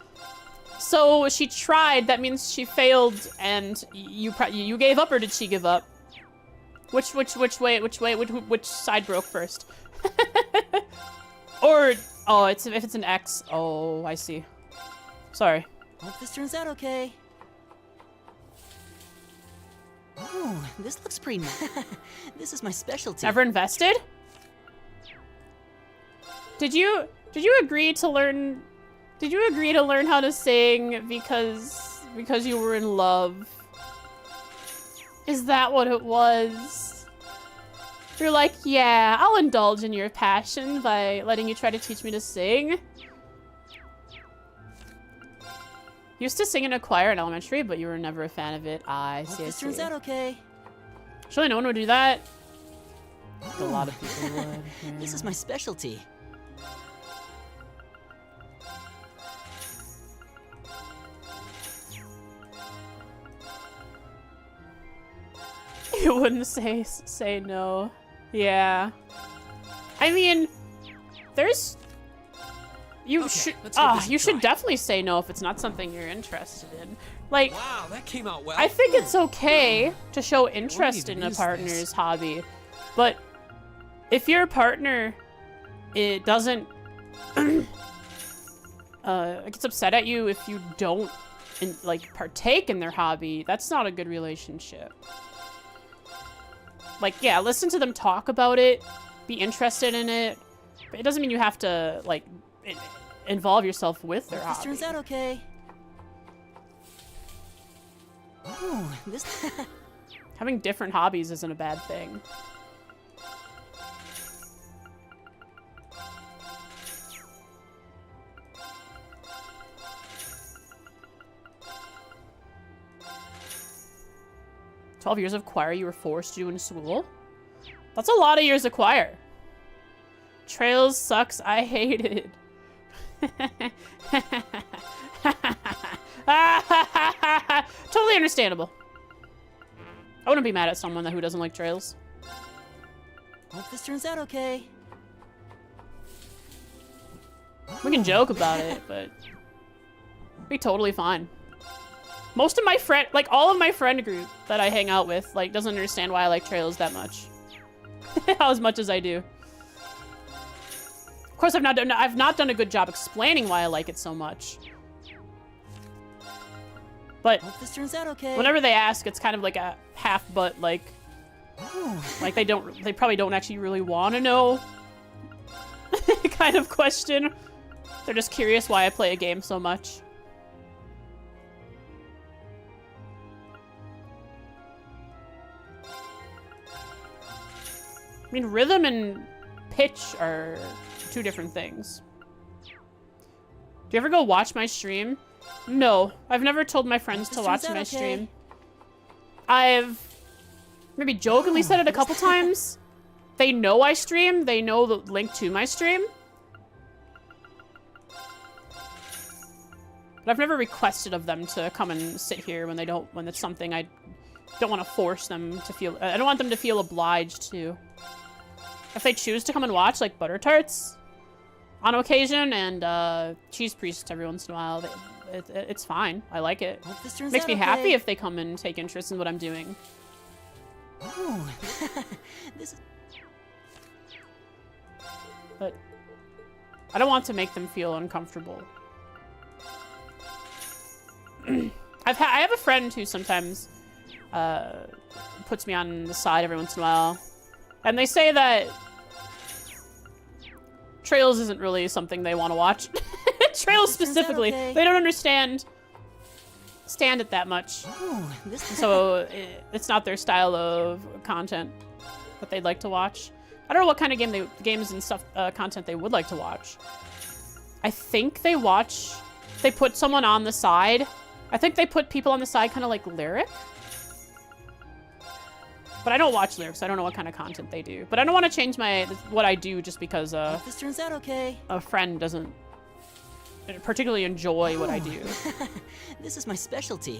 So she tried. That means she failed, and you gave up, or did she give up? Which side broke first? Or if it's an X. Oh, I see. Sorry. Hope this turns out okay. Ooh, this looks pretty nice. This is my specialty. Ever invested? Did you agree to learn? Did you agree to learn how to sing because you were in love? Is that what it was? You're like, yeah, I'll indulge in your passion by letting you try to teach me to sing. Used to sing in a choir in elementary, but you were never a fan of it. I see. Hope this turns out okay. Surely no one would do that. A lot of people would. This is my specialty. You wouldn't say no. Yeah. I mean, there's you should you should definitely say no if it's not something you're interested in. Like, Wow, that came out well. I think it's okay to show interest in a is partner's this? hobby, but if your partner doesn't gets upset at you if you don't partake in their hobby, that's not a good relationship. Like, yeah, listen to them talk about it, be interested in it, but it doesn't mean you have to involve yourself with their Hope this hobby. turns out okay. Ooh, this. Having different hobbies isn't a bad thing. "12 years of choir you were forced to do in school? That's a lot of years of choir. Trails sucks, I hate it." Totally understandable. I wouldn't be mad at someone who doesn't like Trails. Hope this turns out okay. We can joke about it, but be totally fine. Most of my all of my friend group that I hang out with, doesn't understand why I like Trails that much. As much as I do. Of course, I've not done a good job explaining why I like it so much. But Hope this turns out okay. whenever they ask, it's kind of like a half-butt, Ooh, they probably don't actually really want to know kind of question. They're just curious why I play a game so much. I mean, rhythm and pitch are two different things. Do you ever go watch my stream? No, I've never told my friends to watch my stream. maybe jokingly said it a couple times. They know I stream. They know the link to my stream. But I've never requested of them to come and sit here when they don't, when it's something I don't want to force them to feel. I don't want them to feel obliged to. If they choose to come and watch, like Butter Tarts on occasion and Cheese Priest every once in a while, it's fine. I like it. Hope this turns Makes out me okay. happy if they come and take interest in what I'm doing. Ooh, this is... But I don't want to make them feel uncomfortable. I have a friend who sometimes puts me on the side every once in a while. And they say that Trails isn't really something they want to watch. Trails specifically. Okay. They don't stand it that much. Ooh, this... So it's not their style of content that they'd like to watch. I don't know what kind of games and stuff content they would like to watch. I think they put someone on the side. I think they put people on the side kind of like Lyric. But I don't watch Lyrics. So I don't know what kind of content they do. But I don't want to change what I do just because Hope this turns out okay. a friend doesn't particularly enjoy what I do. This is my specialty. Do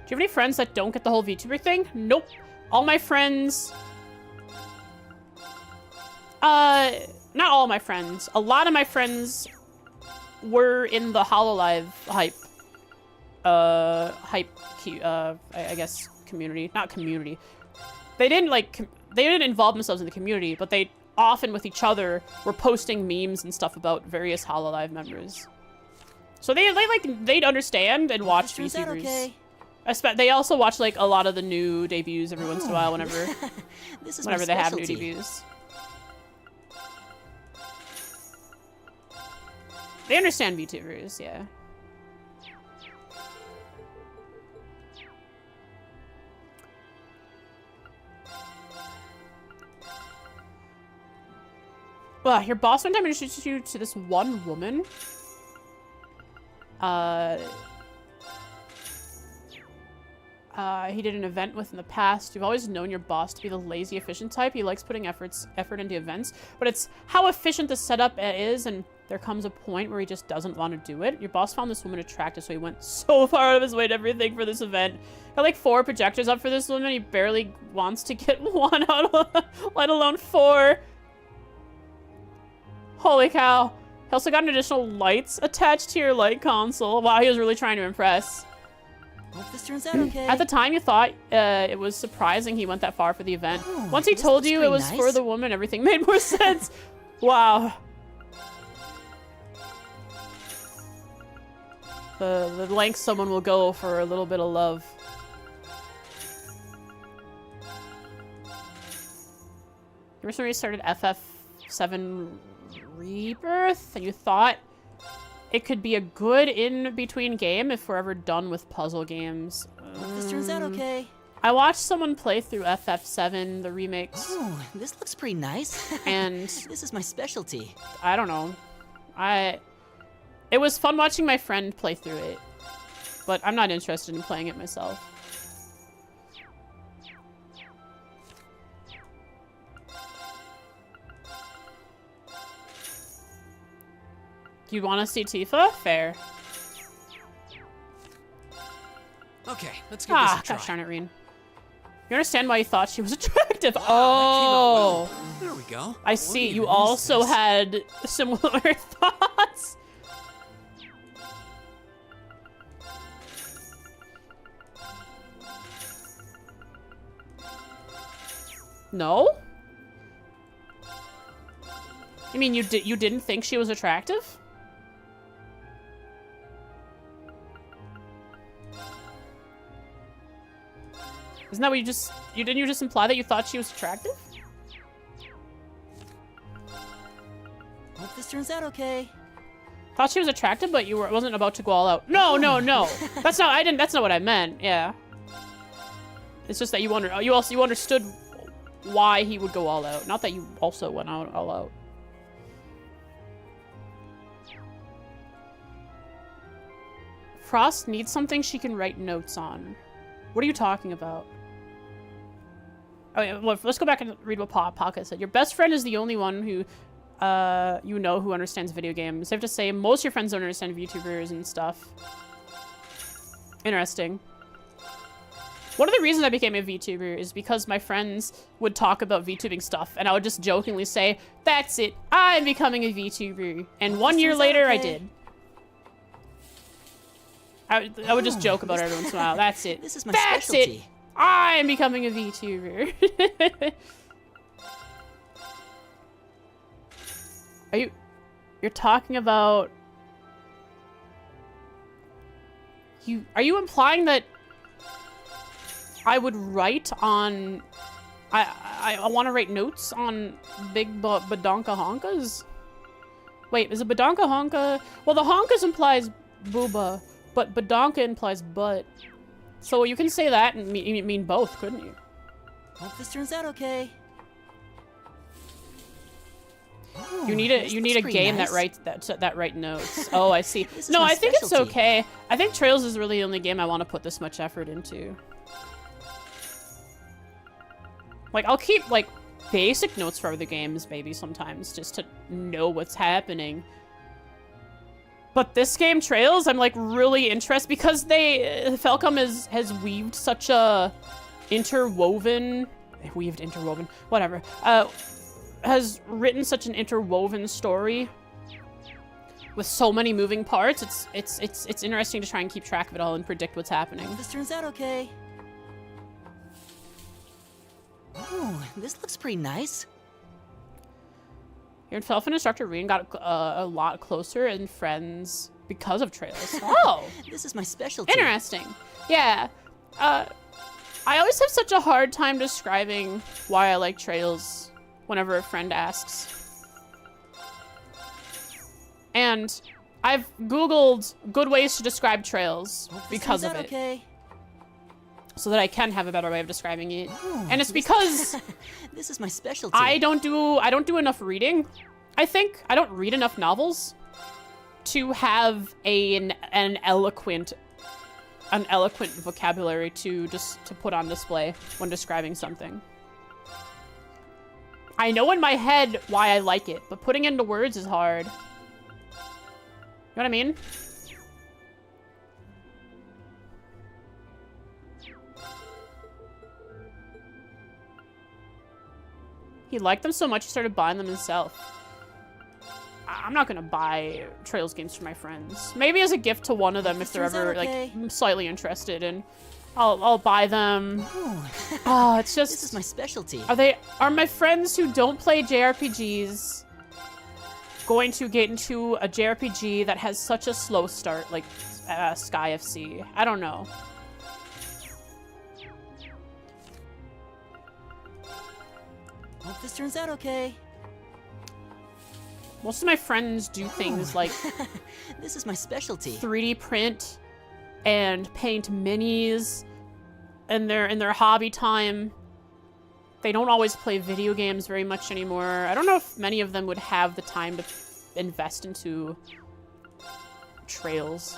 you have any friends that don't get the whole VTuber thing? Nope. All my friends... not all my friends. A lot of my friends were in the HoloLive hype. I guess community. Not community. They didn't involve themselves in the community, but they often with each other were posting memes and stuff about various HoloLive members. So they'd understand and watch Turns out VTubers. okay. They also watch like a lot of the new debuts every once in a while whenever This is whenever my they have new specialty. debuts. They understand VTubers, yeah. Well, your boss one time introduced you to this one woman. He did an event with in the past. You've always known your boss to be the lazy, efficient type. He likes putting effort into events, but it's how efficient the setup is, and there comes a point where he just doesn't want to do it. Your boss found this woman attractive, so he went so far out of his way to everything for this event. Got like 4 projectors up for this woman. He barely wants to get one out, let alone 4. Holy cow. He also got an additional lights attached to your light console. Wow, he was really trying to impress. Hope this turns out okay. At the time, you thought it was surprising he went that far for the event. Ooh, Once he this told looks you it pretty was for nice. the woman, everything made more sense. Wow. The length someone will go for a little bit of love. You recently started FF7 Rebirth, and you thought it could be a good in-between game if we're ever done with puzzle games. Hope this turns out okay. I watched someone play through FF7, the remakes, Ooh, this looks pretty nice. and This is my specialty. I don't know. It was fun watching my friend play through it, but I'm not interested in playing it myself. You want to see Tifa? Fair. Okay, let's give this a try. Gosh darn it, Rean. You understand why you thought she was attractive? Wow, Oh, that came out well. There we go. I What see. even You is also this? had similar thoughts. No? You mean you didn't think she was attractive? Isn't that what didn't you just imply that you thought she was attractive? Hope this turns out okay. Thought she was attractive, but wasn't about to go all out. No. That's not what I meant. Yeah. It's just that you understood why he would go all out. Not that you also went out all out. Frost needs something she can write notes on. What are you talking about? Oh yeah, well, let's go back and read what Pocket said. Your best friend is the only one who, you know, who understands video games. I have to say, most of your friends don't understand VTubers and stuff. Interesting. One of the reasons I became a VTuber is because my friends would talk about VTubing stuff, and I would just jokingly say, "That's it, I'm becoming a VTuber." And 1 year later, I did. I would just joke about it every once in a while. That's it. This is my That's specialty. it. I'm becoming a VTuber. You're talking about... Are you implying that I would write on... I want to write notes on big badonka honkas? Wait, is it badonka honka? Well, the honkas implies booba, but badonka implies butt. So you can say that and mean both, couldn't you? Hope this turns out okay. You need a game nice. that write notes. Oh, I see. This is No, my I think it's specialty. okay. I think Trails is really the only game I want to put this much effort into. Like, I'll keep, like, basic notes for other games, maybe, sometimes, just to know what's happening. But this game, Trails, I'm, like, really interested, because Falcom has weaved such a interwoven, whatever, has written such an interwoven story with so many moving parts. It's interesting to try and keep track of it all and predict what's happening. Hope this turns out okay. Oh, this looks pretty nice. Yourself and instructor Rean got a lot closer and friends because of Trails. Oh, This is my specialty. interesting. Yeah. I always have such a hard time describing why I like Trails whenever a friend asks. And I've Googled good ways to describe Trails Hope this because turns of out it. okay. So that I can have a better way of describing it. Oh, And it's because this is my specialty. I don't do enough reading. I think I don't read enough novels to have an eloquent vocabulary to put on display when describing something. I know in my head why I like it, but putting it into words is hard. You know what I mean? He liked them so much he started buying them himself. I'm not gonna buy Trails games for my friends. Maybe as a gift to one of them if they're Turns out ever okay. like slightly interested, and I'll buy them. Oh, Oh, it's just this is my specialty. are my friends who don't play JRPGs going to get into a JRPG that has such a slow start like Sky FC? I don't know. Hope this turns out okay. Most of my friends do things like This is my specialty. 3D print and paint minis in their hobby time. They don't always play video games very much anymore. I don't know if many of them would have the time to invest into Trails.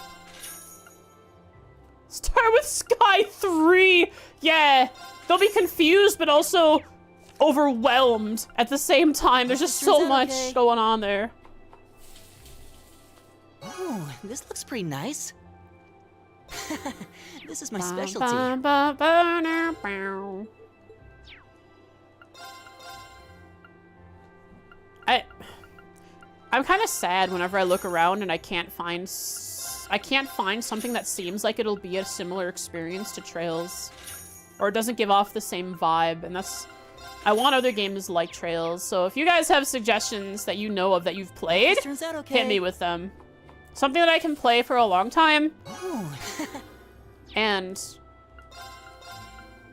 Start with Sky 3! Yeah, they'll be confused, but also overwhelmed at the same time. There's just so Turns out much okay. going on there. Oh, this looks pretty nice. This is my Ba, specialty. ba, ba, ba, na, bow. I'm kind of sad whenever I look around and I can't find something that seems like it'll be a similar experience to Trails, or it doesn't give off the same vibe. And I want other games like Trails. So if you guys have suggestions that you know of that you've played, This turns out okay. hit me with them. Something that I can play for a long time. Oh. And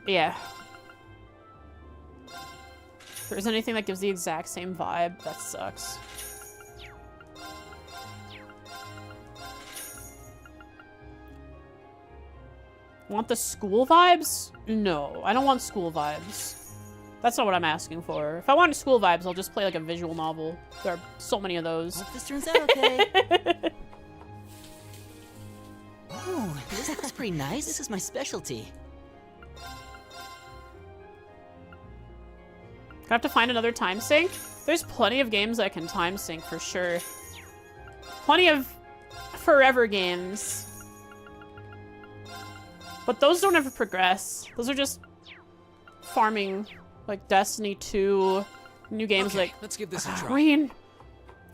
yeah. If there's anything that gives the exact same vibe, that sucks. Want the school vibes? No, I don't want school vibes. That's not what I'm asking for. If I wanted school vibes, I'll just play like a visual novel. There are so many of those. Hope this turns out okay. Oh, this looks pretty nice. This is my specialty. I have to find another time sync? There's plenty of games that can time sync for sure. Plenty of forever games. But those don't ever progress. Those are just farming, like Destiny 2, new games Okay, like let's give this a try. Rean,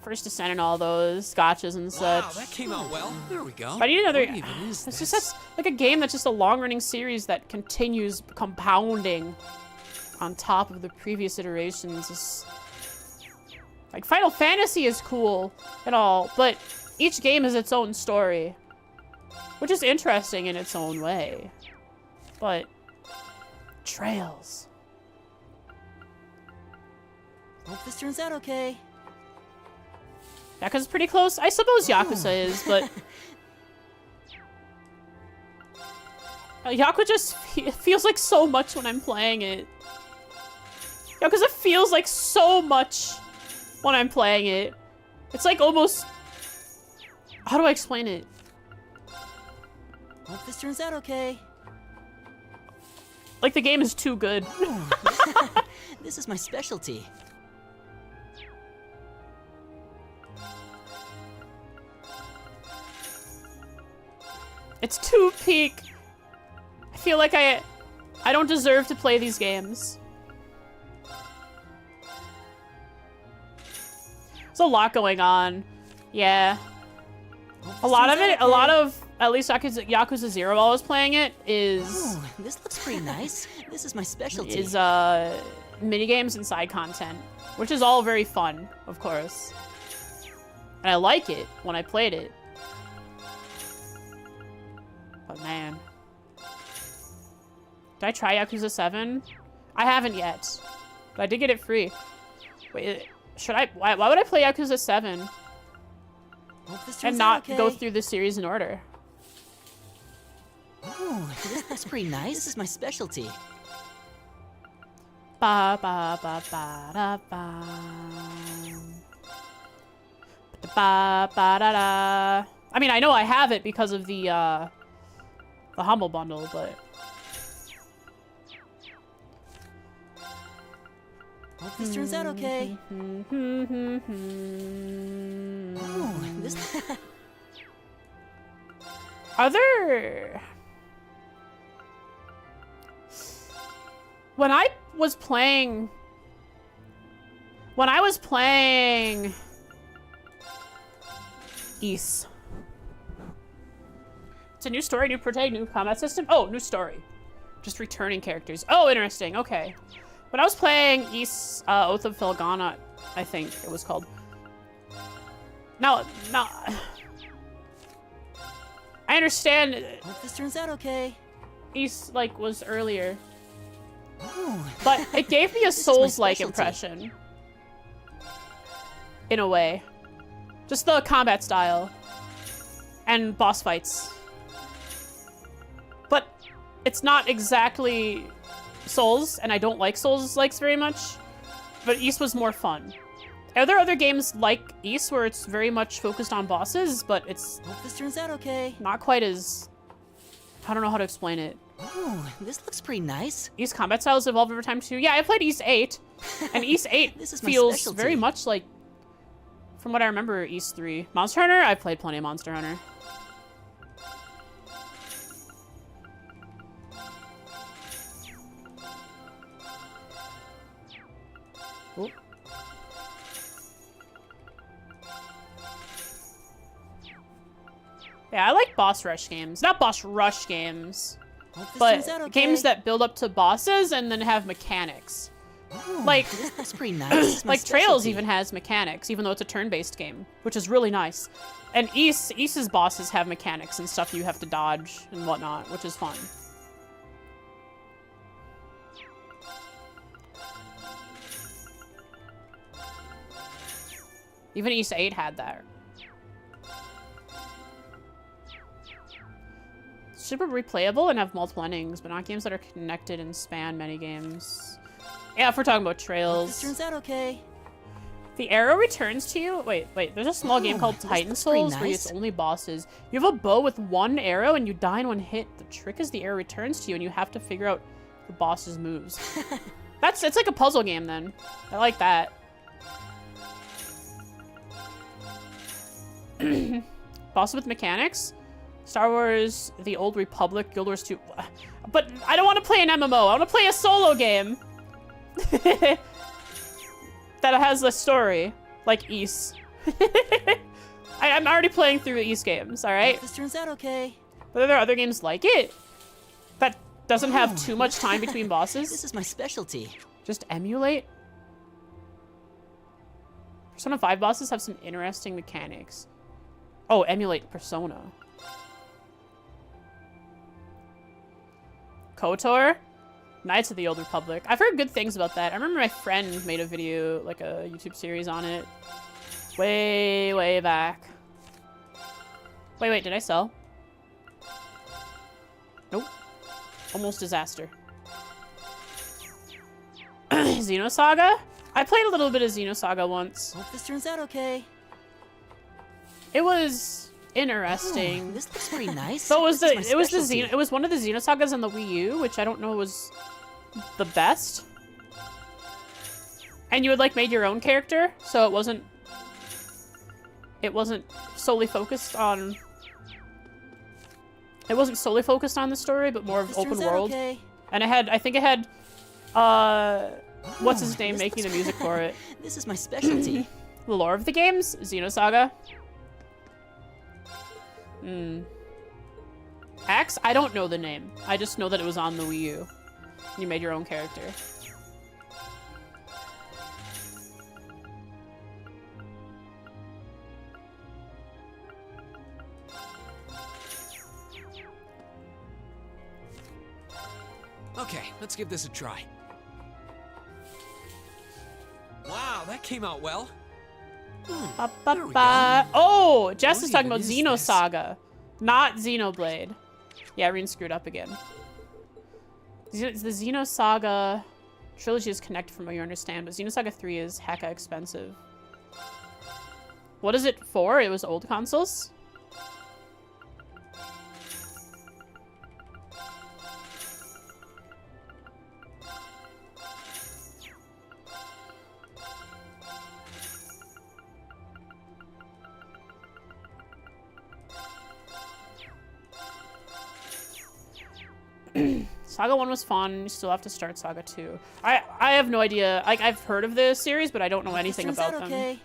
First Descent and all those, gotchas and such. Wow, that came out well. There we go. But I need another. What even is It's this? just that's like a game that's just a long-running series that continues compounding on top of the previous iterations. It's, like Final Fantasy is cool and all, but each game has its own story, which is interesting in its own way. But Trails. Hope this turns out okay. Yakuza's pretty close. I suppose Yakuza is, but Yakuza just feels like so much when I'm playing it. Yakuza feels like so much when I'm playing it. It's like almost... How do I explain it? Hope this turns out okay. Like the game is too good. This is my specialty. It's too peak. I feel like I don't deserve to play these games. There's a lot going on. Yeah. A lot of it, at least Yakuza 0 while I was playing it, is... Oh, this looks pretty nice. This is my specialty. Is, minigames and side content. Which is all very fun, of course. And I like it when I played it. But man. Did I try Yakuza 7? I haven't yet. But I did get it free. Wait, should I? Why would I play Yakuza 7 Hope this turns and out not okay. go through the series in order? Oh, this looks pretty nice. This is my specialty. Ba ba ba ba da ba. Ba ba da da. I mean, I know I have it because of the Humble Bundle, but Hope this turns out okay. Oh, this. Are there... When I was playing Ys. It's a new story, new protagonist, new combat system. Oh, new story. Just returning characters. Oh, interesting. Okay. When I was playing Ys, Oath of Felghana, I think it was called. No. I understand. Hope this turns out okay. Ys, like, was earlier. Oh, But it gave me a This is my Souls-like specialty. impression. In a way. Just the combat style. And boss fights. But it's not exactly Souls, and I don't like Souls-likes very much. But Ys was more fun. Are there other games like Ys where it's very much focused on bosses, but it's hope this turns out okay. not quite as... I don't know how to explain it. Oh, this looks pretty nice. Ys combat styles evolved over time too. Yeah, I played Ys 8, and Ys 8 This is my feels specialty. very much like, from what I remember, Ys 3. Monster Hunter? I played plenty of Monster Hunter. Oop. Yeah, I like boss rush games. Not boss rush games. Hope this But turns out okay. games that build up to bosses and then have mechanics. Oh, like- this looks pretty nice. This is my Like Trails specialty. even has mechanics, even though it's a turn-based game, which is really nice. And Ys's bosses have mechanics and stuff you have to dodge and whatnot, which is fun. Even Ys 8 had that. Super replayable and have multiple endings, but not games that are connected and span many games. Yeah, if we're talking about Hope this Trails. turns out okay. The arrow returns to you? Wait. There's a small game called this Titan looks pretty Souls where nice. it's only bosses. You have a bow with one arrow and you die in one hit. The trick is the arrow returns to you and you have to figure out the boss's moves. It's like a puzzle game then. I like that. Boss with mechanics? Star Wars, The Old Republic, Guild Wars 2. But I don't want to play an MMO. I want to play a solo game. That has a story. Like Ys. I'm already playing through Ys games, alright? Hope this turns out okay. But are there other games like it? That doesn't have too much time between bosses? This is my specialty. Just emulate? Persona 5 bosses have some interesting mechanics. Oh, emulate Persona. KOTOR? Knights of the Old Republic. I've heard good things about that. I remember my friend made a video, like a YouTube series on it. Way, way back. Wait, did I sell? Nope. Almost disaster. Xenosaga? I played a little bit of Xenosaga once. Hope this turns out okay. It was interesting. Ooh, this looks pretty nice. So it was This is my it was one of the Xenosagas on the Wii U, which I don't know was the best. And you had like made your own character, so it wasn't solely focused on the story, but more of This open turns out world. okay. And I think it had what's his name this making the looks music for it? This is my specialty. The lore of the games? Xenosaga? Axe? I don't know the name. I just know that it was on the Wii U. You made your own character. Okay, let's give this a try. Wow, that came out well. There we go. Oh, Jess is What talking even about is this? Xenosaga, not Xenoblade. Yeah, Rean screwed up again. The Xenosaga trilogy is connected from what you understand, but Xenosaga 3 is hecka expensive. What is it for? It was old consoles? Saga 1 was fun. You still have to start Saga 2. I have no idea. Like, I've heard of the series, but I don't know anything about them. Okay.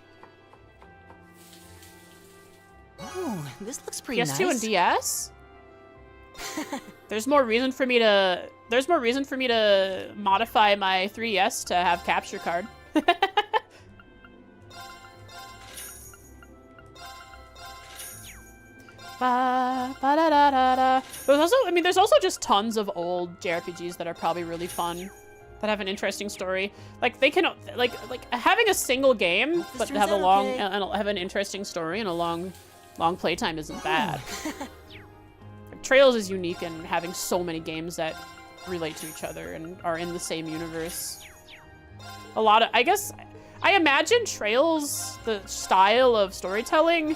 Oh, this looks pretty PS2 and nice. DS? There's more reason for me to modify my 3DS to have capture card. There's also just tons of old JRPGs that are probably really fun, that have an interesting story. Like they can like having a single game but have a long and have an interesting story and a long playtime isn't bad. Like, Trails is unique in having so many games that relate to each other and are in the same universe. I imagine Trails, the style of storytelling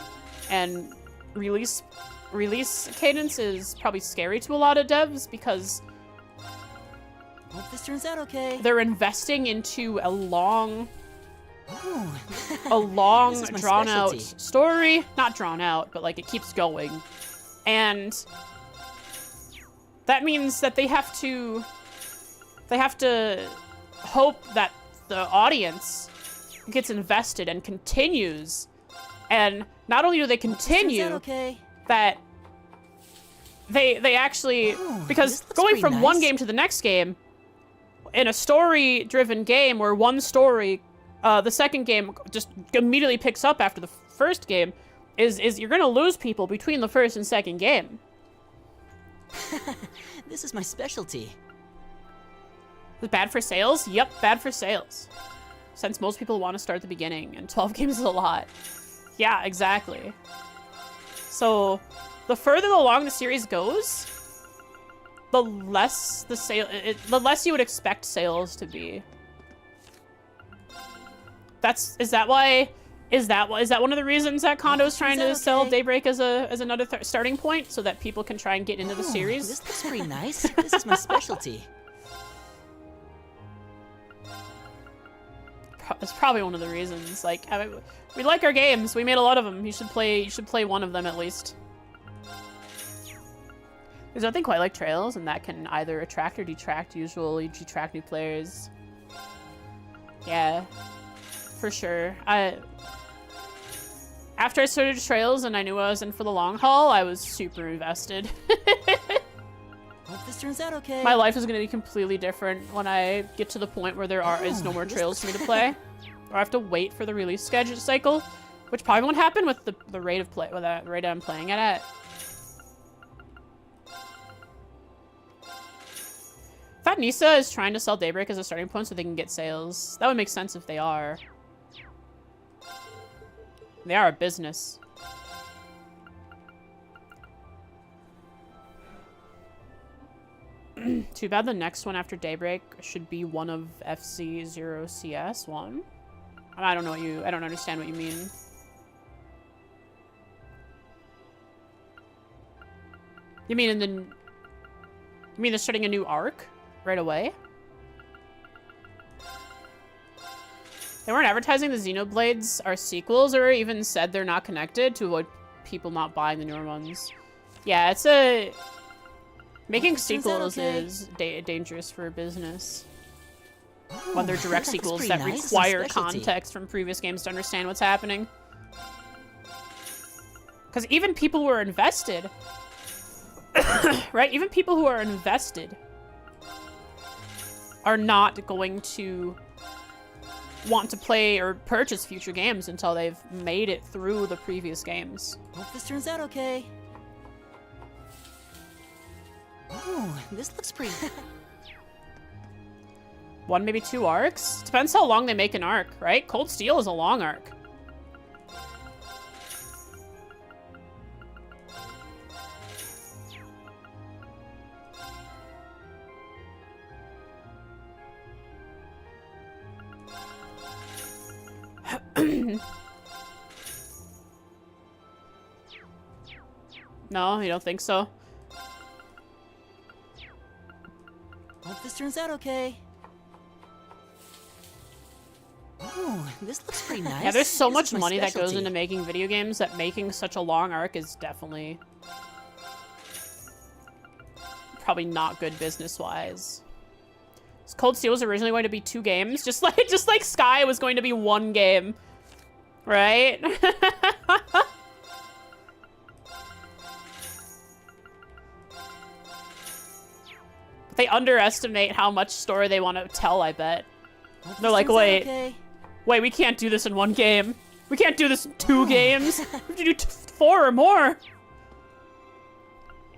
and release cadence is probably scary to a lot of devs because Hope this turns out okay. they're investing into a long This is my drawn out specialty. story. Not drawn out, but like it keeps going. And that means that they have to hope that the audience gets invested and continues. And not only do they continue, Okay. that they actually, because this looks going pretty from one nice. game to the next game in a story-driven game where one story, the second game just immediately picks up after the first game, is you're gonna lose people between the first and second game. This is my specialty. Is it bad for sales? Yep, bad for sales. Since most people want to start at the beginning, and 12 games is a lot. Yeah, exactly. So, the further along the series goes, the less the less you would expect sales to be. Is that one of the reasons that Kondo's trying to sell Daybreak as another starting point so that people can try and get into the series? This looks pretty nice. This is my specialty. That's probably one of the reasons. Like, we like our games. We made a lot of them. You should play one of them at least. There's nothing quite like Trails, and that can either attract or detract. Usually detract new players. Yeah, for sure. After I started Trails and I knew I was in for the long haul, I was super invested. Hope this turns out okay. My life is going to be completely different when I get to the point where there is no more Trails for me to play. Or I have to wait for the release schedule cycle, which probably won't happen with the rate of play, with the rate I'm playing it at. I thought Nisa is trying to sell Daybreak as a starting point so they can get sales. That would make sense if they are. They are a business. Too bad the next one after Daybreak should be one of FC0CS1. I don't understand what you mean. You mean they're starting a new arc right away? They weren't advertising the Xenoblades are sequels or even said they're not connected to avoid people not buying the newer ones. Yeah, it's a... Making sequels is dangerous for a business. When they're direct sequels that require context from previous games to understand what's happening. Because even people who are invested... right? Even people who are invested are not going to want to play or purchase future games until they've made it through the previous games. Hope this turns out okay. Oh, this looks pretty... One, maybe 2 arcs? Depends how long they make an arc, right? Cold Steel is a long arc. No, you don't think so? Hope this turns out okay. Oh, this looks pretty nice. Yeah, there's so This much is my money that goes specialty. into making video games that making such a long arc is definitely probably not good business-wise. Cold Steel was originally going to be 2 games, just like Sky was going to be 1 game, right? They underestimate how much story they want to tell, I bet. Hope They're this like, turns out wait. okay. Wait, we can't do this in 1 game. We can't do this in 2 games. We have to do 4 or more.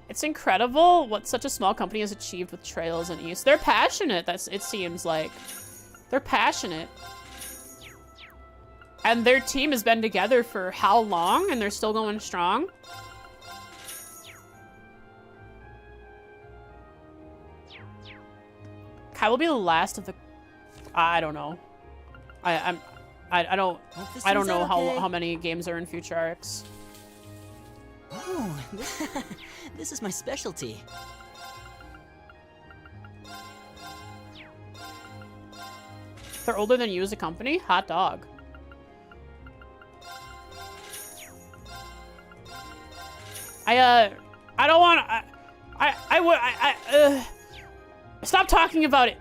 It's incredible what such a small company has achieved with Trails and East. They're passionate, it seems like. They're passionate. And their team has been together for how long, and they're still going strong? Kai will be the last of the... I don't know. I don't know how many games are in future arcs. Oh, this is my specialty. They're older than you as a company? Hot dog. I don't want stop talking about it.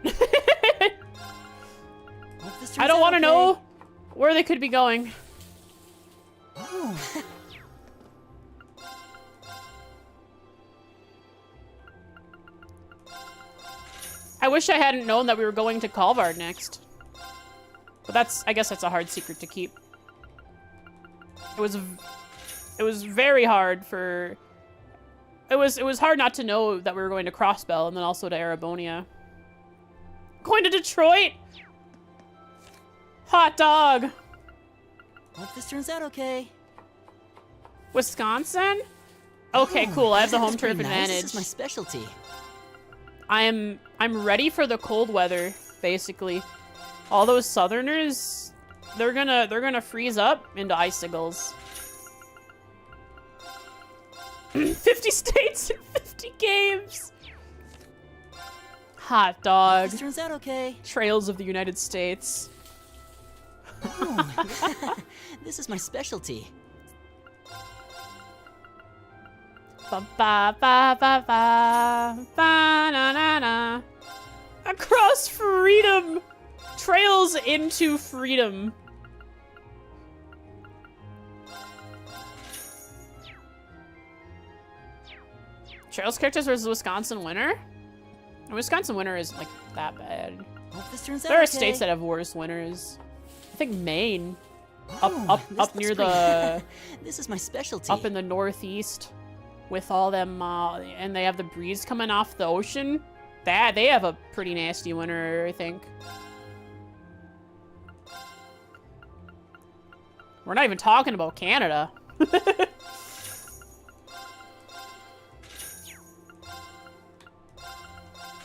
I don't want to know where they could be going. Oh. I wish I hadn't known that we were going to Kalvard next. But I guess that's a hard secret to keep. It was very hard for... It was hard not to know that we were going to Crossbell and then also to Arabonia. Going to Detroit? Hot dog. Hope this turns out okay. Wisconsin? Okay, cool. I have the home That's turf pretty nice. advantage. This is my specialty. I'm ready for the cold weather, basically. All those southerners, they're gonna freeze up into icicles. 50 states and 50 games. Hot dog. This turns out okay. Trails of the United States. Ooh, this is my specialty. Ba ba ba ba ba ba na na na. Across freedom! Trails into freedom. Trails characters versus Wisconsin winter? And Wisconsin winter isn't like that bad. Hope this turns out There are okay. states that have worse winters. I think Maine. Ooh, Up this near looks the pretty- This is my specialty. up in the northeast with all them and they have the breeze coming off the ocean. That they have a pretty nasty winter, I think. We're not even talking about Canada.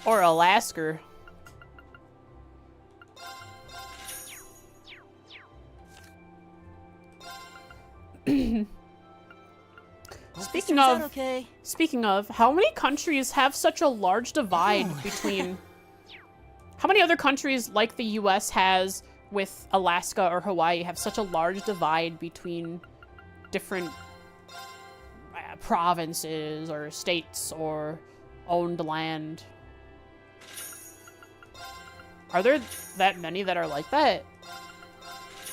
Or Alaska. Speaking Turns out of, okay. speaking of, how many countries have such a large divide between... How many other countries, like the US has with Alaska or Hawaii, have such a large divide between different provinces or states or owned land? Are there that many that are like that?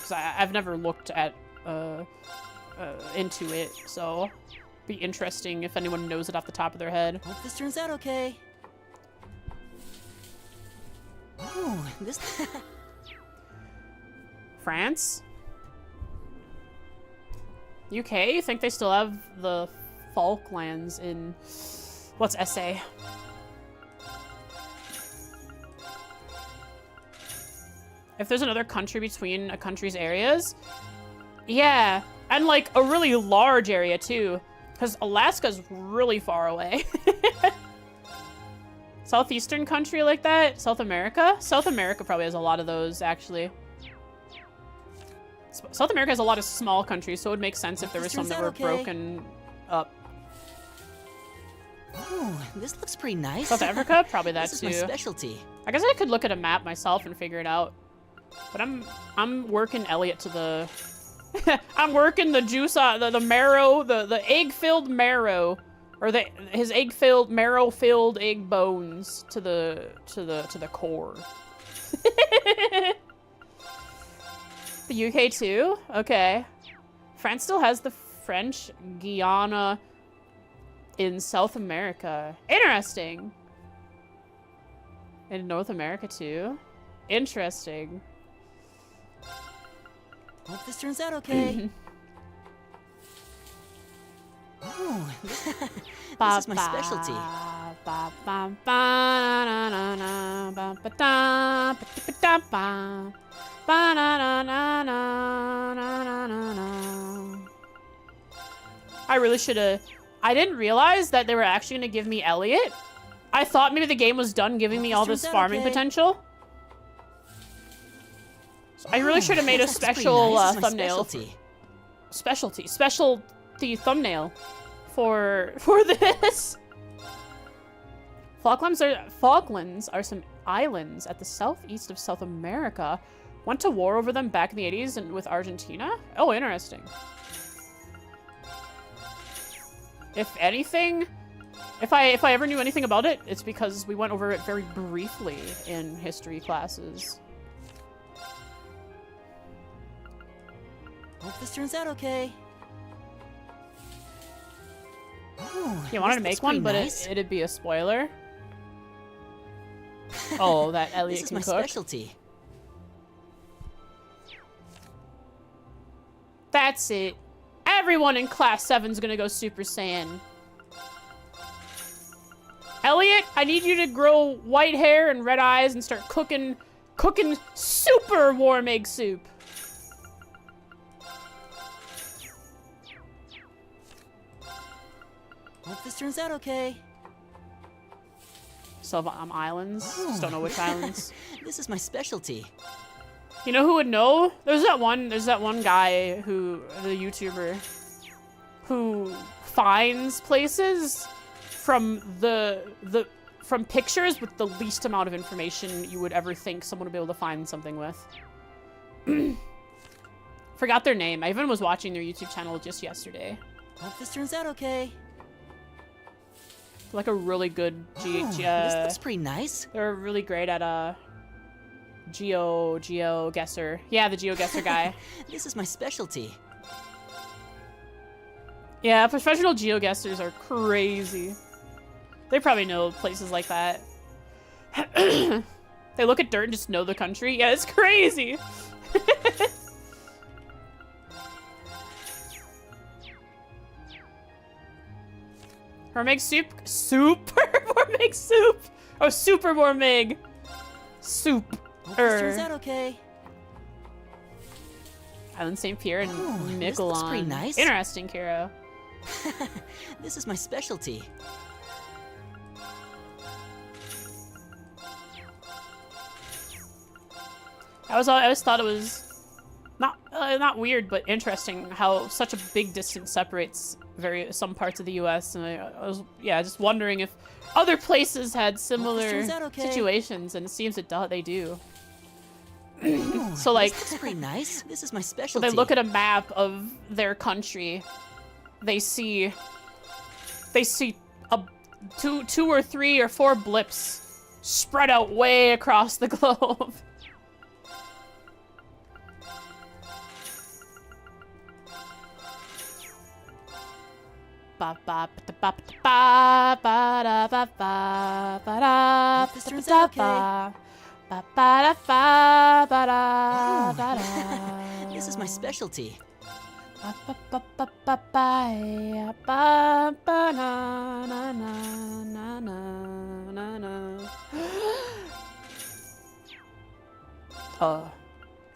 'Cause I've never looked at into it, so be interesting if anyone knows it off the top of their head. Hope this turns out okay. Ooh, this. France? UK? You think they still have the Falklands in... What's SA? If there's another country between a country's areas? Yeah, and like a really large area too. Because Alaska's really far away. Southeastern country like that? South America? South America probably has a lot of those, actually. South America has a lot of small countries, so it would make sense if there were some that were broken up. Ooh, this looks pretty nice. South Africa? Probably that This too. is my specialty. I guess I could look at a map myself and figure it out. But I'm working Elliot to the... I'm working the juice, the marrow, the egg-filled marrow. Or his egg-filled, marrow-filled egg bones to the core. The UK too? Okay. France still has the French Guiana in South America. Interesting. In North America too? Interesting. Hope this turns out okay. Ooh, this is my specialty. I really should have... I didn't realize that they were actually going to give me Elliot. I thought maybe the game was done giving me all this farming potential. So I really should have made a special thumbnail. Specialty thumbnail for this. Falklands are some islands at the southeast of South America. Went to war over them back in the 80s and with Argentina. Oh, interesting. If anything, if I ever knew anything about it, it's because we went over it very briefly in history classes. Hope this turns out okay. Ooh, You wanted this to make looks one, pretty but nice. it'd be a spoiler. Oh, that Elliot This is can my cook. specialty. That's it. Everyone in Class 7's gonna go Super Saiyan. Elliot, I need you to grow white hair and red eyes and start cooking super warm egg soup. Hope this turns out okay. So islands. Just don't know which islands. This is my specialty. You know who would know? There's that one guy who, the YouTuber, who finds places from from pictures with the least amount of information you would ever think someone would be able to find something with. Forgot their name. I even was watching their YouTube channel just yesterday. Hope this turns out okay. Like a really good This looks pretty nice. They're really great at GeoGuessr. Yeah, the GeoGuessr guy. This is my specialty. Yeah, professional GeoGuessers are crazy. They probably know places like that. They look at dirt and just know the country. Yeah, it's crazy. Mermaid soup? Super Mermaid soup! Oh, Super Mermaid. Soup. Hope this turns out okay. Island St. Pierre and Miquelon. This looks pretty nice. Interesting, Kiro. This is my specialty. I always thought it was not weird, but interesting how such a big distance separates some parts of the U.S. And I was just wondering if other places had similar situations, and it seems they do. So like, this looks pretty nice. This is my so specialty. they look at a map of their country, they see two or three or four blips spread out way across the globe. This turns out okay. This is my specialty.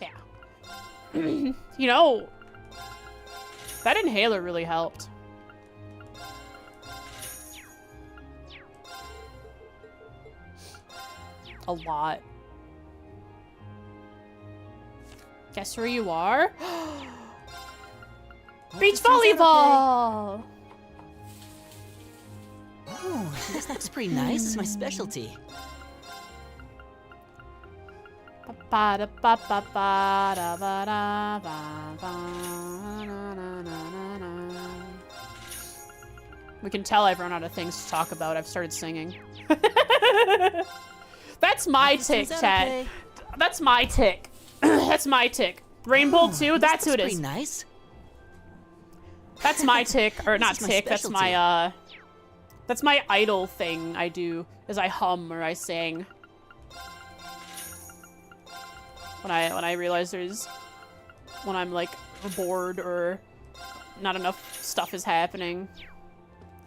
Yeah. You know, that inhaler really helped. A lot. Guess where you are? Beach volleyball! Oh, this looks pretty nice. This is my specialty. We can tell I've run out of things to talk about. I've started singing. That's my tick, Chad. Okay. That's my tick. That's my tick. Rainbow 2, that's who it is. Pretty nice. That's my tick, or not my tick, that's my idle thing I do, is I hum or I sing. When I realize when I'm like bored or not enough stuff is happening.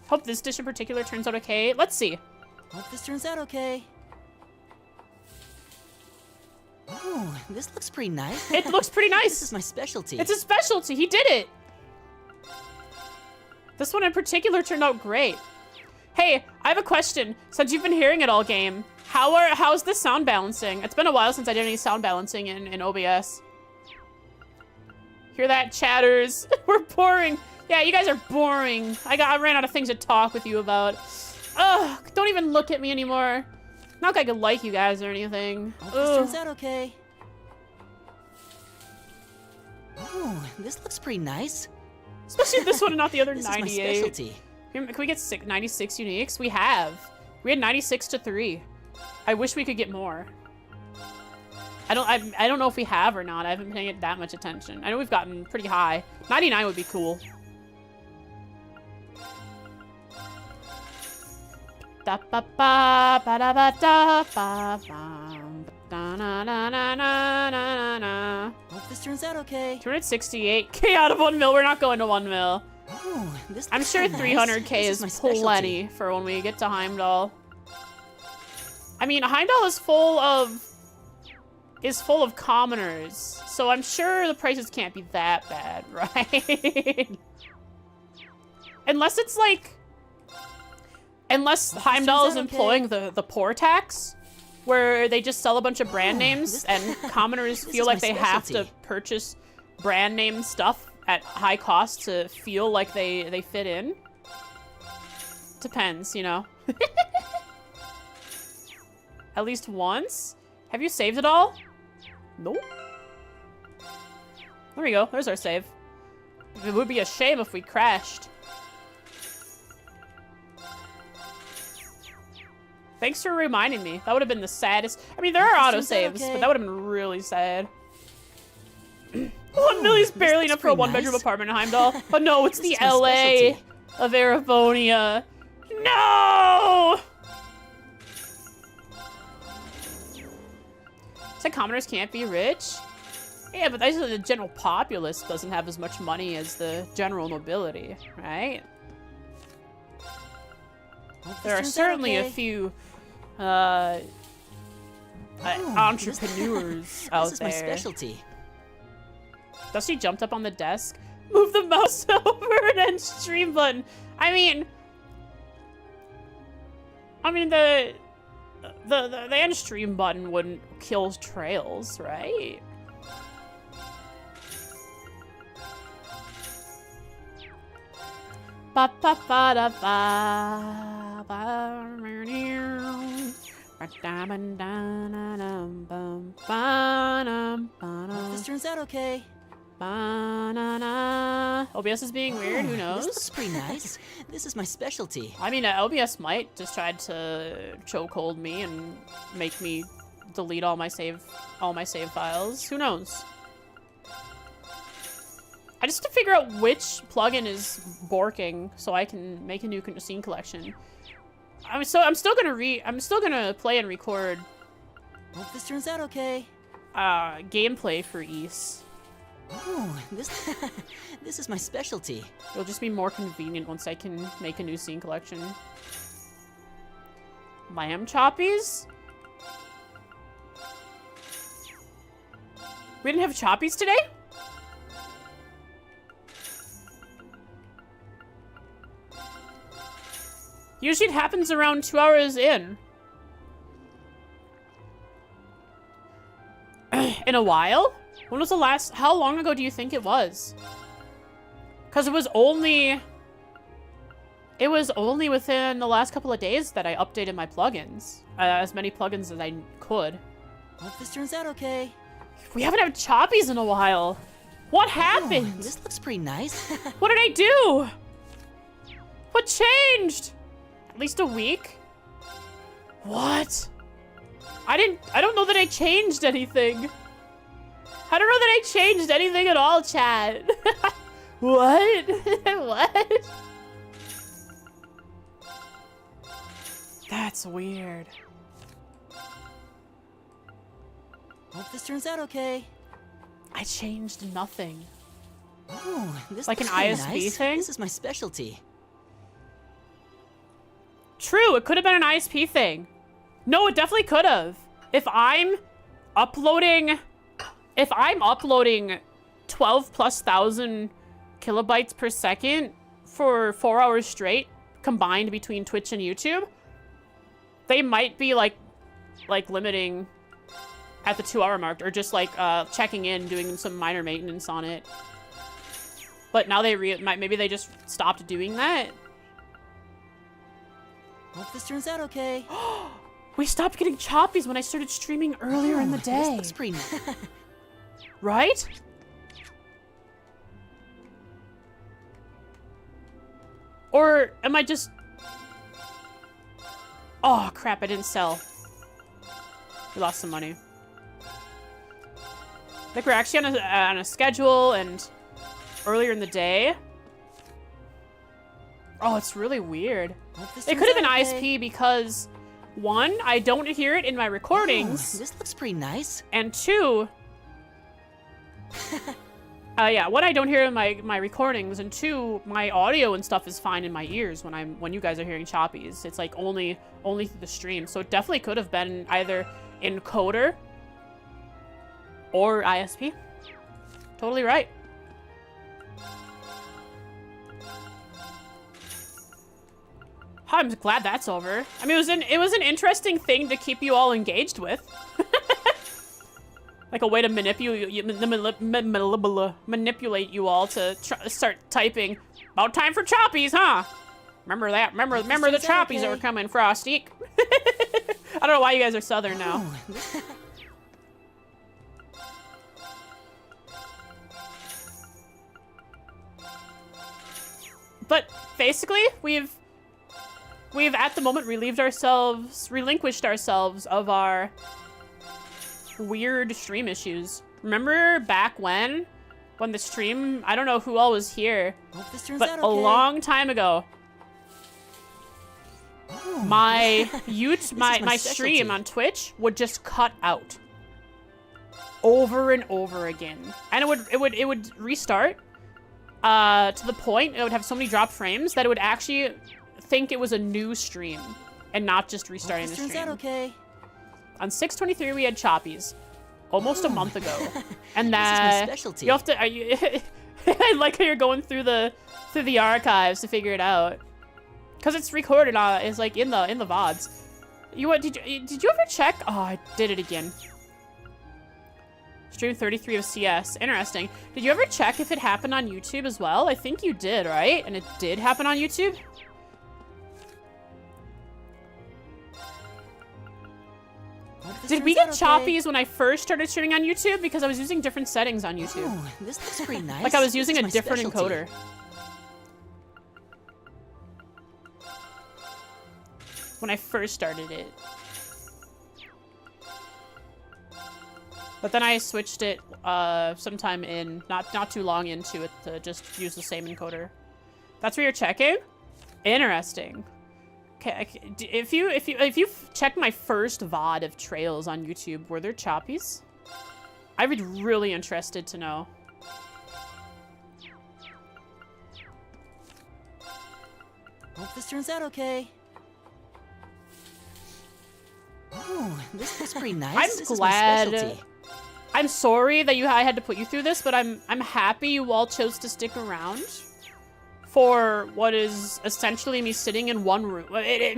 Hope this dish in particular turns out okay. Let's see. Hope this turns out okay. Oh, this looks pretty nice. It looks pretty nice. This is my specialty. It's a specialty. He did it. This one in particular turned out great. Hey, I have a question. Since you've been hearing it all game, how's the sound balancing? It's been a while since I did any sound balancing in OBS. Hear that, chatters? We're boring. Yeah, you guys are boring. I ran out of things to talk with you about. Ugh, don't even look at me anymore. Not like I could like you guys or anything. Hope this turns out okay. Oh, this looks pretty nice. Especially this one and not the other This 98. is my specialty. Can we get 96 uniques? We have. We had 96 to 3. I wish we could get more. I don't know if we have or not. I haven't been paying it that much attention. I know we've gotten pretty high. 99 would be cool. Da ba ba ba da ba da ba ba da na na na na na na. Hope this turns out okay. 268k out of 1 mil. We're not going to 1 mil. Oh, this I'm looks sure kinda nice. 300k This is my specialty. plenty for when we get to Heimdall. I mean, Heimdall is full of commoners, so I'm sure the prices can't be that bad, right? Unless it's like, unless Heimdall is employing the poor tax, where they just sell a bunch of brand names and commoners feel like they have to purchase brand name stuff at high cost to feel like they fit in. Depends, you know. At least once? Have you saved it all? Nope. There we go. There's our save. It would be a shame if we crashed. Thanks for reminding me. That would have been the saddest. I mean, there are autosaves, but that would have been really sad. 1 million's barely enough for a one-bedroom apartment in Heimdall. Oh no, it's the LA of Erebonia. No! Said commoners can't be rich. Yeah, but the general populace doesn't have as much money as the general nobility, right? There are certainly a few entrepreneurs out there. This is my specialty. Dusty jumped up on the desk, moved the mouse over, and then stream button. I mean, the end stream button wouldn't kill trails, right? Ba ba ba da ba ba. This turns out okay. Ba-na-na. OBS is being weird, who knows? This looks pretty nice. This is my specialty. I mean, OBS might just try to chokehold me and make me delete all my save files. Who knows? I just have to figure out which plugin is borking so I can make a new scene collection. I'm still gonna play and record Hope this turns out okay. gameplay for East. Oh, this is my specialty. It'll just be more convenient once I can make a new scene collection. Lamb choppies? We didn't have choppies today? Usually it happens around 2 hours in. In a while? When was the last... How long ago do you think it was? Because it was only within the last couple of days that I updated my plugins. As many plugins as I could. Hope this turns out okay. We haven't had choppies in a while. What happened? Oh, this looks pretty nice. What did I do? What changed? At least a week? What? I don't know that I changed anything. I don't know that I changed anything at all, chat. What? What? That's weird. Hope this turns out okay. I changed nothing. Oh, this Like looks an pretty ISP nice. thing? This is my specialty. True, it could have been an ISP thing. No, it definitely could have. If I'm uploading 12,000+ kilobytes per second for 4 hours straight, combined between Twitch and YouTube, they might be like limiting at the 2 hour mark, or just like checking in, doing some minor maintenance on it. But now maybe they just stopped doing that. Hope this turns out okay. We stopped getting choppies when I started streaming earlier in the day. This looks pretty nice. Right? Or am I just... Oh, crap, I didn't sell. We lost some money. I think we're actually on a schedule, and earlier in the day. Oh, it's really weird. It could have been ISP because, one, I don't hear it in my recordings. Oh, this looks pretty nice. And two... yeah, one, I don't hear it in my recordings, and two, my audio and stuff is fine in my ears when you guys are hearing choppies. It's like only through the stream. So it definitely could have been either encoder or ISP. Totally right. I'm glad that's over. I mean, it was an interesting thing to keep you all engaged with. Like a way to manipulate you all to start typing. About time for choppies, huh? Remember that? Remember the choppies that were coming, Frosty. I don't know why you guys are southern now. but basically, we've at the moment relinquished ourselves of our weird stream issues. Remember back when the stream, I don't know who all was here, Hope this turns but out a okay. long time ago, Oh, my my stream specialty. on Twitch would just cut out over and over again, and it would restart to the point it would have so many drop frames that it would actually think it was a new stream and not just restarting Hope the this turns out stream. okay. On 6/23 we had Choppies almost a month ago, and This is my that specialty. you have to. Are you? I like how you're going through the archives to figure it out, because it's recorded on. It's like in the VODs. Did you ever check? Oh, I did it again. Stream 33 of CS. Interesting. Did you ever check if it happened on YouTube as well? I think you did, right? And it did happen on YouTube? Hope this Did we turns get out okay. choppies when I first started streaming on YouTube? Because I was using different settings on YouTube. Oh, this looks pretty nice. Like I was This using is a my different specialty. encoder. When I first started it. But then I switched it sometime in, not too long into it, to just use the same encoder. That's where you're checking? Interesting. Okay, if you check my first VOD of trails on YouTube, were there choppies? I would really interested to know. Hope this turns out okay. Oh, this looks pretty nice. I'm This is my glad. specialty. I'm sorry that I had to put you through this, but I'm happy you all chose to stick around for what is essentially me sitting in one room.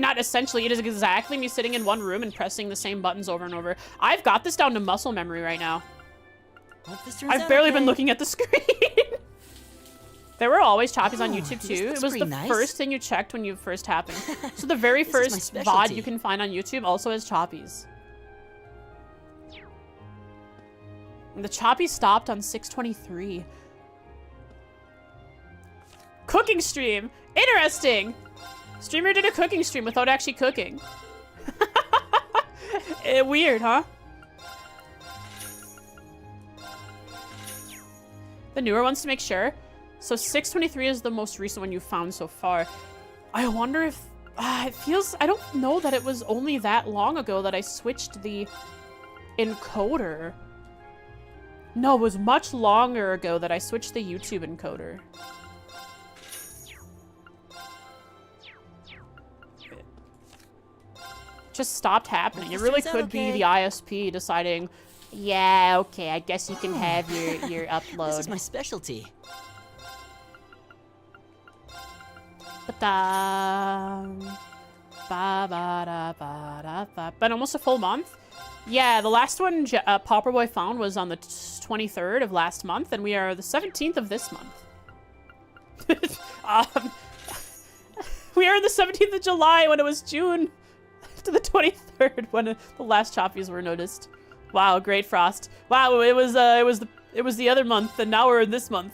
Not essentially, it is exactly me sitting in one room and pressing the same buttons over and over. I've got this down to muscle memory right now. Hope this turns I've out barely okay. been looking at the screen. There were always choppies on Oh, YouTube this too. looks It was the pretty nice. first thing you checked when you first happened. So the very This is my first VOD specialty. you can find on YouTube also has choppies. And the choppy stopped on 6/23. Cooking stream! Interesting! Streamer did a cooking stream without actually cooking. Weird, huh? The newer ones to make sure. So 6/23 is the most recent one you found so far. I wonder if... it feels... I don't know that it was only that long ago that I switched the encoder. No, it was much longer ago that I switched the YouTube encoder. Just stopped happening. It This really turns out could be okay. the ISP deciding, yeah, okay, I guess you can have your upload. This is my specialty. Ba-dum. Ba-ba-da-ba-da-ba. Been almost a full month. Yeah, the last one Popper Boy found was on the 23rd of last month, and we are the 17th of this month. We are the 17th of July when it was June to the 23rd when the last choppies were noticed. Wow, great frost. Wow, it was the other month, and now we're in this month.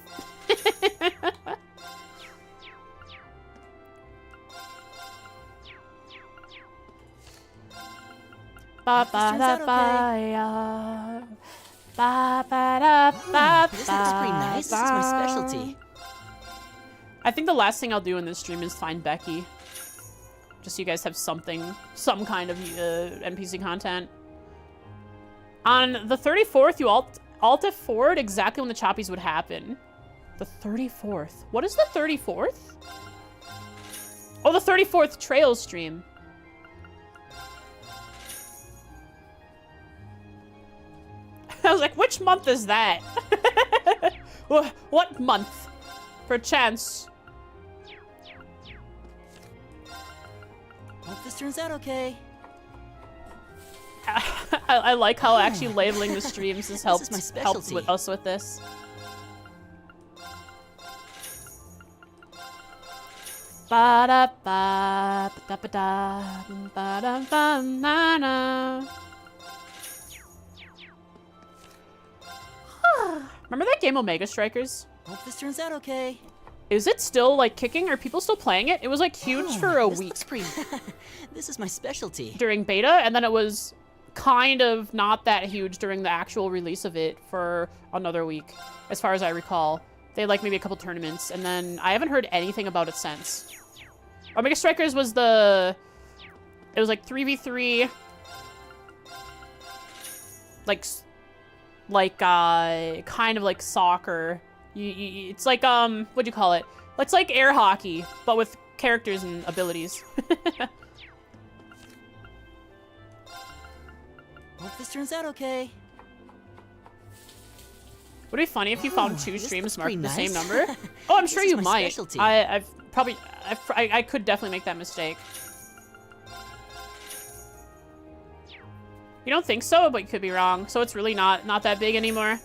Ba ba da ba ya. Ba ba da ba This looks pretty nice. This is my specialty. I think the last thing I'll do in this stream is find Becky. Just so you guys have some kind of NPC content. On the 34th, you alt F4'd exactly when the choppies would happen. The 34th. What is the 34th? Oh, the 34th trail stream. I was like, which month is that? What month? Perchance. Hope this turns out okay. I like how actually labeling the streams has helped my helped specialty. with us with this. Ba da ba da ba da ba da ba na na. Remember that game Omega Strikers? Hope this turns out okay. Is it still, like, kicking? Are people still playing it? It was, like, huge for a this week looks pretty... This is my specialty. during beta, and then it was kind of not that huge during the actual release of it for another week, as far as I recall. They had, like, maybe a couple tournaments, and then I haven't heard anything about it since. Omega Strikers was the... It was, like, 3v3... Like, kind of like soccer. It's like, what'd you call it? It's like air hockey, but with characters and abilities. Hope this turns out okay. Would it be funny if you found two this streams looks marked pretty the same nice. number? Oh, I'm sure This is you my might. specialty. I could definitely make that mistake. You don't think so, but you could be wrong. So it's really not that big anymore.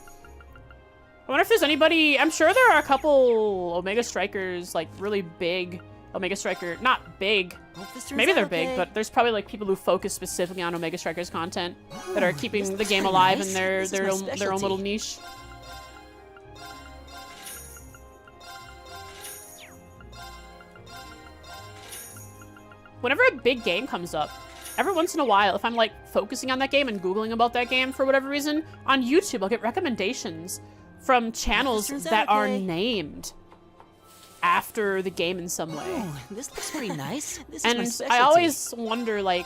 I wonder if there's anybody... I'm sure there are a couple Omega Strikers, like, really big Omega Striker... Not big. Hope this turns Maybe out they're okay. big, but there's probably, like, people who focus specifically on Omega Strikers content that are Ooh, keeping this the looks game pretty alive nice. in This is my their own specialty. little niche. Whenever a big game comes up, every once in a while, if I'm, like, focusing on that game and Googling about that game for whatever reason, on YouTube, I'll get recommendations from channels turns out that are okay. named after the game in some way. Ooh, this looks pretty nice. This is my And specialty. I always wonder, like,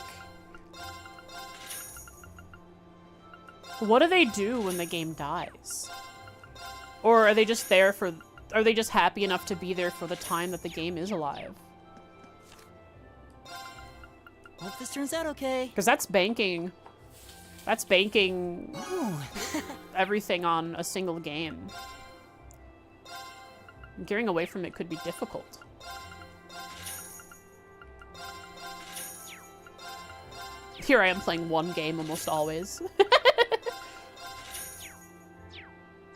what do they do when the game dies? Or are they just there for... Are they just happy enough to be there for the time that the game is alive? Hope this turns out okay. Because that's banking. That's banking Ooh. everything on a single game. Gearing away from it could be difficult. Here I am playing one game almost always.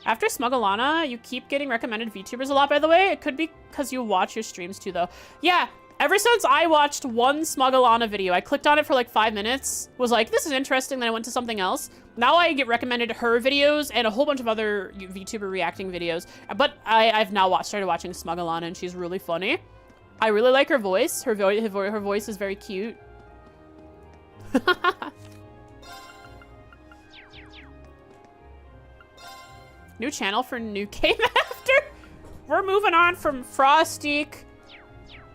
After Smugglana, you keep getting recommended VTubers a lot, by the way. It could be because you watch your streams too, though. Yeah, ever since I watched one Smugglana video, I clicked on it for like 5 minutes, was like, this is interesting, then I went to something else. Now I get recommended her videos and a whole bunch of other VTuber reacting videos. But I've now started watching Smugglana, and she's really funny. I really like her voice. Her voice is very cute. New channel for new game after. We're moving on from Frostique,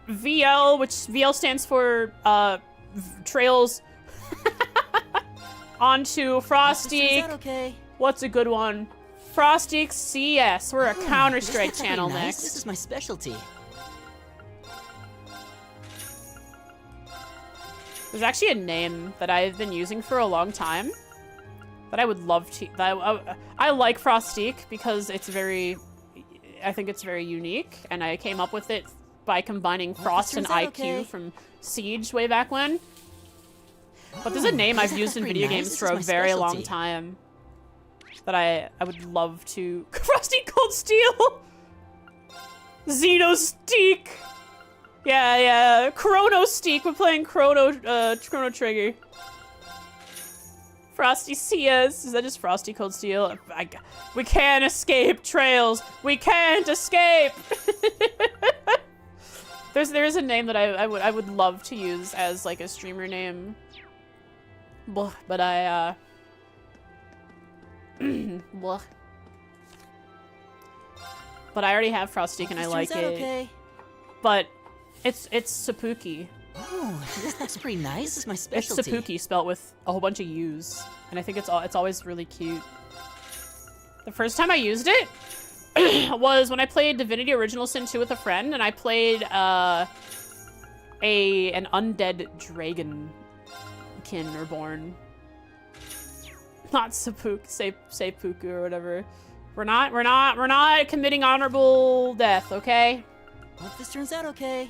VL, which VL stands for Trails, onto Frostique. Okay. What's a good one? Frostique CS. We're a Counter-Strike This looks channel pretty nice. next. This is my specialty. There's actually a name that I've been using for a long time that I would love to... I like Frostique because it's very... I think it's very unique, and I came up with it by combining Frost and turns out IQ okay. from Siege way back when. But there's a name I've used in pretty video nice. games This for is a my very long specialty. time that I would love to... Frosty Cold Steel! Xenosteak! Yeah. Chrono Steak. We're playing Chrono Trigger. Frosty CS. Is that just Frosty Cold Steel? We can't escape, Trails. We can't escape. There's a name that I would love to use as like a streamer name. Blah, but I blah. But I already have Frosty and I like it. Okay. But it's Seppuku. Ooh, this looks pretty nice. This is my It's specialty. Seppuku spelt with a whole bunch of U's, and I think it's always really cute. The first time I used it was when I played Divinity Original Sin 2 with a friend, and I played an undead dragon kin or born. Not seppuku or whatever. We're not committing honorable death, okay? Hope this turns out okay.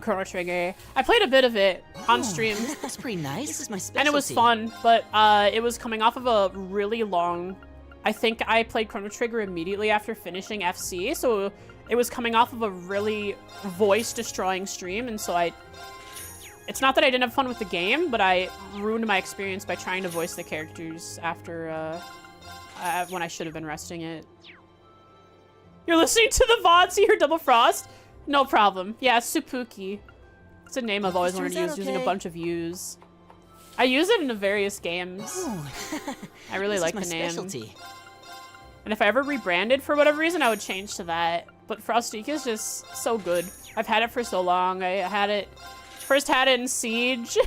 Chrono Trigger. I played a bit of it on Ooh, stream. This looks pretty nice. This is my specialty. And it was fun, but it was coming off of a really long... I think I played Chrono Trigger immediately after finishing FC, so it was coming off of a really voice-destroying stream, and so it's not that I didn't have fun with the game, but I ruined my experience by trying to voice the characters after... when I should have been resting it. You're listening to the VOD, so you hear Double Frost? No problem. Yeah, Supuki. It's a name I've always wanted to use, using a bunch of U's. I use it in various games. I really like the name. Specialty. And if I ever rebranded for whatever reason, I would change to that. But Frostique is just so good. I've had it for so long. First had it in Siege,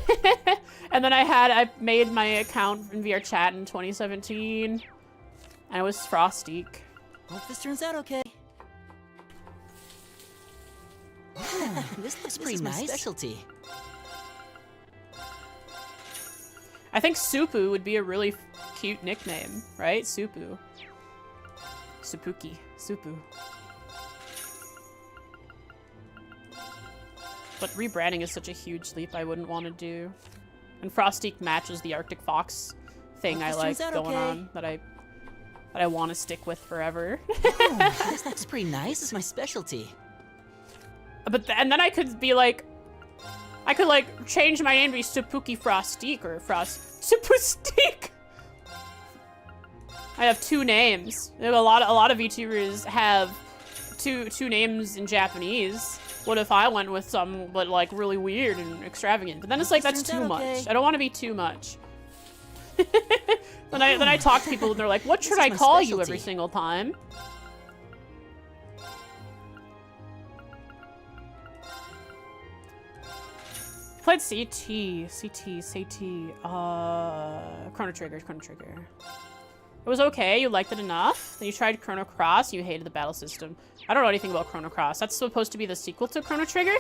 and then I made my account in VR Chat in 2017, and it was Frostique. Hope this turns out okay. This looks pretty nice. Specialty. I think Supu would be a really cute nickname, right? Supu. Supuki. Supu. But rebranding is such a huge leap I wouldn't want to do. And Frostique matches the Arctic Fox thing I like going on that I want to stick with forever. This looks pretty nice. This is my specialty. But and then I could be like, I could like change my name to be Supuki Frostique or Supustique. I have two names. A lot of VTubers have two names in Japanese. What if I went with some, but like really weird and extravagant? But then it's like that's too much. I don't want to be too much. then I talk to people and they're like, "What should I call you every single time?" Played CT. Chrono Trigger. It was okay, you liked it enough. Then you tried Chrono Cross, you hated the battle system. I don't know anything about Chrono Cross. That's supposed to be the sequel to Chrono Trigger?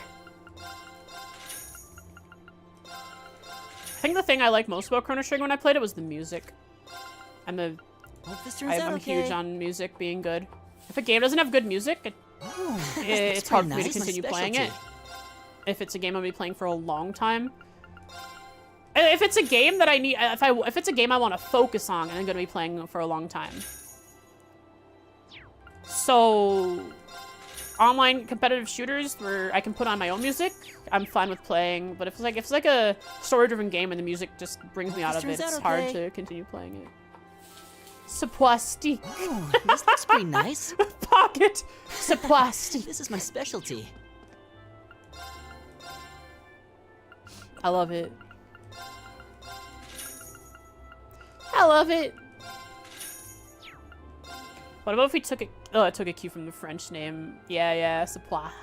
I think the thing I liked most about Chrono Trigger when I played it was the music. I'm huge on music being good. If a game doesn't have good music, it's hard for me to continue playing it. If it's a game I'm gonna be playing for a long time. If it's a game that I need, if it's a game I want to focus on, and I'm gonna be playing for a long time. So, online competitive shooters where I can put on my own music, I'm fine with playing. But if it's like a story-driven game and the music just brings me out of it, it's hard to continue playing it. Saplastique. Oh, this looks pretty nice. Pocket Saplastique. This is my specialty. I love it. I love it. What about if we took it? Oh, I took a cue from the French name. Yeah, Saplastique.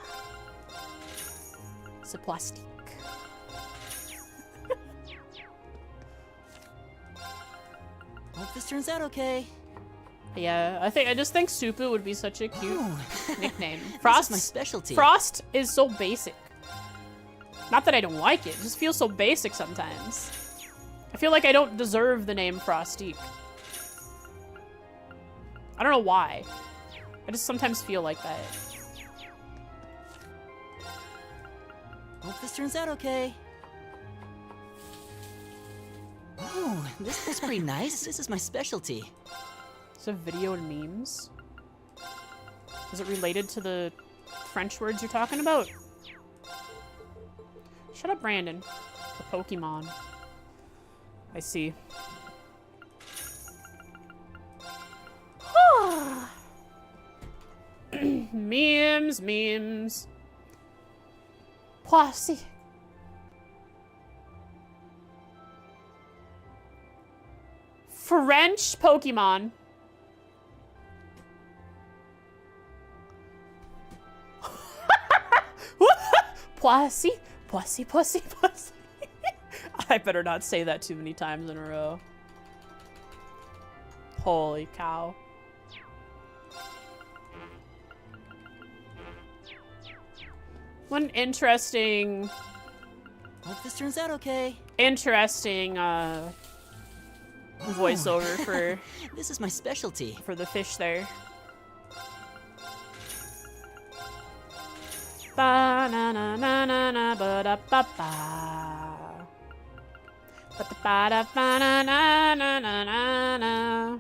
Hope this turns out okay. Yeah, I just think Supu would be such a cute nickname. Frost is my specialty. Frost is so basic. Not that I don't like it just feels so basic sometimes. I feel like I don't deserve the name Frostique. I don't know why. I just sometimes feel like that. Hope this turns out okay. Oh, this looks pretty nice. This is my specialty. Is it video and memes? Is it related to the French words you're talking about? Shut up, Brandon. The Pokemon. I see. Memes. Poissy. French Pokemon. Poissy. I better not say that too many times in a row. Holy cow. What an interesting... Hope this turns out okay. Interesting, voiceover for... This is my specialty. For the fish there. Ba na na na na na ba da ba ba. Ba da ba da ba na na na na na na.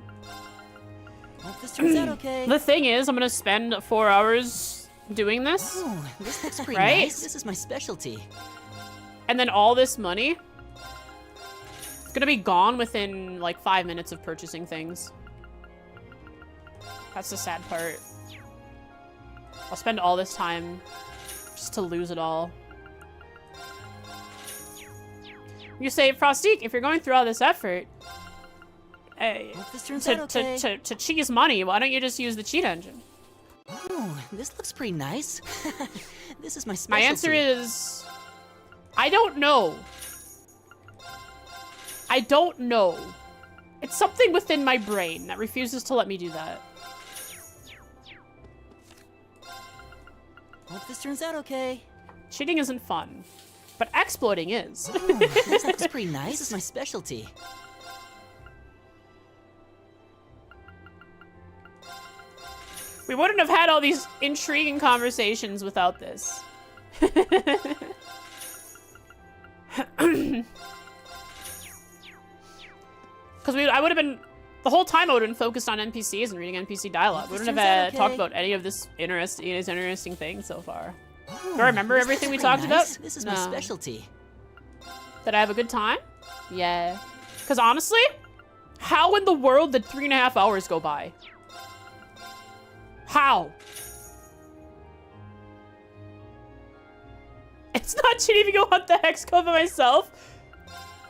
Hope this turns out okay. The thing is, I'm gonna spend 4 hours doing this. Oh, this looks pretty right? nice. This is my specialty. And then all this money, it's gonna be gone within like 5 minutes of purchasing things. That's the sad part. I'll spend all this time just to lose it all. You say, Frostique, if you're going through all this effort Hope this turns out okay. to cheese money, why don't you just use the cheat engine? Oh, this looks pretty nice. This is my My specialty. answer is, I don't know. I don't know. It's something within my brain that refuses to let me do that. Hope this turns out okay. Cheating isn't fun, but exploiting is. Oh, this looks pretty nice. This is my specialty. We wouldn't have had all these intriguing conversations without this. Because I would have been, the whole time I would have been focused on NPCs and reading NPC dialogue. We wouldn't have talked about any of this interesting thing so far. Do I remember everything we talked about? This is my specialty. Did I have a good time? Yeah. Because honestly, how in the world did 3.5 hours go by? How? It's not cheating to go hunt the hex code by myself.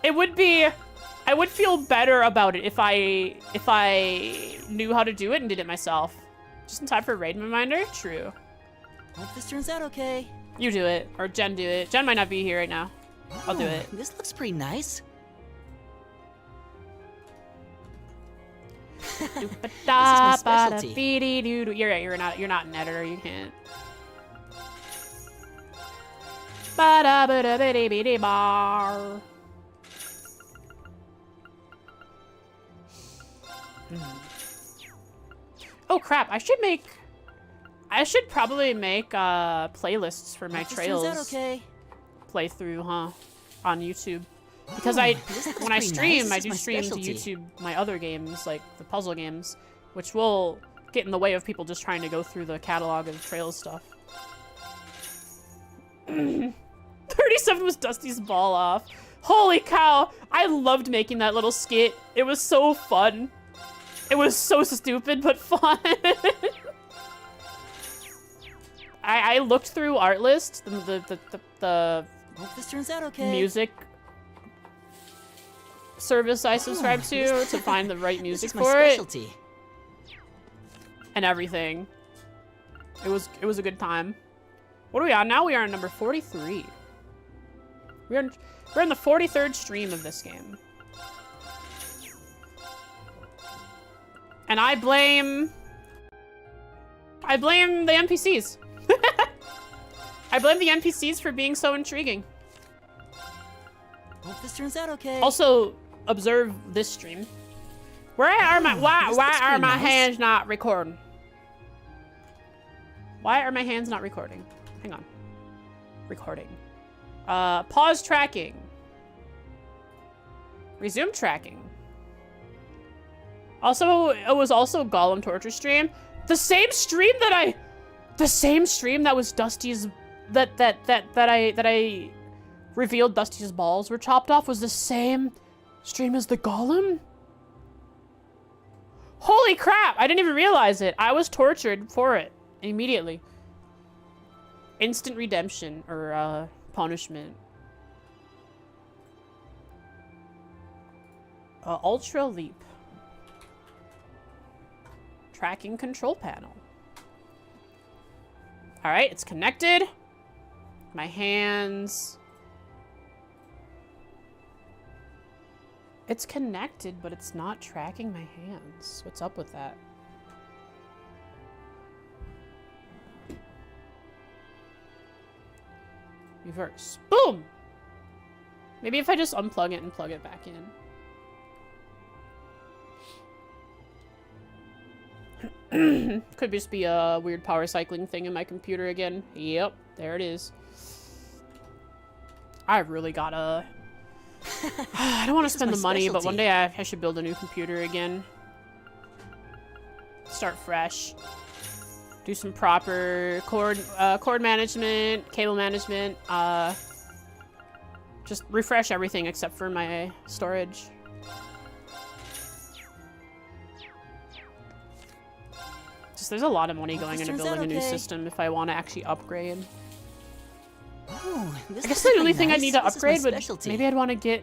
It would be, I would feel better about it if I knew how to do it and did it myself. Just in time for a raid reminder? True. Hope this turns out okay. You do it, or Jen do it. Jen might not be here right now. I'll do it. This looks pretty nice. This is my specialty. You're right, you're not an editor, you can't. Ba-da-ba-da-ba-dee-ba-dee-bar. Oh crap, I should probably make playlists for my Trails playthrough, huh? On YouTube. Because when I stream, I do stream to YouTube my other games, like the puzzle games, which will get in the way of people just trying to go through the catalog of Trails stuff. 37 was Dusty's ball off. Holy cow! I loved making that little skit. It was so fun. It was so stupid, but fun. I looked through Artlist, the Hope this turns out okay. music service I subscribe to find the right music this is for my it. Specialty. And everything. It was a good time. What are we on now? We are on number 43. We're in the 43rd stream of this game. And I blame the NPCs. I blame the NPCs for being so intriguing. Hope this turns out okay. Also, observe this stream. Why are my hands not recording? Why are my hands not recording? Hang on. Recording. Pause tracking. Resume tracking. Also, it was also Golem Torture stream. The same stream that was Dusty's, that I revealed Dusty's balls were chopped off was the same stream as the Golem? Holy crap, I didn't even realize it. I was tortured for it immediately. Instant redemption, or punishment. Ultra leap. Tracking control panel. All right, it's connected. My hands. It's connected, but it's not tracking my hands. What's up with that? Reverse. Boom! Maybe if I just unplug it and plug it back in. Could just be a weird power cycling thing in my computer again. Yep, there it is. I really gotta... I don't want to spend the money, but one day I should build a new computer again. Start fresh. Do some proper cord management, cable management. Just refresh everything except for my storage. Just there's a lot of money Hope going this into turns out building a new okay. system if I want to actually upgrade. Oh, this I guess looks the only pretty thing I'd nice. need to This is my upgrade would specialty. maybe I'd want to get.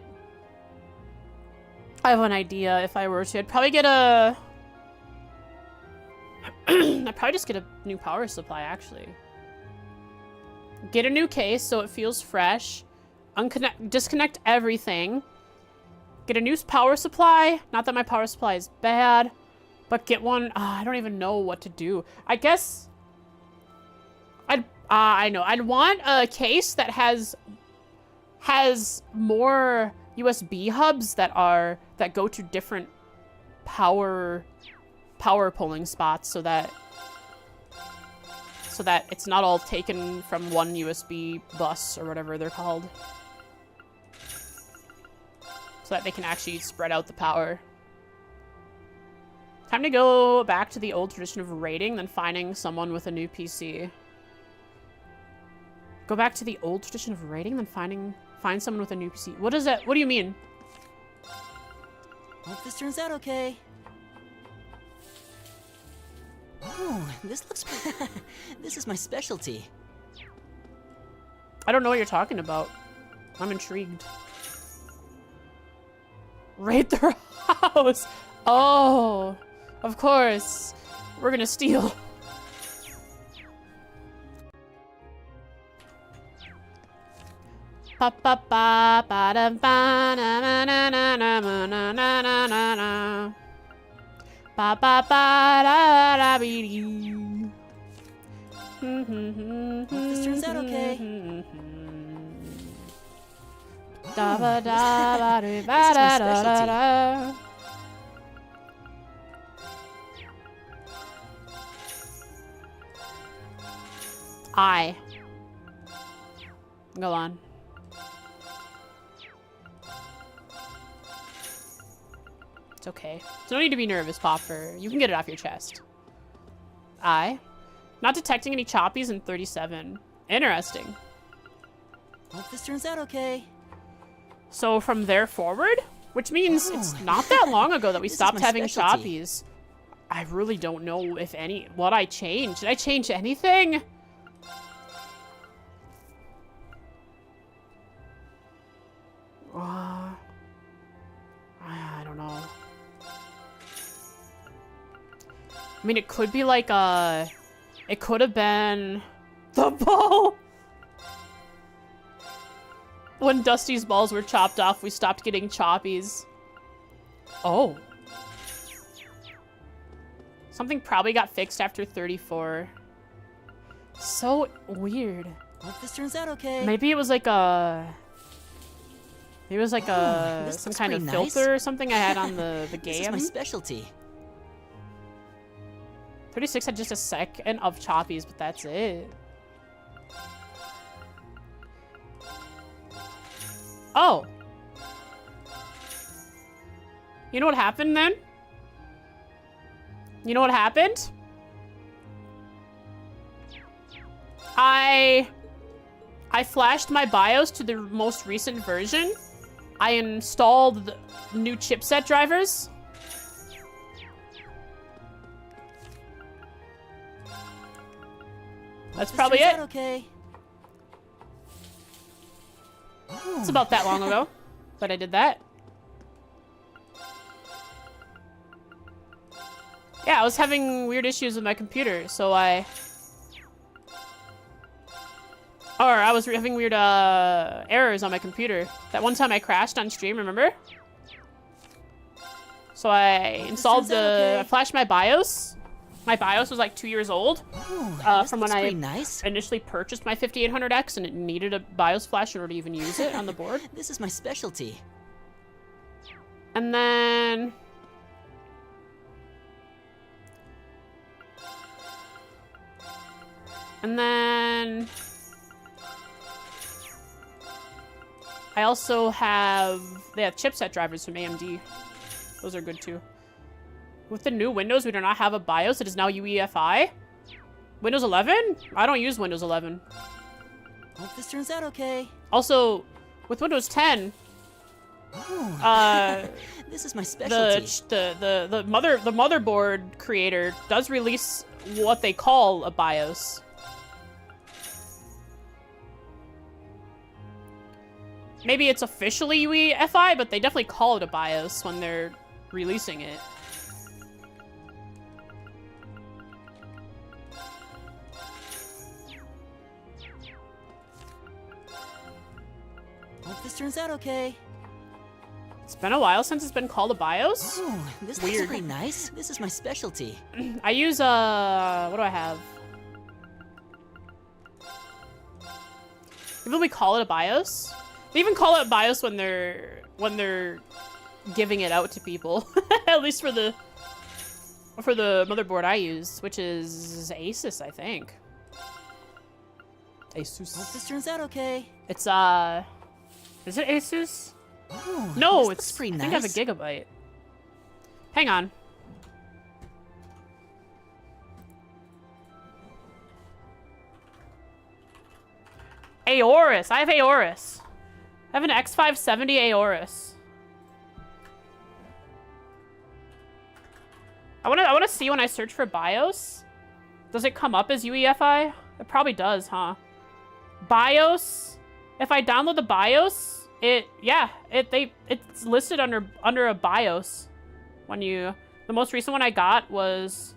I have an idea if I were to. I'd probably get a. I'd probably just get a new power supply actually. Get a new case so it feels fresh. Disconnect everything. Get a new power supply. Not that my power supply is bad, but get one. I don't even know what to do. I guess. I know. I'd want a case that has more USB hubs that go to different power pulling spots so that it's not all taken from one USB bus or whatever they're called. So that they can actually spread out the power. Time to go back to the old tradition of raiding, then finding someone with a new PC. Go back to the old tradition of raiding, then find someone with a new PC. What is that? What do you mean? Hope this turns out okay. Oh, this looks... This is my specialty. I don't know what you're talking about. I'm intrigued. Raid their house! Oh, of course. We're gonna steal. Pa pa pa ba da ba na na na na na na na na na na na. Ba ba ba da da be dee. Hope this turns out okay. Da ba da ba do This ba is my da da da specialty. da. Go on. It's okay. So no need to be nervous, Popper. You can get it off your chest. Not detecting any choppies in 37. Interesting. Hope this turns out okay. So from there forward? Which means it's not that long ago that we This is stopped my having specialty. choppies. I really don't know if what I changed. Did I change anything? I don't know. I mean, it could be like it could have been the ball. When Dusty's balls were chopped off, we stopped getting choppies. Oh. Something probably got fixed after 34. So weird. Hope this turns out okay. Maybe it was like a... Maybe it was like this some looks kind of pretty nice. filter or something I had on the This is game. my specialty. 36 had just a second of choppies, but that's it. Oh. You know what happened then? You know what happened? I flashed my BIOS to the most recent version. I installed the new chipset drivers. That's This probably turns it. out okay. It's about that long ago, but I did that. Yeah, I was having weird issues with my computer, so I was having weird errors on my computer. That one time I crashed on stream, remember? So I installed turns out okay. I flashed my BIOS. My BIOS was like 2 years old. This From when looks I pretty nice. initially purchased my 5800X and it needed a BIOS flash in order to even use it on the board. This is my specialty. And then I also they have chipset drivers from AMD. Those are good too. With the new Windows, we do not have a BIOS. It is now UEFI. Windows 11? I don't use Windows 11. Hope this turns out okay. Also, with Windows 10, This is my specialty. the motherboard creator does release what they call a BIOS. Maybe it's officially UEFI, but they definitely call it a BIOS when they're releasing it. Hope this turns out okay. It's been a while since it's been called a BIOS. Oh, this Weird. looks pretty nice. This is my specialty. I use, what do I have? Even we call it a BIOS? They even call it BIOS when they're giving it out to people. At least for the motherboard I use, which is Asus, I think. Asus. Hope this turns out okay. It's is it Asus? Oh, No, this it's looks pretty I nice. think I have a Gigabyte. Hang on. Aorus. I have Aorus. I have an X570 Aorus. I wanna see when I search for BIOS. Does it come up as UEFI? It probably does, huh? BIOS. If I download the BIOS, it's listed under a BIOS. The most recent one I got was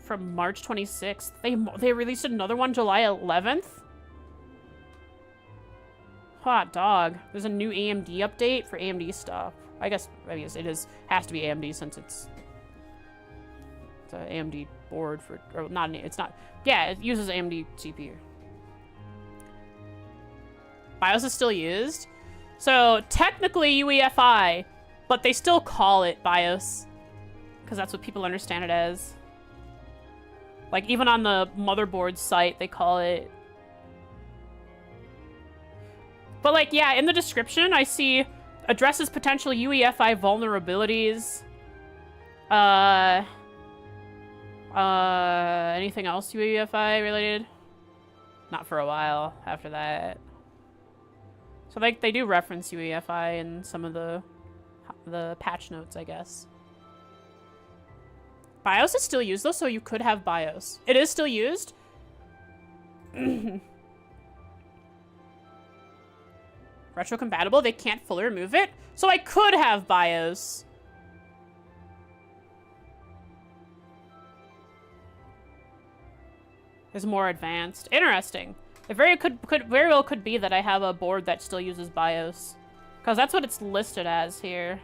from March 26th. They released another one July 11th. Hot dog. There's a new AMD update for AMD stuff. I guess it has to be AMD since it's an AMD board for, or not, it's not. Yeah, it uses AMD CPU. BIOS is still used. So technically UEFI, but they still call it BIOS because that's what people understand it as. Like even on the motherboard site, they call it. But like, yeah, in the description, I see addresses potential UEFI vulnerabilities. Anything else UEFI related? Not for a while after that. So like they do reference UEFI in some of the patch notes, I guess. BIOS is still used though, so you could have BIOS. It is still used. Retrocompatible, they can't fully remove it. So I could have BIOS. Is more advanced. Interesting. It very well could be that I have a board that still uses BIOS. Because that's what it's listed as here.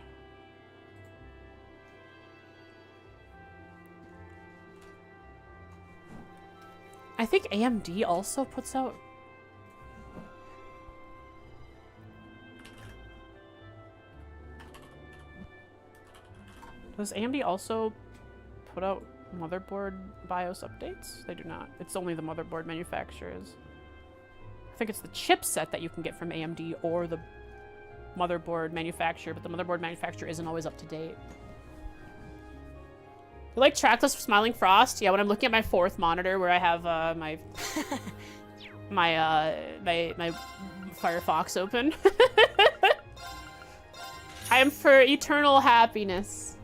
I think AMD also puts out... Does AMD also put out motherboard BIOS updates? They do not. It's only the motherboard manufacturers. I think it's the chipset that you can get from AMD or the motherboard manufacturer, but the motherboard manufacturer isn't always up to date. You like trackless Smiling Frost? Yeah, when I'm looking at my fourth monitor where I have my Firefox open. I am for eternal happiness.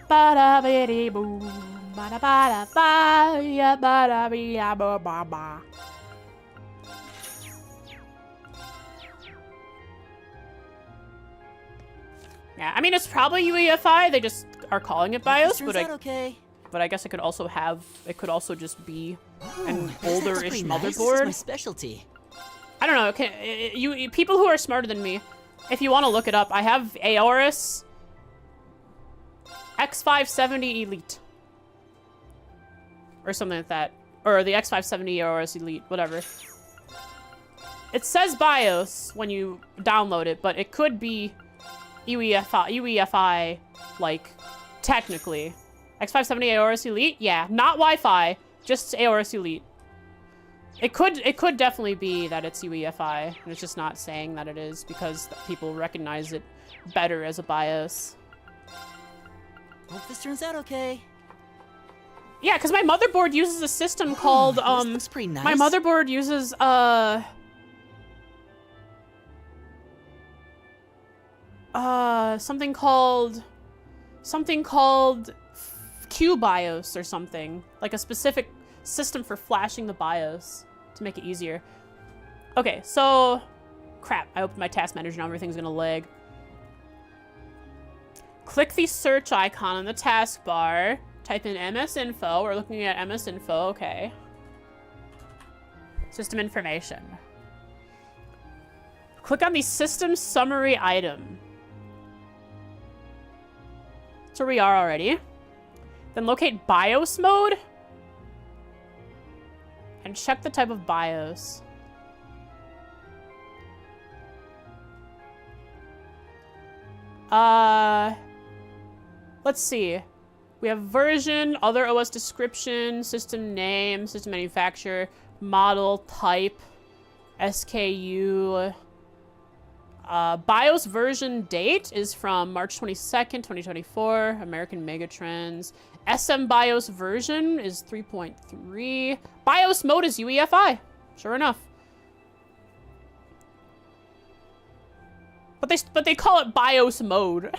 Ba-da-ba-dee-boom, ba-da-ba-da-ba, ya ba-da-ba-ba-ba-ba. Yeah, I mean, it's probably UEFI. They just are calling it BIOS, but I guess it could also just be an older-ish motherboard. Nice. This is my specialty. I don't know. You people who are smarter than me, if you want to look it up, I have Aorus X570 Elite. Or something like that. Or the X570 Aorus Elite, whatever. It says BIOS when you download it, but it could be UEFI, like, technically. X570 Aorus Elite? Yeah, not Wi-Fi, just Aorus Elite. It could definitely be that it's UEFI, and it's just not saying that it is because people recognize it better as a BIOS. Hope this turns out okay. Yeah, because my motherboard uses a system called, this looks pretty nice. my motherboard uses, something called QBIOS or something. Like a specific system for flashing the BIOS to make it easier. Okay, so... Crap, I opened my task manager, now everything's gonna lag. Click the search icon on the taskbar. Type in MS Info. We're looking at MS Info, okay. System information. Click on the system summary item. That's where we are already. Then locate BIOS mode. And check the type of BIOS. Let's see. We have version, other OS description, system name, system manufacturer, model, type, SKU. BIOS version date is from March 22nd, 2024. American Megatrends. SM BIOS version is 3.3. BIOS mode is UEFI. Sure enough. But they call it BIOS mode.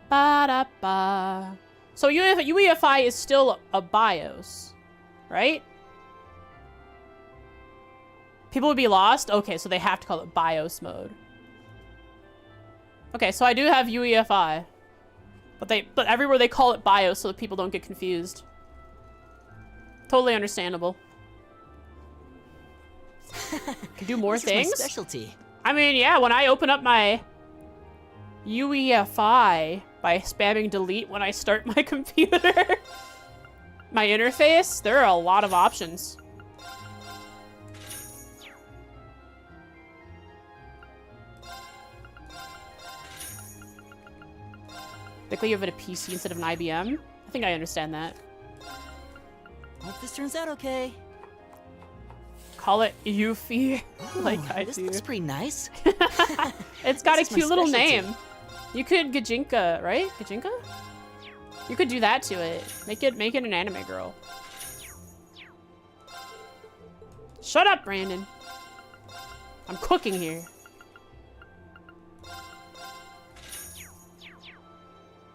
Ba-da-ba. So UEFI is still a BIOS, right? People would be lost? Okay, so they have to call it BIOS mode. Okay, so I do have UEFI. But everywhere they call it BIOS so that people don't get confused. Totally understandable. Can do more things? This is my specialty. I mean, yeah, when I open up my UEFI by spamming delete when I start my computer, my interface, there are a lot of options. Likely you have it a PC instead of an IBM. I think I understand that. Hope this turns out okay. Call it Yuffie, like I this do. looks pretty nice. It's got a This is my cute little specialty. name. You could Gajinka, right? Gajinka? You could do that to it. Make it an anime girl. Shut up, Brandon. I'm cooking here.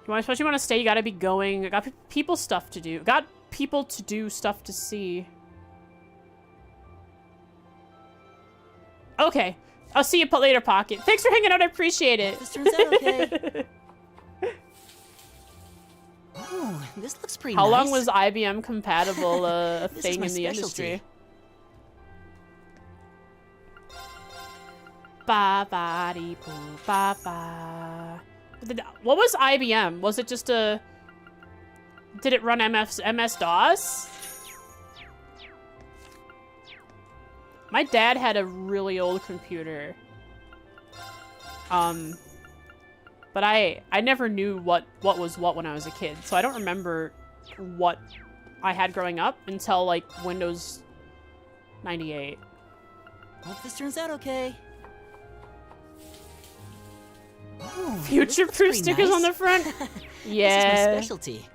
Especially want to stay, you gotta be going. Got people stuff to do. Got people to do stuff to see. Okay. I'll see you later, Pocket. Thanks for hanging out. I appreciate it. This turns out okay. Oh, this looks pretty How nice. long was IBM compatible a This is thing my in the specialty. industry? Ba ba dee boo ba ba. What was IBM? Was it just a... Did it run MS-DOS? My dad had a really old computer. But I never knew what was what when I was a kid. So I don't remember what I had growing up until, like, Windows 98. Hope this turns out okay. Oh, Future-proof stickers on the front? Yeah. This is my specialty.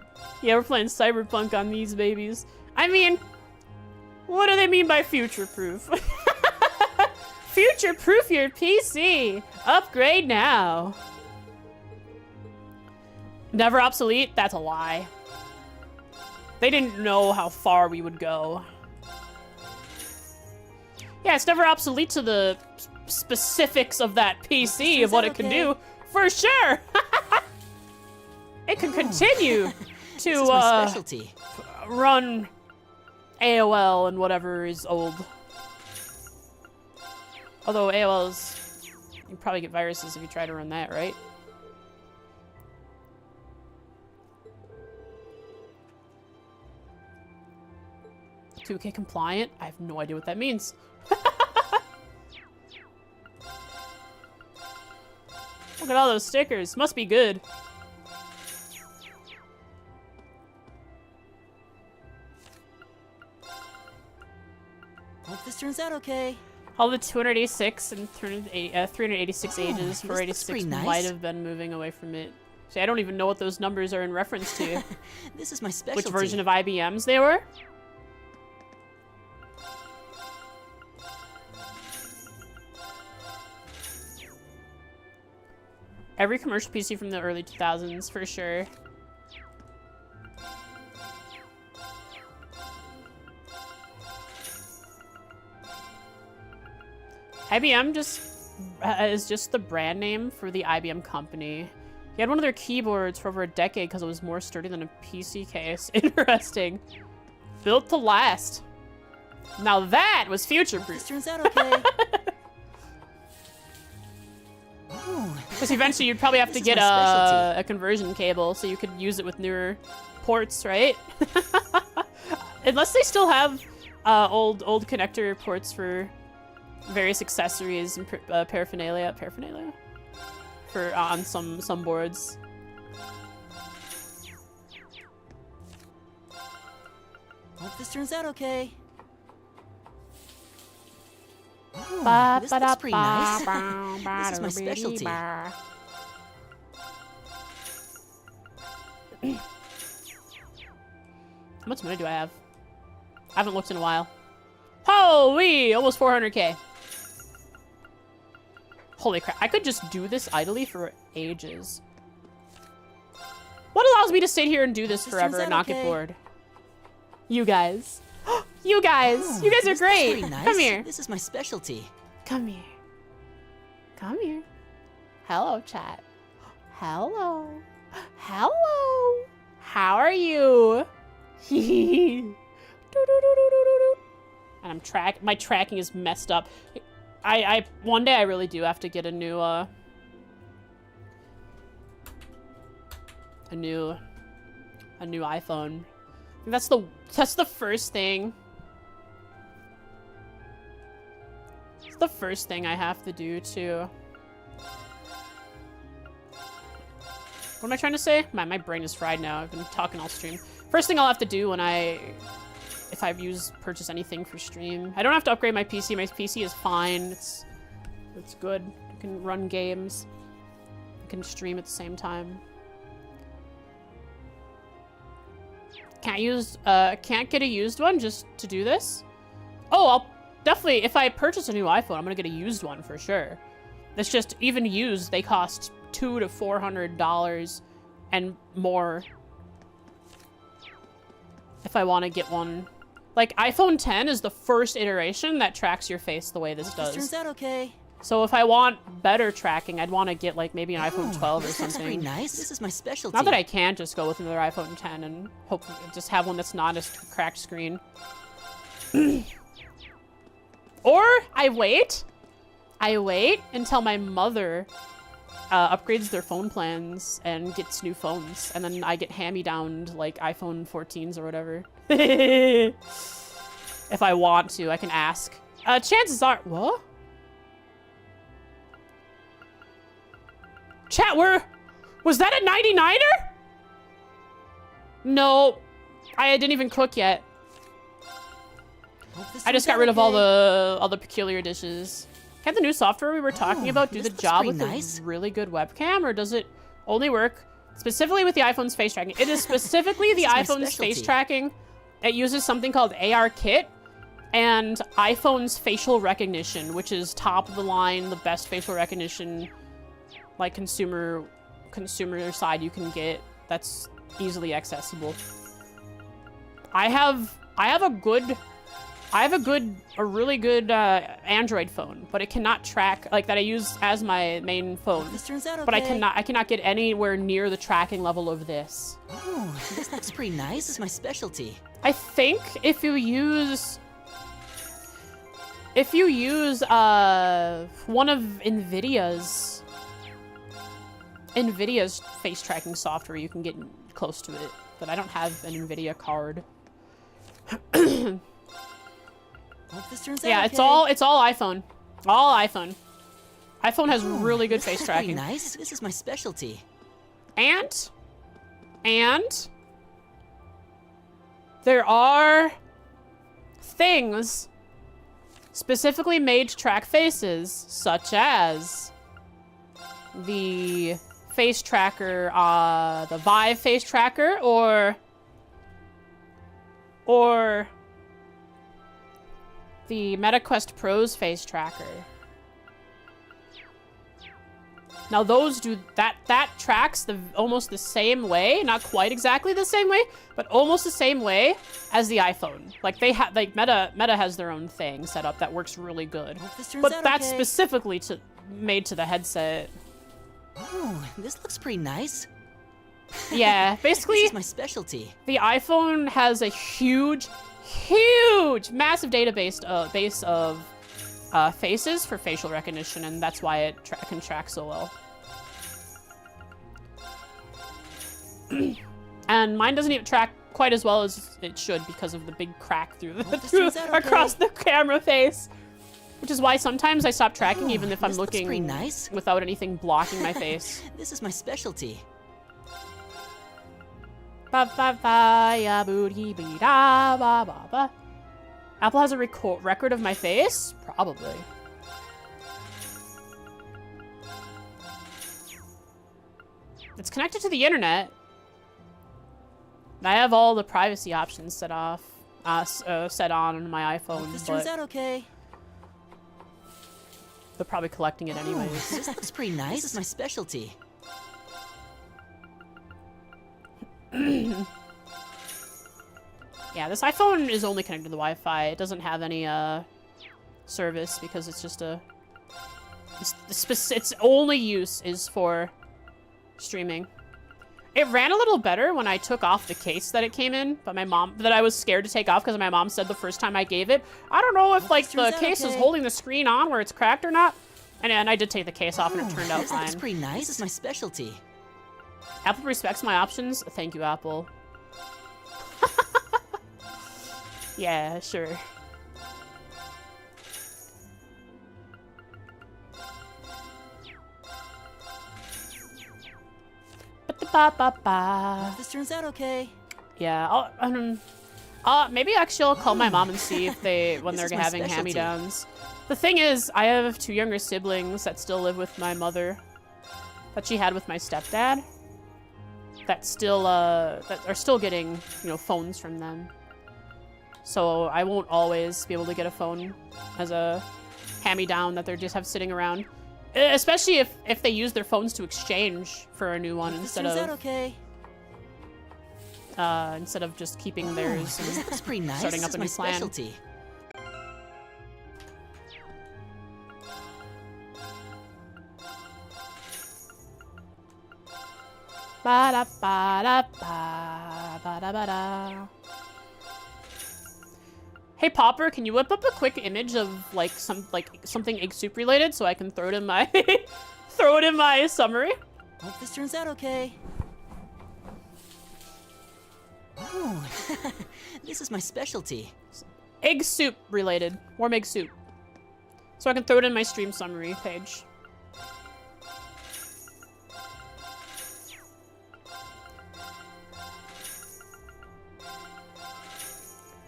Yeah, we're playing Cyberpunk on these babies. I mean, what do they mean by future-proof? Future-proof your PC. Upgrade now. Never obsolete? That's a lie. They didn't know how far we would go. Yeah, it's never obsolete to the specifics of that PC, of what it can do. For sure! It can continue This is my specialty. run AOL and whatever is old. Although AOL is... You probably get viruses if you try to run that, right? $2K compliant? I have no idea what that means. Look at all those stickers. Must be good. Hope this turns out okay. All the 286 and 386 Oh, ages, this looks 486 pretty nice. might have been moving away from it. See, I don't even know what those numbers are in reference to. This is my specialty. Which version of IBMs they were? Every commercial PC from the early 2000s, for sure. IBM is just the brand name for the IBM company. He had one of their keyboards for over a decade because it was more sturdy than a PC case. Interesting. Built to last. Now that was future-proof. This turns out okay. Because eventually you'd probably have to get a conversion cable so you could use it with newer ports, right? Unless they still have old connector ports for various accessories and paraphernalia for on some boards. Hope this turns out okay. Ooh, this looks pretty nice. This is my specialty. How much money do I have? I haven't looked in a while. Holy, almost 400k. Holy crap, I could just do this idly for ages. What allows me to sit here and do this forever and not get bored? You guys. You guys. Ooh, You guys are this looks great. pretty nice. Come here. This is my specialty. Come here. Come here. Hello, chat. Hello. Hello. How are you? And my tracking is messed up. One day I really do have to get a new iPhone. That's the first thing. It's the first thing I have to do too. What am I trying to say? My brain is fried now. I've been talking all stream. First thing I'll have to do if I purchase anything for stream. I don't have to upgrade my PC. My PC is fine. It's good. I can run games. I can stream at the same time. Can't get a used one just to do this? Oh, I'll definitely, if I purchase a new iPhone, I'm gonna get a used one for sure. It's just, even used, they cost $200 to $400 and more. If I want to get one. Like, iPhone 10 is the first iteration that tracks your face the way this does. This turns out okay. So if I want better tracking, I'd want to get, like, maybe an iPhone 12 or This looks pretty something. nice. This is my specialty. Not that I can't just go with another iPhone 10 and hopefully just have one that's not a cracked screen. Or I wait until my mother upgrades their phone plans and gets new phones, and then I get hand-me-downed like iPhone 14s or whatever. If I want to, I can ask. Chances are, what? Chat, was that a 99er? No, I didn't even cook yet. I just got rid of all the peculiar dishes. Can the new software we were talking about do the job with a really good webcam, or does it only work specifically with the iPhone's face tracking? It is specifically the iPhone's face tracking. It uses something called ARKit and iPhone's facial recognition, which is top of the line, the best facial recognition, like consumer side you can get. That's easily accessible. I have a really good Android phone, but it cannot track, like, that I use as my main phone. This turns out okay. But I cannot get anywhere near the tracking level of this. Oh, this looks pretty nice. This is my specialty. I think if you use one of NVIDIA's face tracking software, you can get close to it. But I don't have an NVIDIA card. Hope this turns Yeah, out it's okay. all iPhone. All iPhone. iPhone has really good face tracking. Nice. This is my specialty. And there are things specifically made to track faces, such as the face tracker, the Vive face tracker, or the MetaQuest Pro's face tracker. Now those do that tracks almost the same way, not quite exactly the same way, but almost the same way as the iPhone. Like they have, like Meta has their own thing set up that works really good. Hope this turns But out that's okay. specifically made to the headset. Oh, this looks pretty nice. Yeah, basically This is my specialty. the iPhone has a huge, massive database base of faces for facial recognition, and that's why it can track so well. And mine doesn't even track quite as well as it should because of the big crack through the turns out okay. across the camera face. Which is why sometimes I stop tracking even if I'm this looks looking pretty nice. without anything blocking my face. This is my specialty. Ba ba ba ya booty bee da ba ba ba. Apple has a record of my face? Probably. It's connected to the internet. I have all the privacy options set on my iPhone, Hope this turns but out okay. they're probably collecting it anyways. This looks pretty nice. This is my specialty. Yeah, this iPhone is only connected to the Wi-Fi. It doesn't have any service because it's just its only use is for streaming. It ran a little better when I took off the case that it came in, but that I was scared to take off because my mom said the first time I gave it, I don't know if like the case is holding the screen on where it's cracked or not. And I did take the case off and it turned out This looks fine. pretty nice. This is my specialty. Apple respects my options. Thank you, Apple. Yeah, sure. Hope this turns out okay. Yeah, maybe actually I'll call my mom and see if when This they're is my having specialty. hand-me-downs. The thing is, I have 2 younger siblings that still live with my mother, that she had with my stepdad, that are still getting, phones from them. So I won't always be able to get a phone as a hand-me-down that they just have sitting around. Especially if they use their phones to exchange for a new one instead Turns out of okay. instead of just keeping theirs This and looks pretty nice. starting This up is a my new plan. specialty. Ba-da-ba-da-ba, ba-da-ba-da. Hey Popper, can you whip up a quick image of something egg soup related so I can throw it in my summary? Hope this turns out okay. Oh, this is my specialty. Egg soup related. Warm egg soup. So I can throw it in my stream summary page.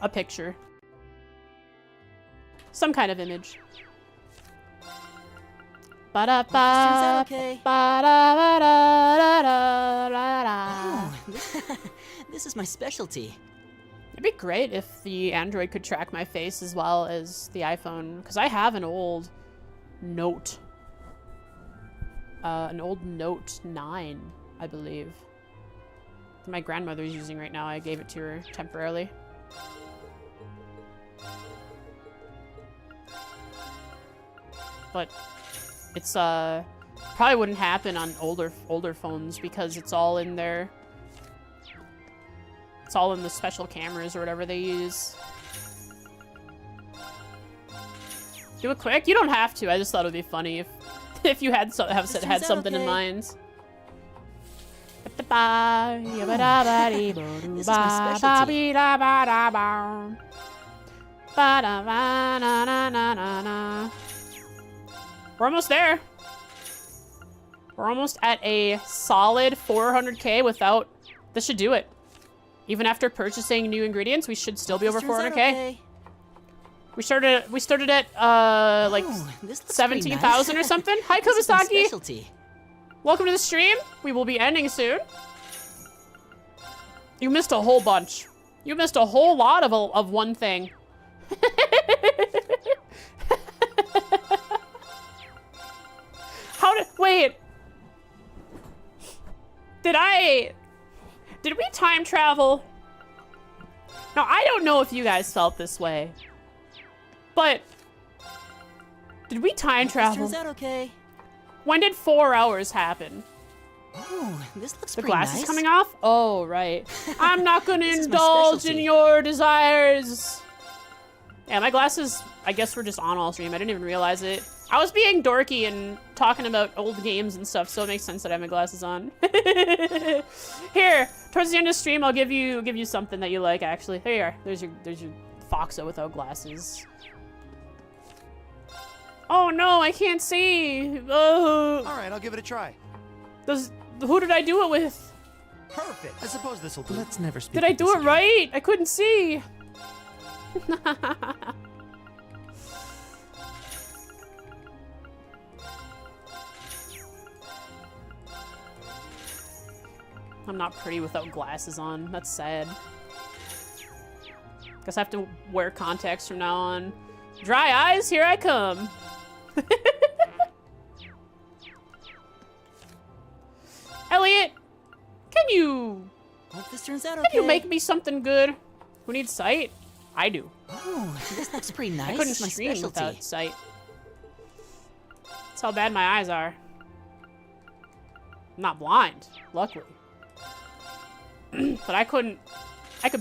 A picture. Some kind of image. Ba-da-ba, okay. ba-da-ba-da-da-da-da-da. Oh, this is my specialty. It'd be great if the Android could track my face as well as the iPhone, because I have an old Note. An old Note 9, I believe. That my grandmother's using right now. I gave it to her temporarily. But it's probably wouldn't happen on older phones because it's all in the special cameras or whatever they use. Do it quick. You don't have to. I just thought it would be funny if you had something in mind. This is my specialty. We're almost there. We're almost at a solid 400k without... This should do it. Even after purchasing new ingredients, we should still be over 400k. Okay. We started at like Oh, this looks 17,000 pretty or nice. something. Hi, This is my Kubasaki. specialty. Welcome to the stream. We will be ending soon. You missed a whole bunch. You missed a whole lot of one thing. Wait. Did we time travel? Now, I don't know if you guys felt this way, but did we time This travel? turns out okay. When did 4 hours happen? Oh, this looks The pretty glasses nice. coming off? Oh, right. I'm not gonna This is my indulge in specialty. your desires. Yeah, my glasses, I guess, were just on all stream. I didn't even realize it. I was being dorky and talking about old games and stuff, so it makes sense that I have my glasses on. Here, towards the end of stream, I'll give you something that you like. Actually, here you are. There's your Foxa without glasses. Oh no, I can't see. All right, I'll give it a try. Who did I do it with? Perfect. I suppose this will do. Let's never speak. Did I of do this it again. right? I couldn't see. I'm not pretty without glasses on. That's sad. Guess I have to wear contacts from now on. Dry eyes, here I come. Elliot, can you Hope this turns out okay. can you make me something good? Who needs sight? I do. Oh, this looks pretty nice. I couldn't It's my stream specialty. without sight. That's how bad my eyes are. I'm not blind, luckily. But I could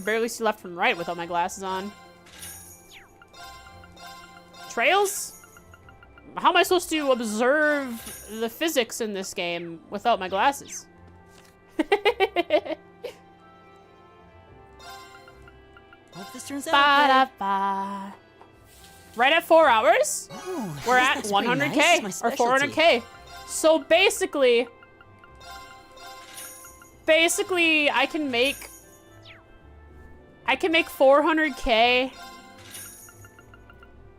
barely see left from right without my glasses on. Trails? How am I supposed to observe the physics in this game without my glasses? Hope this turns out okay. Ba-da-ba. Right at 4 hours? Oh, We're this at looks pretty 100K nice. It's my or specialty. 400K. So basically I can make 400K.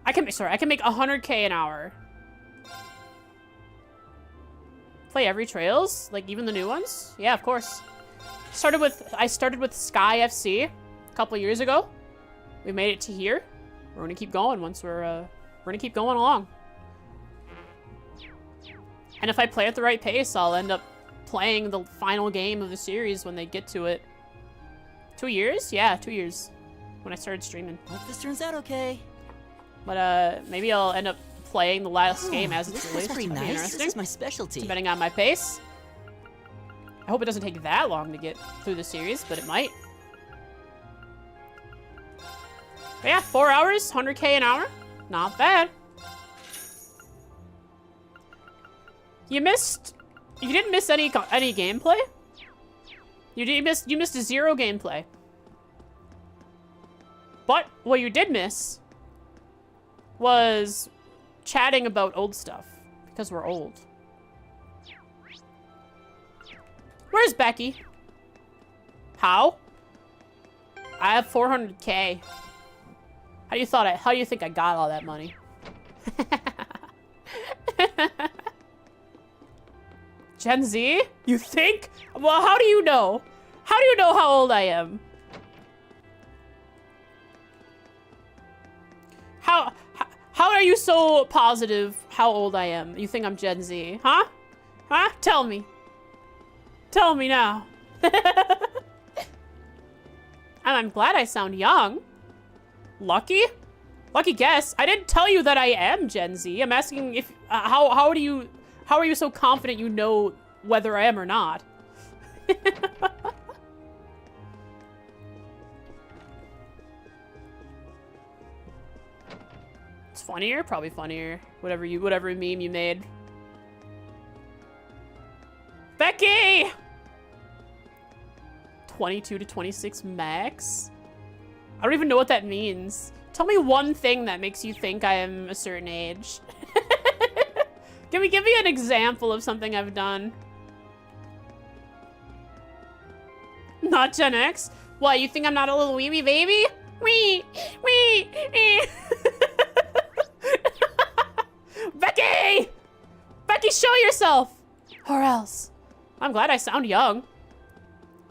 I can make 100K an hour. Play every Trails, like even the new ones? Yeah, of course. I started with Sky FC a couple years ago. We made it to here. We're gonna keep going once we're gonna keep going along. And if I play at the right pace, I'll end up playing the final game of the series when they get to it. 2 years? Yeah, 2 years. When I started streaming. Hope this turns out okay. But maybe I'll end up playing the last game as it's This looks released. pretty That'd be nice. interesting. This is my specialty. Depending on my pace. I hope it doesn't take that long to get through the series, but it might. But yeah, 4 hours, 100K an hour. Not bad. You didn't miss any gameplay? You missed 0 gameplay. But what you did miss was chatting about old stuff, because we're old. Where's Becky? How? I have 400K. How do you think I got all that money? Gen Z? You think? Well, how do you know? How do you know how old I am? How are you so positive how old I am? You think I'm Gen Z, huh? Huh? Tell me. Tell me now. I'm glad I sound young. Lucky? Lucky guess. I didn't tell you that I am Gen Z. I'm asking if how are you so confident you know whether I am or not? It's funnier, probably funnier. Whatever meme you made. Becky! 22 to 26 max? I don't even know what that means. Tell me one thing that makes you think I am a certain age. Give me an example of something I've done. Not Gen X? What, you think I'm not a little wee baby? Wee! Becky! Becky, show yourself! Or else. I'm glad I sound young.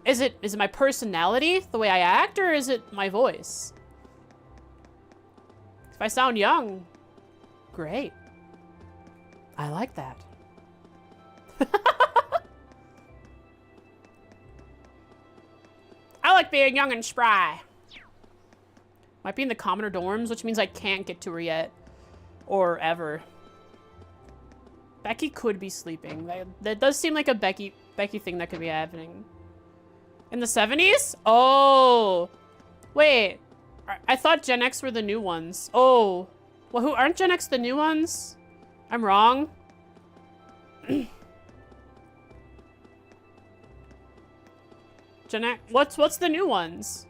Is it my personality, the way I act, or is it my voice? If I sound young, great. I like that. being young and spry. Might be in the commoner dorms, which means I can't get to her yet. Or ever. Becky could be sleeping. That does seem like a Becky thing that could be happening. In the 70s? Oh. Wait. I thought Gen X were the new ones. Oh. Well, who aren't Gen X the new ones? I'm wrong. Gen X, what's the new ones?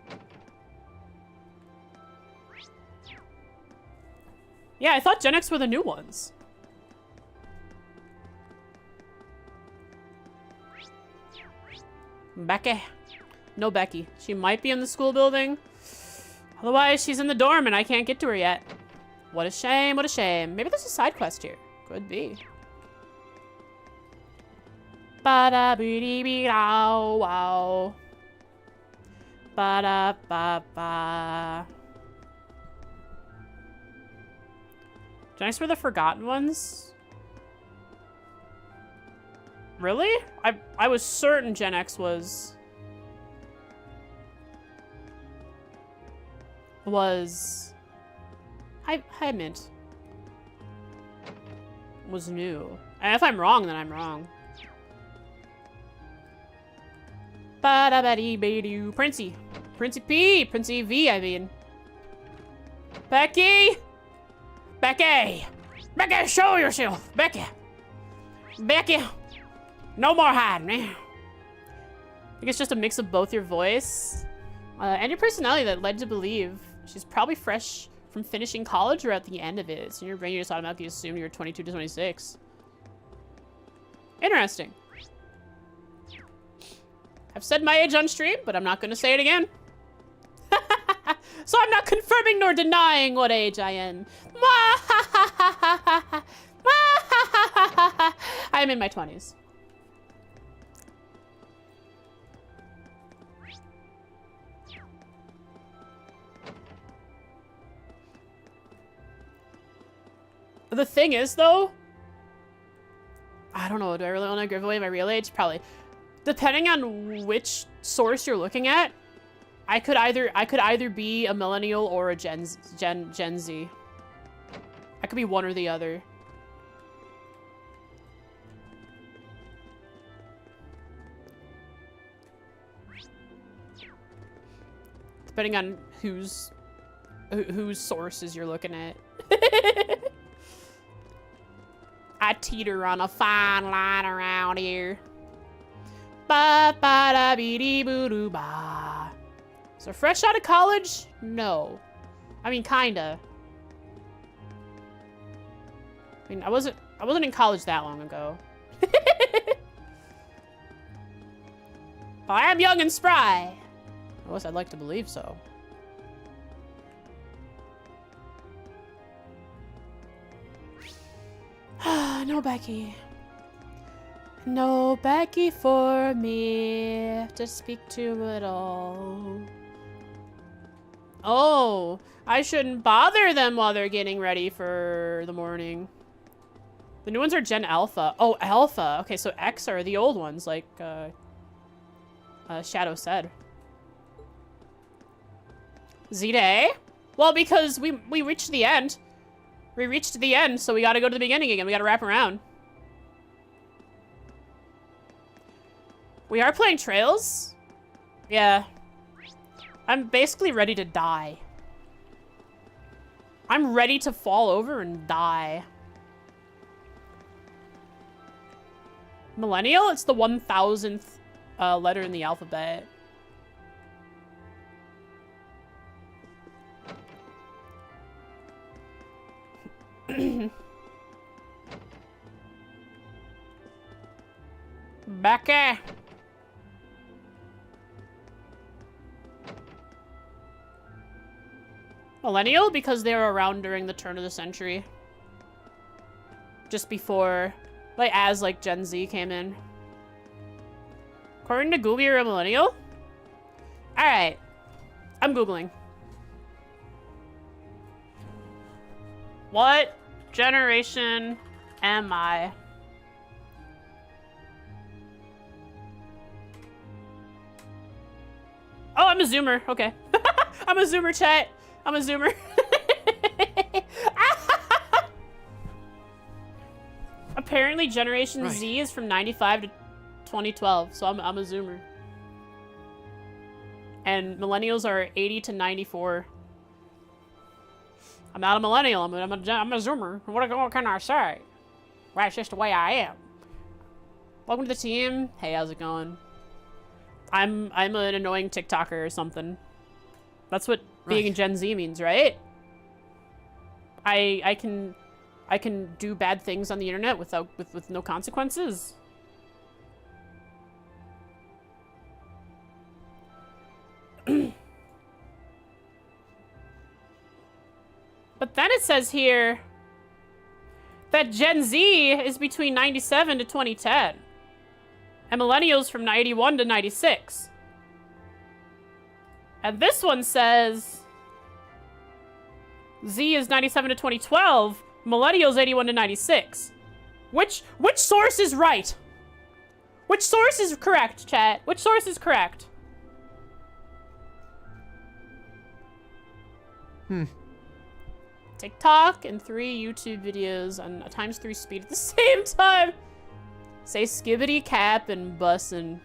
Yeah, I thought Gen X were the new ones. Becky. No Becky. She might be in the school building. Otherwise, she's in the dorm and I can't get to her yet. What a shame, what a shame. Maybe there's a side quest here. Could be. Ba-da-bee-dee-bee-dow, wow. Ba-da-ba-ba. Gen X were the forgotten ones? Really? I was certain Gen X was Hi Mint. Was new. And if I'm wrong, then I'm wrong. Ba-da-ba-dee-ba-doo. Princey. Princey P. Princey V, I mean. Becky! Becky! Becky, show yourself! Becky! Becky! No more hiding, man. I think it's just a mix of both your voice and your personality that led to believe she's probably fresh from finishing college or at the end of it. So in your brain, you just automatically assume you're 22 to 26. Interesting. I've said my age on stream, but I'm not going to say it again. So I'm not confirming nor denying what age I am. I'm in my 20s. The thing is, though, I don't know. Do I really want to give away my real age? Probably. Depending on which source you're looking at, I could either be a millennial or a Gen Z. I could be one or the other. Depending on whose sources you're looking at. I teeter on a fine line around here. Ba ba da bee dee boo doo ba. So fresh out of college? No. I mean, kinda. I mean, I wasn't in college that long ago. I am young and spry. At least I'd like to believe so. No Becky. No Becky for me to speak to at all. Oh, I shouldn't bother them while they're getting ready for the morning. The new ones are Gen Alpha. Oh, Alpha. Okay, so X are the old ones, like Shadow said. Z-Day? Well, because we reached the end. We reached the end, so we gotta go to the beginning again. We gotta wrap around. We are playing Trails? Yeah. I'm basically ready to die. I'm ready to fall over and die. Millennial? It's the 1000th letter in the alphabet. Becky! Millennial, because they were around during the turn of the century. Just before, like, as, like, Gen Z came in. According to Google, you're a millennial? Alright. I'm Googling. What generation am I? Oh, I'm a zoomer. Okay. I'm a zoomer, chat. I'm a zoomer. Apparently, Generation Z is from 95 to 2012, so I'm a zoomer. And millennials are 80 to 94. I'm not a millennial. I'm a zoomer. What can I say? Well, that's just the way I am. Welcome to the team. Hey, how's it going? I'm an annoying TikToker or something. That's what being a Gen Z means, right? I can do bad things on the internet with no consequences. But then it says here that Gen Z is between 97 to 2010. And millennials from 91 to 96. And this one says Z is 97 to 2012, millennials 81 to 96. Which source is right? Which source is correct, chat? Which source is correct? TikTok and 3 YouTube videos on times 3 speed at the same time. Say skibbity cap and bussin'.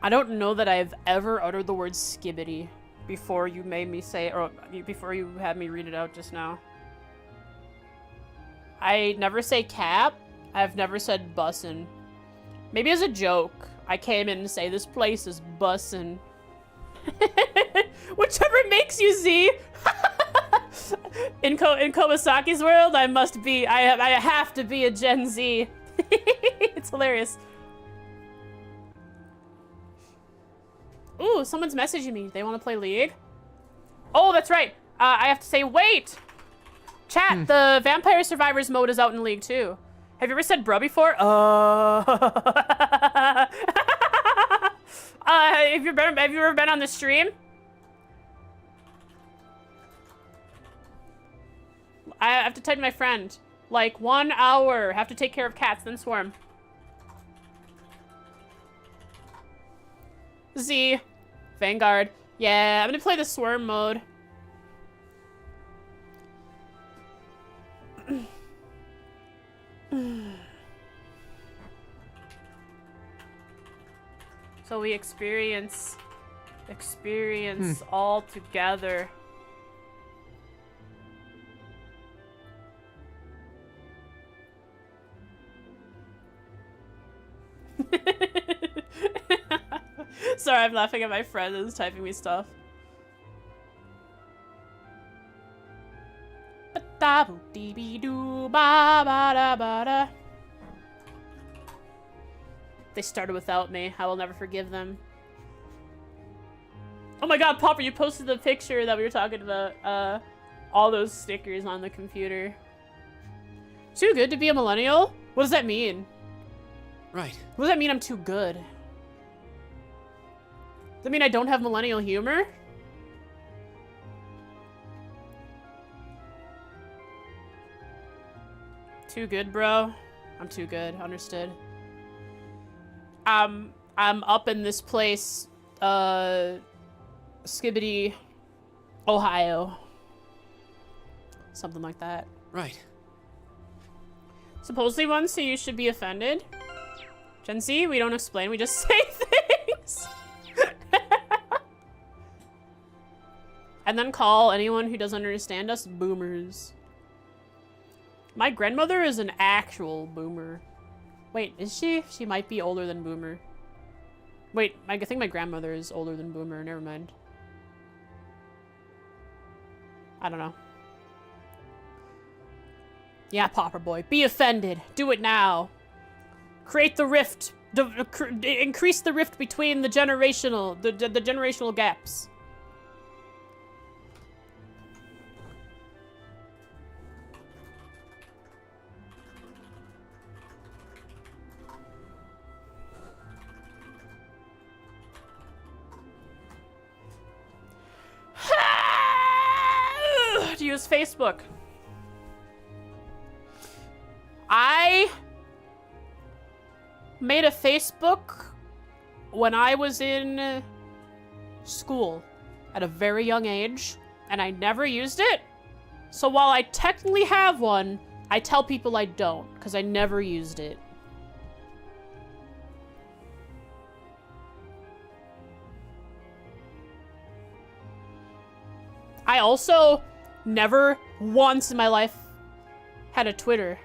I don't know that I've ever uttered the word skibbity before you made me say, or before you had me read it out just now. I never say cap. I've never said bussin'. Maybe as a joke, I came in and say this place is bussin'. Whichever makes you see. In Komasaki's world, I have to be a Gen Z. It's hilarious. Ooh, someone's messaging me. They want to play League? Oh, that's right. I have to say, wait. Chat, the Vampire Survivors mode is out in League too. Have you ever said bruh before? Have you ever been on the stream? I have to type to my friend. Like 1 hour. Have to take care of cats, then swarm. Z. Vanguard. Yeah, I'm gonna play the swarm mode. So we experience all together. Sorry, I'm laughing at my friend who's typing me stuff. They started without me. I will never forgive them. Oh my god, Popper, you posted the picture that we were talking about. All those stickers on the computer. Too good to be a millennial? What does that mean? Right. What does that mean I'm too good? Does that mean I don't have millennial humor? Too good, bro? I'm too good. Understood. I'm up in this place, Skibbity, Ohio. Something like that. Right. Supposedly one, so you should be offended. Gen Z, we don't explain, we just say things. And then call anyone who doesn't understand us boomers. My grandmother is an actual boomer. Wait, is she? She might be older than boomer. Wait, I think my grandmother is older than boomer, never mind. I don't know. Yeah, Popper boy, be offended. Do it now. Create the rift. Increase the rift between the generational gaps. To use Facebook. I made a Facebook when I was in school at a very young age, and I never used it. So while I technically have one, I tell people I don't, because I never used it. I also never once in my life had a Twitter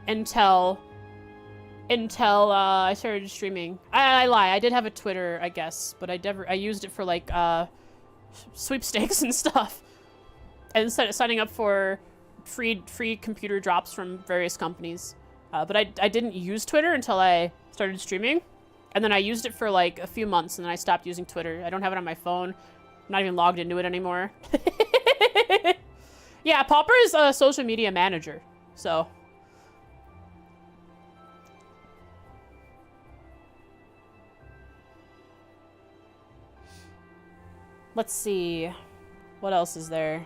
until I started streaming. I lie, I did have a Twitter, I guess, but I used it for like sweepstakes and stuff. And instead of signing up for free computer drops from various companies. But I didn't use Twitter until I started streaming. And then I used it for like a few months and then I stopped using Twitter. I don't have it on my phone. I'm not even logged into it anymore. Yeah, Popper is a social media manager, so. Let's see. What else is there?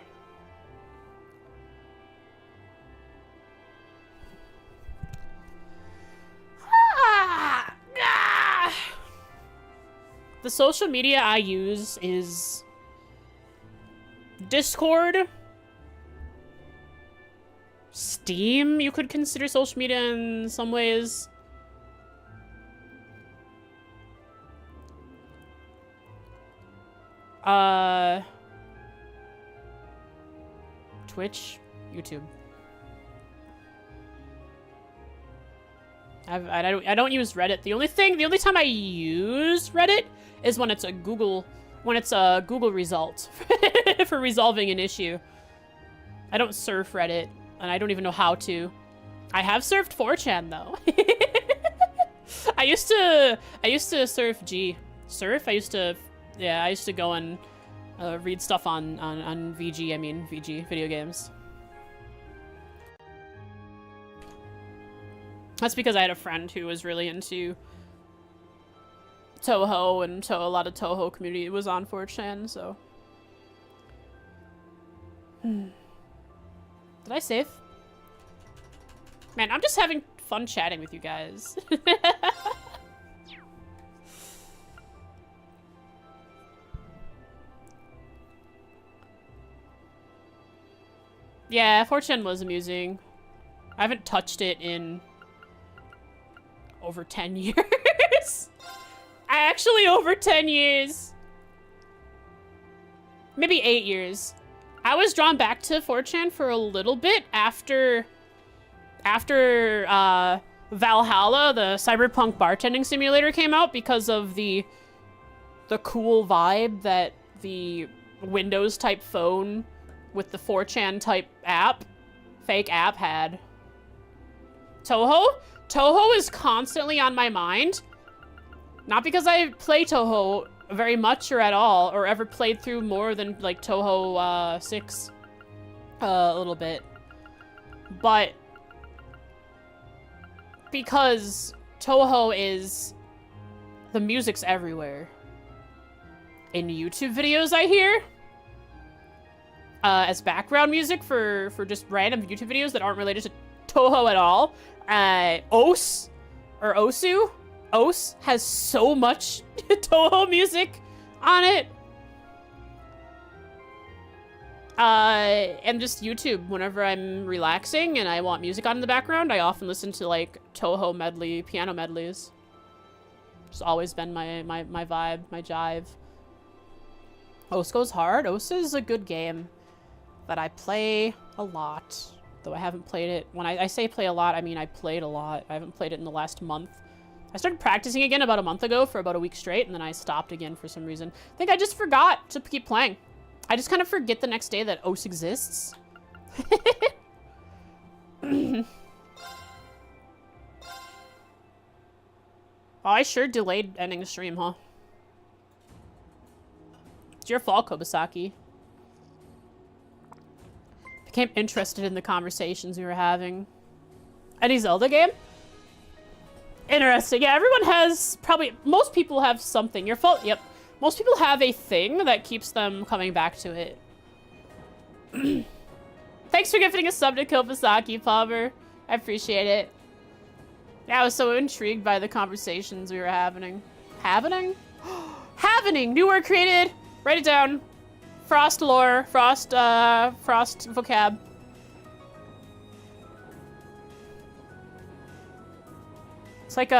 The social media I use is Discord. Steam, you could consider social media in some ways. Twitch, YouTube. I don't use Reddit. The only time I use Reddit is when it's a Google result for resolving an issue. I don't surf Reddit, and I don't even know how to. I have surfed 4chan though. I used to surf G. Surf? I used to go and read stuff on VG, VG, video games. That's because I had a friend who was really into Toho, and a lot of Toho community was on 4chan, so. Did I save? Man, I'm just having fun chatting with you guys. Yeah, 4chan was amusing. I haven't touched it in over 10 years. Actually, over 10 years. Maybe 8 years. I was drawn back to 4chan for a little bit after Valhalla, the cyberpunk bartending simulator, came out because of the cool vibe that the Windows type phone with the 4chan type app, fake app, had. Toho is constantly on my mind. Not because I play Toho very much or at all, or ever played through more than like Toho 6 a little bit, but because Toho is, the music's everywhere. In YouTube videos I hear as background music for just random YouTube videos that aren't related to Toho at all. Os has so much Toho music on it. And just YouTube, whenever I'm relaxing and I want music on in the background, I often listen to like Toho medley, piano medleys. It's always been my vibe, my jive. Os goes hard. Os is a good game that I play a lot, though I haven't played it. When I say play a lot, I mean I played a lot. I haven't played it in the last month. I started practicing again about a month ago for about a week straight, and then I stopped again for some reason. I think I just forgot to keep playing. I just kind of forget the next day that Os exists. Oh, I sure delayed ending the stream, huh? It's your fault, Kobasaki. Became interested in the conversations we were having. Any Zelda game? Interesting. Yeah, everyone has most people have something. Your fault. Yep. Most people have a thing that keeps them coming back to it. Thanks for gifting a sub to Kobasaki, Palmer. I appreciate it. Yeah, I was so intrigued by the conversations we were having. Happening? Happening! New word created! Write it down. Frost lore. Frost vocab. It's like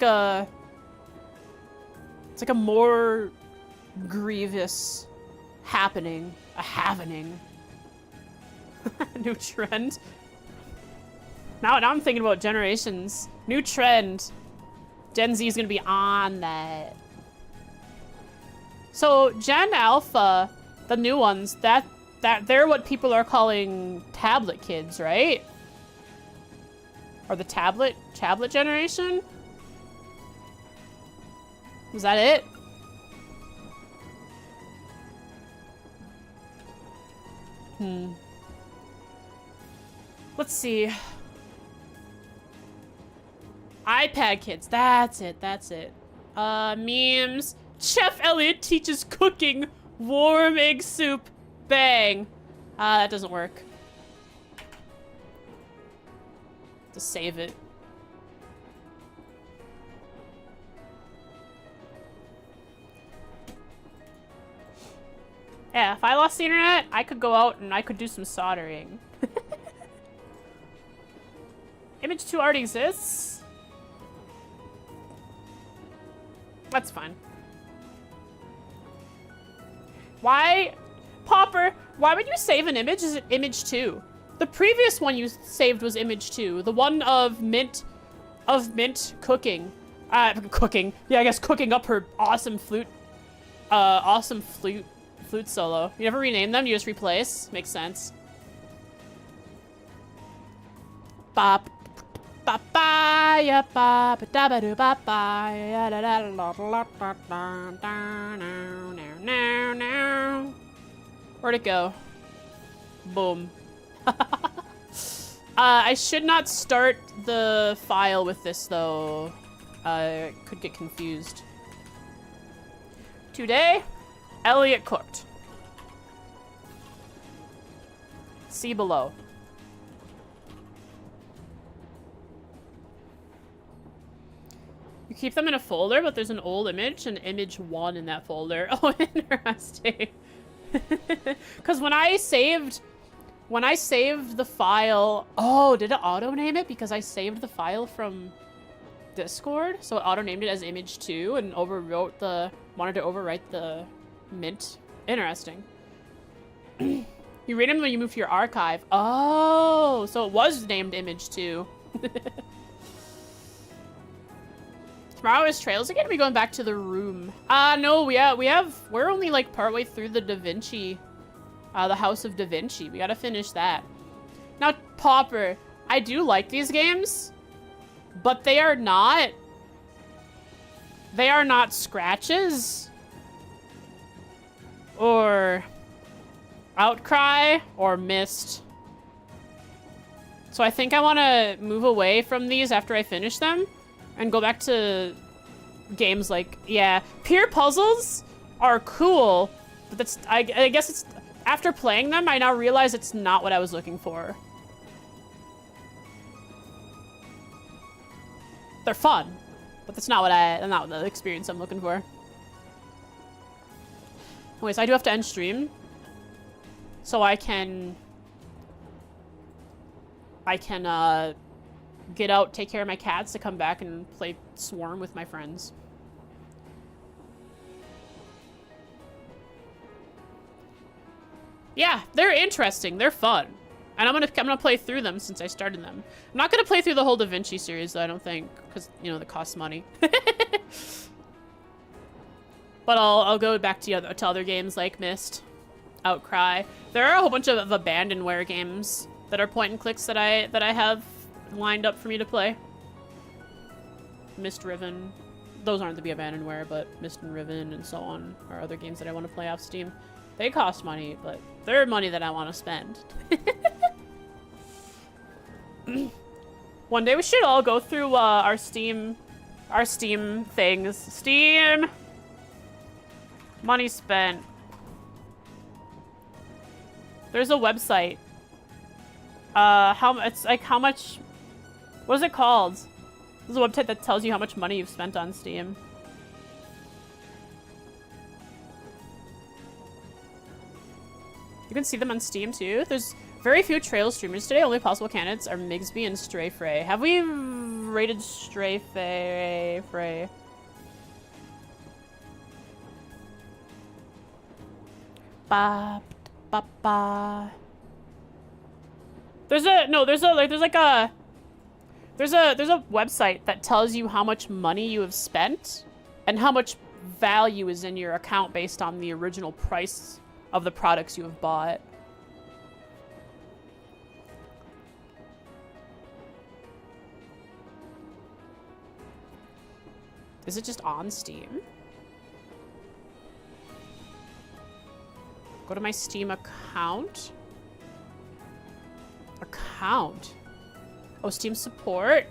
a more grievous happening. A happening. New trend. Now I'm thinking about generations. New trend. Gen Z is gonna be on that. So Gen Alpha, the new ones, that they're what people are calling tablet kids, right? Or the tablet generation? Was that it? Let's see. iPad kids. That's it. Memes. Chef Elliot teaches cooking. Warm egg soup. Bang. That doesn't work. Just save it. Yeah, if I lost the internet, I could go out and I could do some soldering. Image 2 already exists? That's fine. Why? Popper, why would you save an image as image 2? The previous one you saved was image 2. The one of Mint cooking. Cooking. Yeah, I guess cooking up her awesome flute solo. You never rename them, you just replace. Makes sense. Bop. Ba ba ya ba ba da ba do ba ba ya da da la la la la. Where'd it go? Boom. I should not start the file with this though. I could get confused. Today, Elliot cooked. See below. You keep them in a folder, but there's an old image and image 1 in that folder. Oh, interesting. Because when I saved the file, oh, did it auto name it? Because I saved the file from Discord, so it auto named it as image 2 and wanted to overwrite the mint. Interesting. You read them when you move to your archive. Oh, so it was named image 2. Tomorrow is Trails again? Are we going back to the room? No, we're only like partway through the Da Vinci, the House of Da Vinci. We gotta finish that. Now, Popper, I do like these games, but they are not Scratches or Outcry or Myst. So I think I want to move away from these after I finish them and go back to games like, yeah, peer puzzles are cool, but that's, I guess it's, after playing them, I now realize it's not what I was looking for. They're fun, but that's not not the experience I'm looking for. Anyways, I do have to end stream, so I can get out, take care of my cats to come back and play Swarm with my friends. Yeah, they're interesting. They're fun. And I'm gonna play through them since I started them. I'm not gonna play through the whole Da Vinci series though, I don't think, because, you know, that costs money. But I'll go back to other games like Myst, Outcry. There are a whole bunch of abandonware games that are point and clicks that I have lined up for me to play. Myst Riven. Those aren't the abandonware, but Myst and Riven and so on are other games that I want to play off Steam. They cost money, but they're money that I want to spend. One day we should all go through our Steam things. Steam! Money spent. There's a website. How much, what is it called? This is a website that tells you how much money you've spent on Steam. You can see them on Steam too. There's very few trail streamers today. Only possible candidates are Migsby and Stray Frey. Have we rated Stray Frey? Ba ba ba. There's a website that tells you how much money you have spent and how much value is in your account based on the original price of the products you have bought. Is it just on Steam? Go to my Steam account. Account. Oh, Steam support.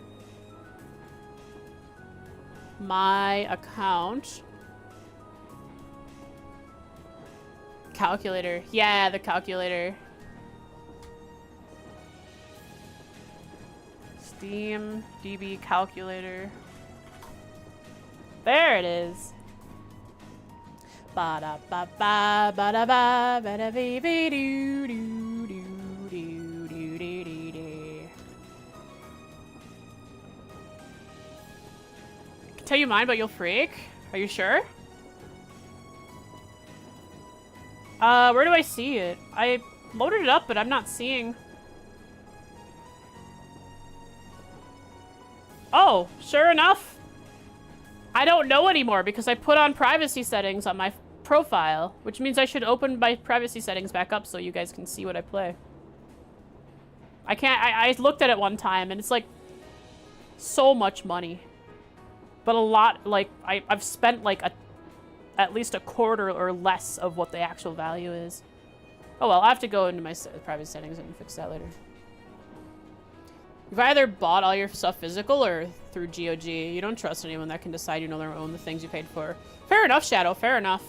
My account. Calculator. Yeah, the calculator. Steam DB calculator. There it is. Ba da ba ba ba da ba ba da be be do do do do do do do. Can tell you mine, but you'll freak. Are you sure? Where do I see it? I loaded it up, but I'm not seeing. Oh, sure enough. I don't know anymore because I put on privacy settings on my profile, which means I should open my privacy settings back up so you guys can see what I play. I can't, I looked at it one time and it's like so much money. But a lot, like, I've spent like at least a quarter or less of what the actual value is. Oh well, I have to go into my private settings and fix that later. You've either bought all your stuff physical or through GOG. You don't trust anyone that can decide you no longer own the things you paid for. Fair enough, Shadow. Fair enough.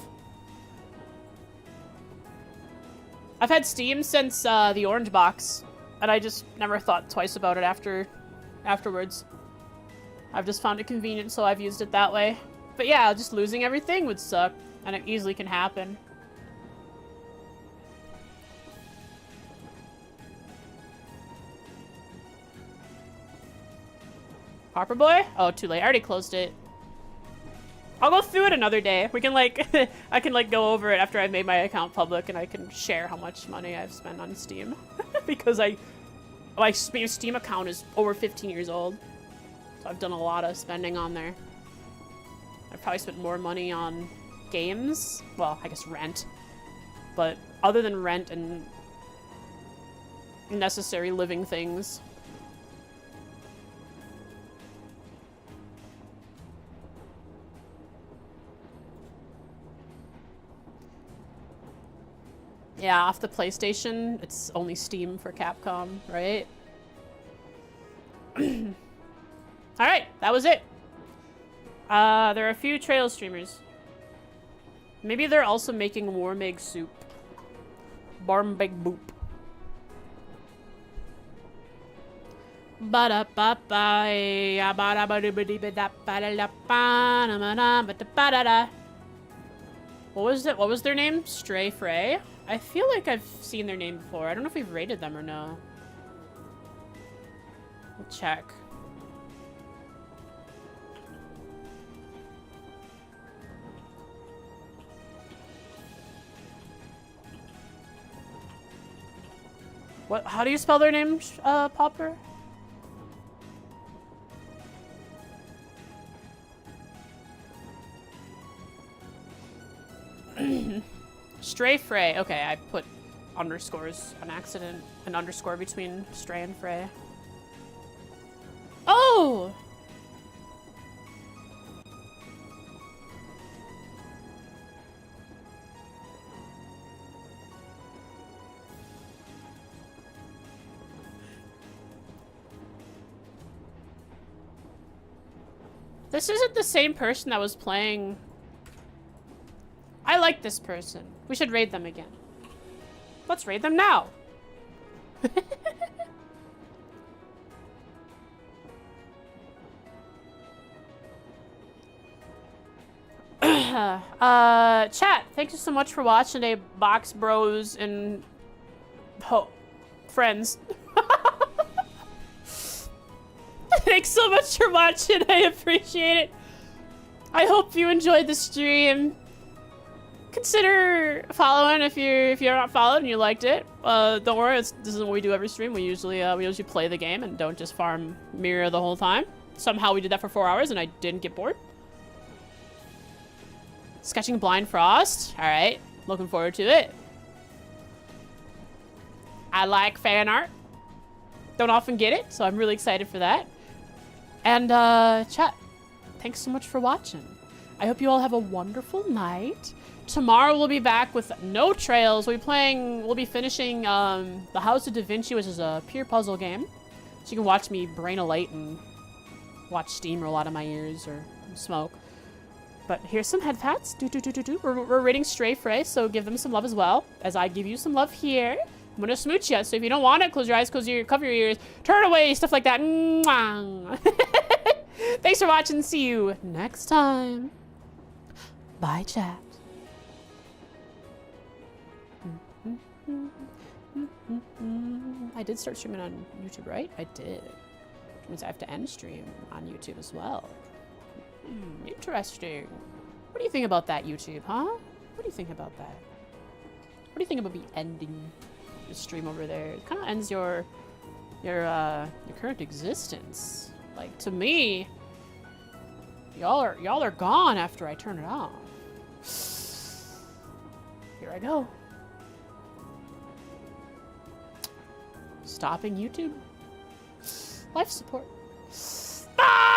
I've had Steam since the orange box, and I just never thought twice about it afterwards. I've just found it convenient, so I've used it that way. But yeah, just losing everything would suck, and it easily can happen. Harper Boy? Oh, too late. I already closed it. I'll go through it another day. We can like, I can like go over it after I've made my account public and I can share how much money I've spent on Steam. Because my Steam account is over 15 years old. So I've done a lot of spending on there. I've probably spent more money on games. Well, I guess rent. But other than rent and necessary living things. Yeah, off the PlayStation, it's only Steam for Capcom, right? Alright, that was it. There are a few trail streamers. Maybe they're also making warm egg soup. Warm egg boop. What was their name? Stray Frey? I feel like I've seen their name before. I don't know if we've rated them or no. We'll check. What? How do you spell their name, Popper? Stray Frey. Okay, I put underscores on accident. An underscore between Stray and Frey. Oh! This isn't the same person that was playing. I like this person. We should raid them again. Let's raid them now. Chat, thank you so much for watching today, Box Bros and friends. Thanks so much for watching. I appreciate it. I hope you enjoyed the stream. Consider following if you're not followed and you liked it. Don't worry, this isn't what we do every stream. We usually play the game and don't just farm mirror the whole time. Somehow we did that for 4 hours and I didn't get bored. Sketching Blind Frost. All right, looking forward to it. I like fan art. Don't often get it, so I'm really excited for that. And chat, thanks so much for watching. I hope you all have a wonderful night. Tomorrow we'll be back with no trails. We'll be finishing the House of Da Vinci, which is a pure puzzle game. So you can watch me brain a light and watch steam roll out of my ears or smoke. But here's some head pats. We're rating Stray Frey, so give them some love as well, as I give you some love here. I'm gonna smooch you, so if you don't want it, close your eyes, cover your ears, turn away, stuff like that. Thanks for watching. See you next time. Bye, chat. I did start streaming on YouTube, right? I did. Which means I have to end stream on YouTube as well. Interesting. What do you think about that, YouTube, huh? What do you think about that? What do you think about me ending the stream over there? It kind of ends your current existence. Like, to me, y'all are gone after I turn it off. Here I go. Stopping YouTube. Life support. Ah!